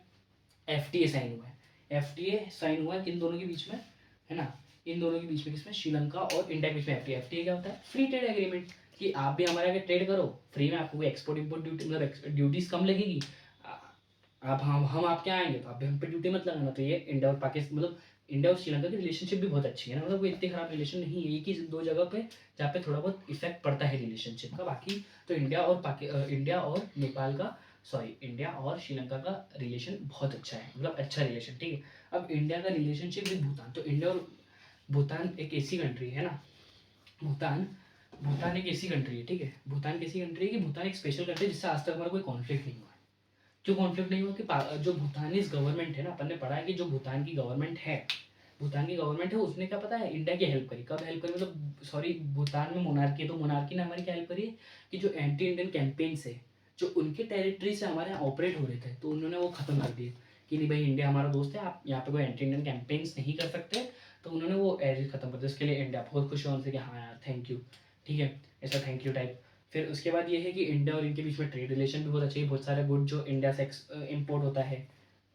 एफटीए साइन हुआ है। एफटीए साइन हुआ है इन दोनों के बीच में, है ना। इन दोनों के बीच में, किसमें? श्रीलंका और इंडिया के बीच में एफटीए। एफटीए क्या होता है? फ्री ट्रेड एग्रीमेंट, कि आप भी हमारे आगे ट्रेड करो फ्री में, आपको कोई एक्सपोर्ट इम्पोर्ट ड्यूटी मतलब ड्यूटीज कम लगेगी। आप हम आपके यहाँ आएंगे तो आप भी हम पे ड्यूटी मत लगाना। तो ये इंडिया और पाकिस्तान मतलब इंडिया और श्रीलंका की रिलेशनशिप भी बहुत अच्छी है ना, मतलब वो इतनी खराब रिलेशन नहीं है, एक ही दो जगह पे जहाँ पे थोड़ा बहुत इफेक्ट पड़ता है रिलेशनशिप का, बाकी तो इंडिया और नेपाल का, सॉरी इंडिया और श्रीलंका का रिलेशन बहुत अच्छा है, मतलब अच्छा रिलेशन, ठीक है। अब इंडिया का रिलेशनशिप विद भूटान, तो इंडिया और भूटान एक ऐसी कंट्री है ना, भूटान भूटान एक ऐसी कंट्री है, ठीक है, भूटान एक ऐसी कंट्री है कि भूटान एक स्पेशल कंट्री है जिससे आज तक हमारा कोई कॉन्फ्लिक्ट नहीं हुआ है। क्यों कॉन्फ्लिक्ट नहीं हुआ कि जो भूटानीज गवर्नमेंट है ना, अपन ने पढ़ा है कि जो भूटान की गवर्नमेंट है उसने क्या पता है इंडिया की हेल्प करी, कब हेल्प करी, मतलब सॉरी भूटान में मोनार्की है तो मोनार्की ने हमारी क्या हेल्प करी है कि जो एंटी इंडियन कैंपेन्स है जो उनके टेरिटरी से हमारे यहाँ ऑपरेट हो रहे थे, तो उन्होंने वो खत्म कर दिए कि नहीं भाई इंडिया हमारा दोस्त है, आप यहाँ पे कोई एंटी इंडियन कैंपेन्स नहीं कर सकते, तो उन्होंने वो एज खत्म कर दिया। उसके लिए इंडिया बहुत खुश हुआ उनसे कि हाँ यार थैंक यू, ठीक है, ऐसा थैंक यू टाइप। फिर उसके बाद ये है कि इंडिया और इनके बीच में ट्रेड रिलेशन भी बहुत अच्छे है, बहुत सारे गुड जो इंडिया से इम्पोर्ट होता है,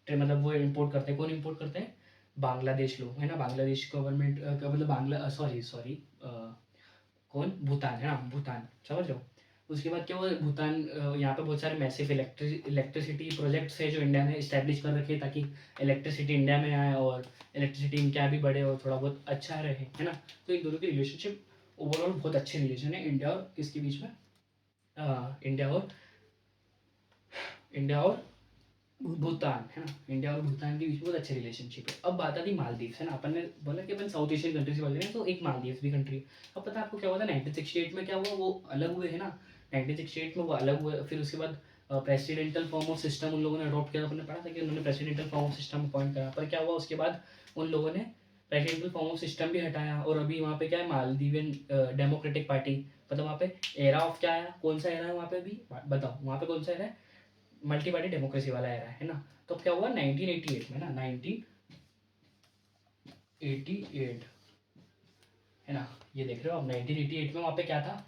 मतलब वो इम्पोर्ट करते हैं, कौन इम्पोर्ट करते हैं, बांग्लादेश लोग है ना, बांग्लादेश गवर्नमेंट का मतलब बांग्ला सॉरी सॉरी कौन, भूटान है ना, भूटान समझ रहे हो। उसके बाद क्या हुआ, भूटान यहाँ पे बहुत सारे मैसिव इलेक्ट्रिसिटी प्रोजेक्ट्स है जो इंडिया ने इस्टेब्लिश कर रखे हैं ताकि इलेक्ट्रिसिटी इंडिया में आए और इलेक्ट्रिसिटी इनके यहाँ भी बढ़े और थोड़ा बहुत अच्छा रहे, है ना। तो इन दोनों की रिलेशनशिप ओवरऑल बहुत अच्छे रिलेशन है इंडिया और किसके बीच में, इंडिया और इंडिया और भूटान है ना, इंडिया और भूटान के बीच में बहुत अच्छे रिलेशनशिप है। अब बात आती मालदीव है ना, अपन ने बोला कि अपन साउथ एशियन कंट्री से बात करें तो एक मालदीव भी कंट्री है। अब पता है आपको क्या हुआ था 1968 में, क्या हुआ वो अलग हुए है ना, 1968 में वो अलग हुए, फिर उसके बाद प्रेसिडेंटल फॉर्म ऑफ सिस्टम उन लोगों ने अडॉप्ट किया, अपने पढ़ा था कि उन्होंने presidential form of system appoint करा, पर क्या हुआ उसके बाद उन लोगों ने प्रेसिडेंटल फॉर्म ऑफ सिस्टम भी हटाया और अभी वहाँ पे क्या है मालदीवियन डेमोक्रेटिक पार्टी, मतलब वहाँ पे एरा ऑफ क्या आया, कौन सा एरा है वहाँ पे अभी बताओ, वहाँ पे कौन सा एरा है, मल्टी पार्टी डेमोक्रेसी वाला एरा है ना। तो क्या हुआ 1988 में ना, 1988 है ना, ये देख रहे हो आप 1988 में वहाँ पे क्या था,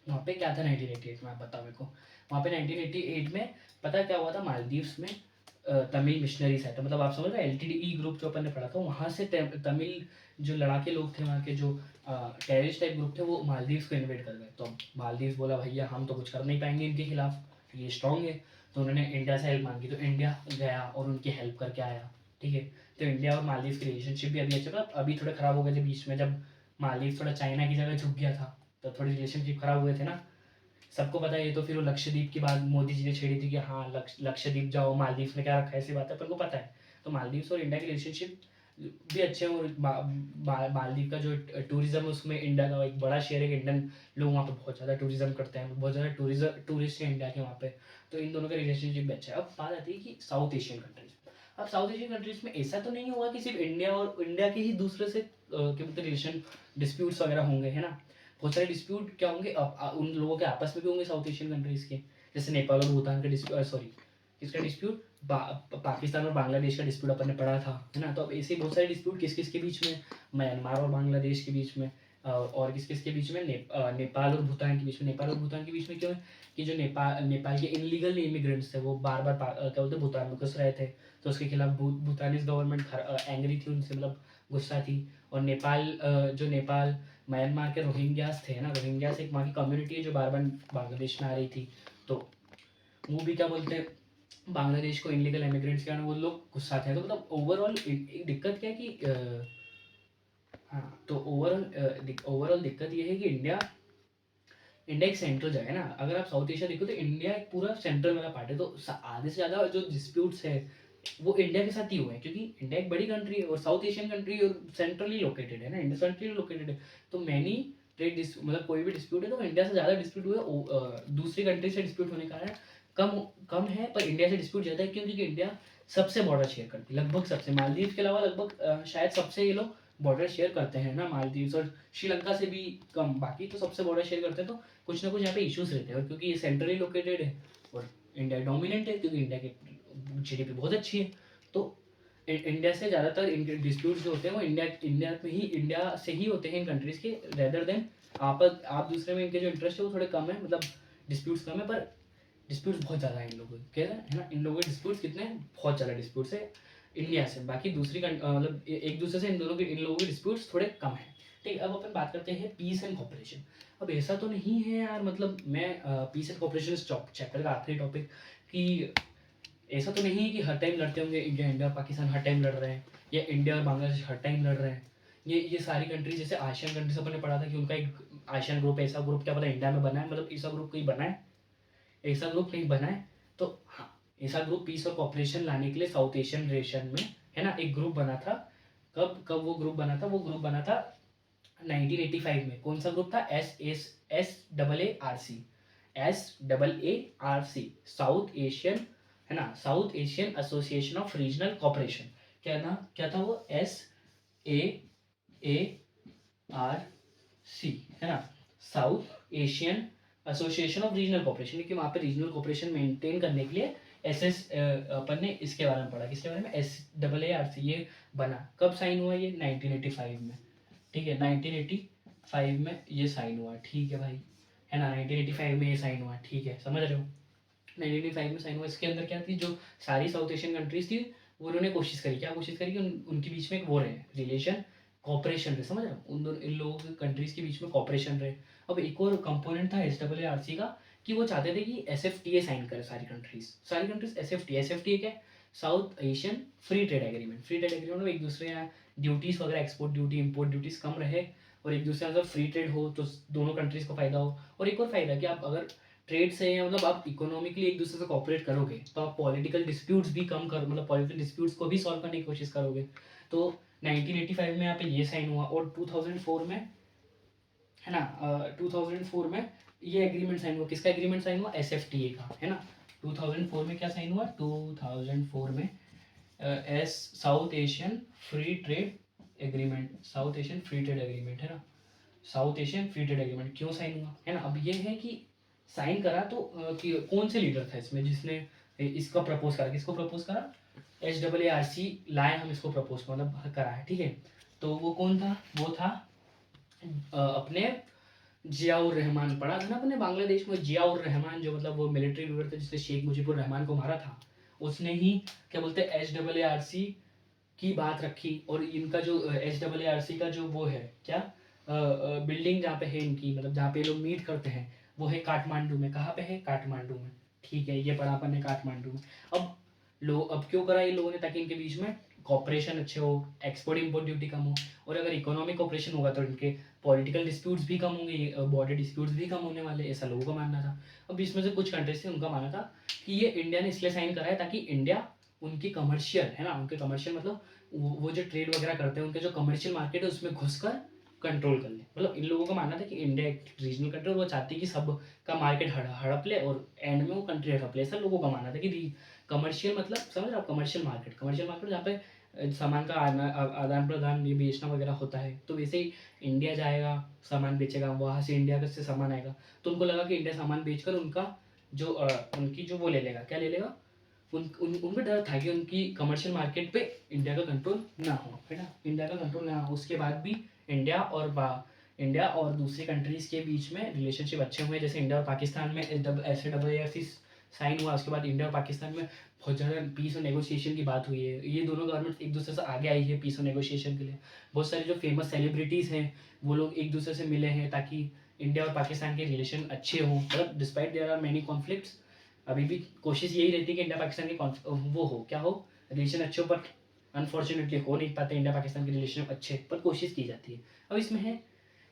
वहाँ पे क्या था 1988 में, आप बताओ मेरे को। वहाँ पे 1988 में पता क्या हुआ था, मालदीव्स में तमिल मिशनरीज आए थे, मतलब आप समझ रहे हो LTTE ग्रुप जो अपन ने पढ़ा था, वहाँ से तमिल जो लड़ाके लोग थे वहाँ के, जो टेररिस्ट टाइप ग्रुप थे, वो मालदीव्स को इन्वेट कर गए। तो मालदीव्स बोला भैया हम तो कुछ कर नहीं पाएंगे इनके खिलाफ, ये स्ट्रांग है, तो उन्होंने इंडिया से हेल्प मांगी, तो इंडिया गया और उनकी हेल्प करके आया, ठीक है। तो इंडिया और मालदीव की रिलेशनशिप भी अभी अच्छा था, अभी थोड़े खराब हो गए थे बीच में जब मालदीव थोड़ा चाइना की जगह झुक गया था, तो थोड़ी रिलेशनशिप खराब हुए थे ना, सबको पता है ये तो। फिर वो लक्षद्वीप की बात मोदी जी ने छेड़ी थी कि हाँ लक्षद्वीप जाओ, मालदीव में क्या रखा है, ऐसी बात है अपन को पता है। तो मालदीव और इंडिया की रिलेशनशिप भी अच्छे हैं, और मालदीव का जो टूरिज्म है उसमें इंडिया का एक बड़ा शेयर है कि इंडियन लोग वहाँ पे बहुत ज़्यादा टूरिज्म करते हैं, बहुत ज़्यादा टूरिस्ट हैं इंडिया के वहाँ पे, तो इन दोनों का रिलेशनशिप भी अच्छा है। अब बात आती है कि साउथ एशियन कंट्रीज, अब साउथ एशियन कंट्रीज में ऐसा तो नहीं हुआ कि सिर्फ इंडिया और इंडिया के ही दूसरे से क्या बोलते रिलेशन डिस्प्यूट्स वगैरह होंगे, है ना। बहुत सारे डिस्प्यूट क्या होंगे उन लोगों के आपस में भी होंगे साउथ एशियन कंट्रीज के, जैसे नेपाल और भूटान का डिस्प्यूट, सॉरी किसका डिस्प्यूट, पाकिस्तान और बांग्लादेश का डिस्प्यूट अपन ने पढ़ा था, है ना। तो अब ऐसे बहुत सारे डिस्प्यूट किस किस के बीच में, म्यांमार और बांग्लादेश के बीच में, और किस किस के बीच में, नेपाल और भूटान के बीच में। नेपाल और भूटान के बीच में क्यों है कि जो नेपाल के इनलीगल इमिग्रेंट्स थे वो बार बार क्या बोलते भूटान में घुस रहे थे, तो उसके खिलाफ भूटानीज गवर्नमेंट एंग्री थी उनसे, मतलब गुस्सा थी। और नेपाल म्यांमार के रोहिंग्यास थे ना, रोहिंग्यास एक वहाँ की कम्युनिटी है जो बार बार बांग्लादेश में आ रही थी, तो वो भी क्या बोलते हैं बांग्लादेश को इनलीगल इमिग्रेंट्स के कारण वो लोग गुस्सा थे। तो मतलब ओवरऑल एक दिक्कत क्या है कि हाँ, तो ओवरऑल दिक्कत ये है कि इंडिया एक सेंट्रल जगह है ना, अगर आप साउथ एशिया देखो तो इंडिया एक पूरा सेंट्रल वाला पार्ट है, तो आधे से ज़्यादा जो डिस्प्यूट्स है वो इंडिया के साथ ही हुए हैं, क्योंकि इंडिया एक बड़ी कंट्री है और साउथ एशियन कंट्री और सेंट्रली लोकेटेड है ना, इंडिया सेंट्रली लोकेटेड है, तो मैनी ट्रेड मतलब कोई भी डिस्प्यूट है तो इंडिया से ज़्यादा डिस्प्यूट हुए, दूसरी कंट्री से डिस्प्यूट होने का कारण कम कम है, पर इंडिया से डिस्प्यूट ज़्यादा है क्योंकि इंडिया सबसे बॉर्डर शेयर करती है, लगभग सबसे, मालदीव के अलावा लगभग शायद सबसे ये लोग बॉर्डर शेयर करते हैं ना, मालदीव और श्रीलंका से भी कम, बाकी तो सबसे बॉर्डर शेयर करते हैं, तो कुछ ना कुछ यहाँ पे इश्यूज रहते हैं, और क्योंकि ये सेंट्रली लोकेटेड है और इंडिया डोमिनेंट है क्योंकि इंडिया की GDP बहुत अच्छी है, तो इंडिया से ज़्यादातर डिस्प्यूट जो होते हैं वो इंडिया से ही होते हैं इन कंट्रीज़ के, रेदर देन आप दूसरे में इनके जो इंटरेस्ट है वो थोड़े कम है, मतलब डिस्प्यूट्स कम है, पर डिस्प्यूट्स बहुत ज़्यादा है इन लोगों के, है ना, इन लोगों के डिस्प्यूट्स कितने हैं, बहुत ज़्यादा डिस्प्यूट्स है इंडिया से, बाकी दूसरी मतलब एक दूसरे से इन लोगों के डिस्प्यूट्स थोड़े कम है, ठीक। अब अपन बात करते हैं पीस एंड कॉपरेशन। अब ऐसा तो नहीं है यार, मतलब मैं पीस एंड कॉपरेशन चैप्टर का आखिरी टॉपिक कि ऐसा तो नहीं है कि हर टाइम लड़ते होंगे, इंडिया और पाकिस्तान हर टाइम लड़ रहे हैं, या इंडिया और बांग्लादेश हर टाइम लड़ रहे हैं। ये सारी कंट्रीज, जैसे आशियन कंट्रीज अपन ने पढ़ा था कि उनका एक आशियन ग्रुप, ऐसा ग्रुप क्या पता इंडिया में बना है, मतलब ऐसा ग्रुप कहीं बना है, ऐसा ग्रुप कहीं बना है। तो हाँ, ऐसा ग्रुप पीस और कॉपरेशन लाने के लिए साउथ एशियन रीजन में, है ना, एक ग्रुप बना था। कब कब वो ग्रुप बना था? वो ग्रुप बना था 1985 में। कौन सा ग्रुप था? SAARC, साउथ एशियन, है ना, south Asian association of regional cooperation. क्या था वो? SAARC, है ना, south Asian association of regional cooperation, क्योंकि वहाँ पे रीजनल कॉपरेशन मेंटेन करने के लिए अपन ने इसके बारे में पढ़ा। किसके बारे में? SAARC। ये बना कब? साइन हुआ ये 1985 में, ठीक है, 1985 में ये साइन हुआ, ठीक है भाई, है ना, 1985 में ये साइन हुआ, ठीक है, समझ रहे हो? 1985 में साइन हुआ। इसके अंदर क्या थी, जो सारी साउथ एशियन कंट्रीज थी, वो उन्होंने कोशिश करी, क्या कोशिश करी कि उनके बीच में एक वो रहे, रिलेशन, कॉपरेशन रहे, समझ रहे हो? इन लोगों कंट्रीज के बीच में कॉपरेशन रहे। अब एक और कंपोनेंट था SAARC का, कि वो चाहते थे कि SFTA साइन करे सारी कंट्रीज SFTA क्या है? South Asian free trade agreement. Free trade agreement में एक दूसरे यहाँ ड्यूटीज वगैरह, एक्सपोर्ट ड्यूटी, इंपोर्ट ड्यूटीज कम रहे, और एक दूसरे का फ्री ट्रेड हो, तो दोनों कंट्रीज को फायदा हो। और एक और फायदा कि आप अगर ट्रेड से, मतलब आप इकोनॉमिकली एक दूसरे से कॉपरेट करोगे, तो आप पॉलिटिकल डिस्प्यूट्स भी कम कर, मतलब पॉलिटिकल डिस्प्यूट्स को भी सॉल्व करने की कोशिश करोगे। तो 1985 में यहाँ पे ये साइन हुआ, और 2004 में, है ना, 2004 में ये एग्रीमेंट साइन हुआ। किसका एग्रीमेंट साइन हुआ? SFTA का, है ना। 2004 में क्या साइन हुआ? 2004 में S south Asian free trade agreement, south Asian free trade agreement, है ना, south Asian free trade agreement क्यों साइन हुआ, है ना। अब ये है कि साइन करा तो कि कौन से लीडर था इसमें जिसने इसका प्रपोज करा? किसको प्रपोज करा? SAARC लाए हम इसको प्रपोज, मतलब करा है, ठीक है। तो वो कौन था? वो था अपने जियाउर रहमान। पढ़ा था ना अपने बांग्लादेश में, जियाउर रहमान, जो मतलब वो मिलिट्री लीडर थे जिसने शेख मुजीबुर रहमान को मारा था। उसने ही क्या बोलते हैं SAARC की बात रखी। और इनका जो SAARC का जो वो है क्या, बिल्डिंग जहाँ पे है इनकी, मतलब जहाँ पे लोग मीट करते हैं, वो है काठमांडू में। कहाँ पे है? काठमांडू में, ठीक है, ये पढ़ा अपन ने काठमांडू में। अब क्यों करा ये लोगों ने? ताकि इनके बीच में कॉपरेशन अच्छे हो, एक्सपोर्ट इम्पोर्ट ड्यूटी कम हो, और अगर इकोनॉमिक कॉपरेशन होगा तो इनके पॉलिटिकल डिस्प्यूट्स भी कम होंगे, बॉर्डर डिस्प्यूट्स भी कम होने वाले, ऐसा लोगों का मानना था। अब इसमें से कुछ कंट्रीज थे, उनका मानना था कि ये इंडिया ने इसलिए साइन करा है ताकि इंडिया उनकी कमर्शियल, है ना, उनके कमर्शियल मतलब वो जो ट्रेड वगैरह करते हैं, उनके जो कमर्शियल मार्केट है उसमें घुसकर कंट्रोल कर ले। मतलब इन लोगों का मानना था कि इंडिया एक रीजनल कंट्री, और वो चाहती है कि सब का मार्केट हड़प ले, और एंड में वो कंट्री हड़प ले। ऐसा लोगों का मानना था कि कमर्शियल, मतलब समझ रहे हो आप, कमर्शियल मार्केट जहाँ पे सामान का आदान प्रदान, ये बेचना वगैरह होता है। तो वैसे ही इंडिया जाएगा, सामान बेचेगा, वहाँ से इंडिया से सामान आएगा। तो उनको लगा कि इंडिया सामान बेचकर उनका जो उनकी जो वो ले लेगा, क्या ले लेगा, उनको डर था कि उनकी कमर्शियल मार्केट पे इंडिया का कंट्रोल ना हो, है ना, इंडिया का कंट्रोल ना हो। उसके बाद भी इंडिया और दूसरी कंट्रीज के बीच में रिलेशनशिप अच्छे हुए, जैसे इंडिया और पाकिस्तान में SAARC साइन हुआ। उसके बाद इंडिया और पाकिस्तान में बहुत ज़्यादा पीस और नेगोशिएशन की बात हुई है। ये दोनों गवर्नमेंट एक दूसरे से आगे आई है पीस और नेगोशिएशन के लिए। बहुत सारे जो फेमस सेलिब्रिटीज़ हैं वो लोग एक दूसरे से मिले हैं ताकि इंडिया और पाकिस्तान के रिलेशन अच्छे हों। मतलब despite there are many conflicts, अभी भी कोशिश यही रहती है कि इंडिया पाकिस्तान के वो हो, क्या हो, रिलेशन अच्छे हो, बट अनफॉर्चुनेटली हो नहीं पाते इंडिया पाकिस्तान के रिलेशन अच्छे, पर कोशिश की जाती है। अब इसमें है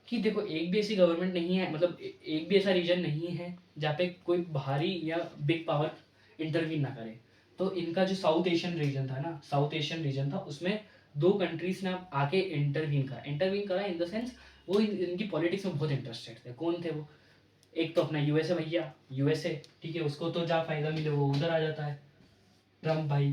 कि देखो, एक भी ऐसी गवर्नमेंट नहीं है, मतलब एक भी ऐसा रीजन नहीं है जहाँ पे कोई बाहरी या बिग पावर इंटरवीन ना करे। तो इनका जो साउथ एशियन रीजन था ना, साउथ एशियन रीजन था, उसमें दो कंट्रीज ने आके इंटरवीन करा इन द सेंस वो इनकी पॉलिटिक्स में बहुत इंटरेस्टेड थे। कौन थे वो? एक तो अपना यूएसए भैया, यूएसए, ठीक है, उसको तो जहाँ फायदा मिले वो उधर आ जाता है। ट्रम्प भाई,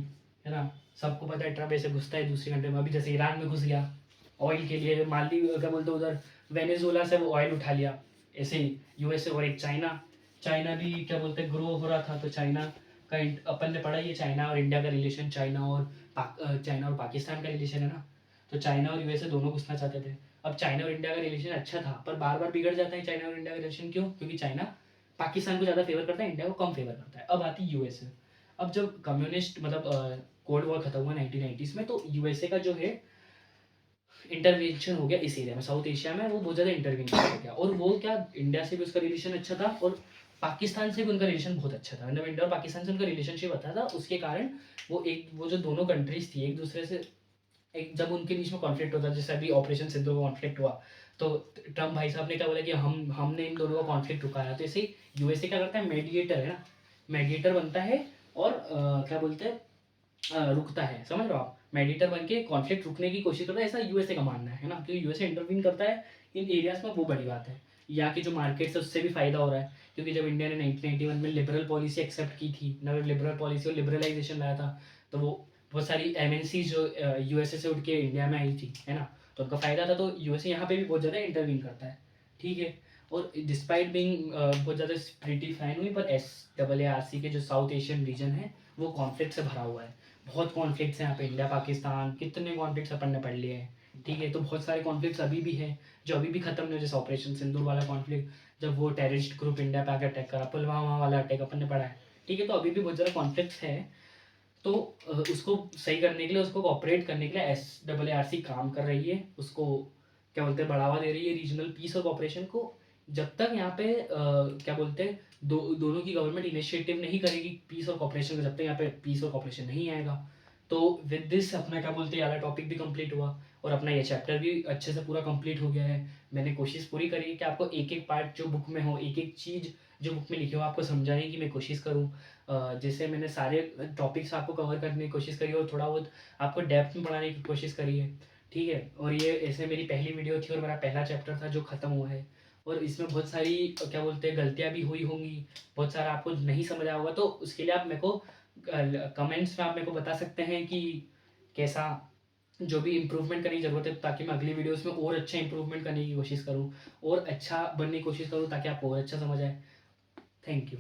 है ना, सबको पता है ट्रम्प ऐसे घुसता है दूसरी कंट्री में। अभी जैसे ईरान में घुस गया ऑयल के लिए, मालदीव क्या बोलते उधर वेनेजुएला से वो ऑयल उठा लिया, ऐसे ही यूएसए। और एक चाइना भी क्या बोलते हैं ग्रो हो रहा था, तो चाइना का अपन ने पढ़ा, ये चाइना और इंडिया का रिलेशन, चाइना और पाकिस्तान का रिलेशन है ना। तो चाइना और यूएसए दोनों घुसना चाहते थे। अब चाइना और इंडिया का रिलेशन अच्छा था, पर बार बार बिगड़ जाता है चाइना और इंडिया का रिलेशन। क्यों? क्योंकि चाइना पाकिस्तान को ज़्यादा फेवर करता है, इंडिया को कम फेवर करता है। अब आती यूएसए। अब जब कम्युनिस्ट मतलब कोल्ड वॉर खत्म हुआ 1990s में, तो यूएसए का जो है इंटरवेंशन हो गया इस एरिया में, साउथ एशिया में वो बहुत ज़्यादा इंटरवेंशन हो गया। और वो क्या, इंडिया से भी उसका रिलेशन अच्छा था, और पाकिस्तान से भी उनका रिलेशन बहुत अच्छा था, मतलब इंडिया और पाकिस्तान से उनका रिलेशनशिप अच्छा था, उसके कारण वो जो दोनों कंट्रीज थी एक दूसरे से, एक जब उनके बीच में कॉन्फ्लिक्ट होता है, जैसे अभी ऑपरेशन सिंदूर का कॉन्फ्लिक्ट हुआ, तो ट्रम्प भाई साहब ने क्या बोला कि हमने इन दोनों का कॉन्फ्लिक्ट रुकाया, तो ऐसे ही यूएसए क्या करता है, मेडिएटर है ना, मेडिएटर बनता है और क्या बोलते हैं, रुकता है, समझ रहे हो आप, मेडिएटर बन के कॉन्फ्लिक्ट रुकने की कोशिश करता है, ऐसा यूएसए का मानना है ना, क्योंकि यूएसए इंटरवीन करता है इन एरियाज में, वो बड़ी बात है। यहाँ की जो मार्केट है उससे भी फायदा हो रहा है, क्योंकि जब इंडिया ने 1991 में लिबरल पॉलिसी एक्सेप्ट की थी, नव लिबरल पॉलिसी और लिबरलाइजेशन लाया था, तो वो बहुत सारी एमएनसी जो यूएसए से उठ के इंडिया में आई थी, है ना, तो उनका फायदा था, तो यूएसए यहाँ पे भी बहुत ज़्यादा इंटरवीन करता है, ठीक है। और डिस्पाइट बिंग बहुत ज़्यादा प्रीटी फाइन हुई, पर SAARC के जो साउथ एशियन रीजन है वो कॉन्फ्लिक्ट से भरा हुआ है, बहुत कॉन्फ्लिक्ट्स हैं यहाँ पे, इंडिया पाकिस्तान कितने कॉन्फ्लिक्ट्स अपन ने पढ़ लिए हैं, ठीक है। तो बहुत सारे कॉन्फ्लिक्ट्स अभी भी हैं जो अभी भी खत्म नहीं हुए, जैसे ऑपरेशन सिंदूर वाला कॉन्फ्लिक्ट, जब वो टेररिस्ट ग्रुप इंडिया पे आकर अटैक करा, पुलवामा वाला अटैक अपन ने पढ़ा है, ठीक है। तो अभी भी बहुत ज़्यादा कॉन्फ्लिक्ट्स है, तो उसको सही करने के लिए, उसको ऑपरेट करने के लिए SAARC काम कर रही है, उसको क्या बोलते हैं, बढ़ावा दे रही है रीजनल पीस और कॉपरेशन को, जब तक यहाँ पे क्या बोलते हैं, दोनों की गवर्नमेंट इनिशिएटिव नहीं करेगी पीस और कॉपरेशन का, जब तक यहाँ पे पीस और कॉपरेशन नहीं आएगा। तो विद दिस अपना क्या बोलते हैं, ये वाला टॉपिक भी कंप्लीट हुआ, और अपना ये चैप्टर भी अच्छे से पूरा कंप्लीट हो गया है। मैंने कोशिश पूरी करी है कि आपको एक एक पार्ट जो बुक में हो, एक एक चीज़ जो बुक में लिखी हो, आपको समझाने की मैं कोशिश करूँ, जैसे मैंने सारे टॉपिक्स आपको कवर करने की कोशिश करी और थोड़ा बहुत आपको डेप्थ में पढ़ाने की कोशिश करी है, ठीक है। और ये ऐसे मेरी पहली वीडियो थी और मेरा पहला चैप्टर था जो ख़त्म हुआ है, और इसमें बहुत सारी क्या बोलते हैं गलतियाँ भी हुई होंगी, बहुत सारा आपको नहीं समझ आया होगा, तो उसके लिए आप मेरे को कमेंट्स में आप मेरे को बता सकते हैं कि कैसा, जो भी इम्प्रूवमेंट करने की ज़रूरत है, ताकि मैं अगली वीडियोस में और अच्छा इम्प्रूवमेंट करने की कोशिश करूँ और अच्छा बनने की कोशिश करूँ, ताकि आपको और अच्छा समझ आए। Thank you.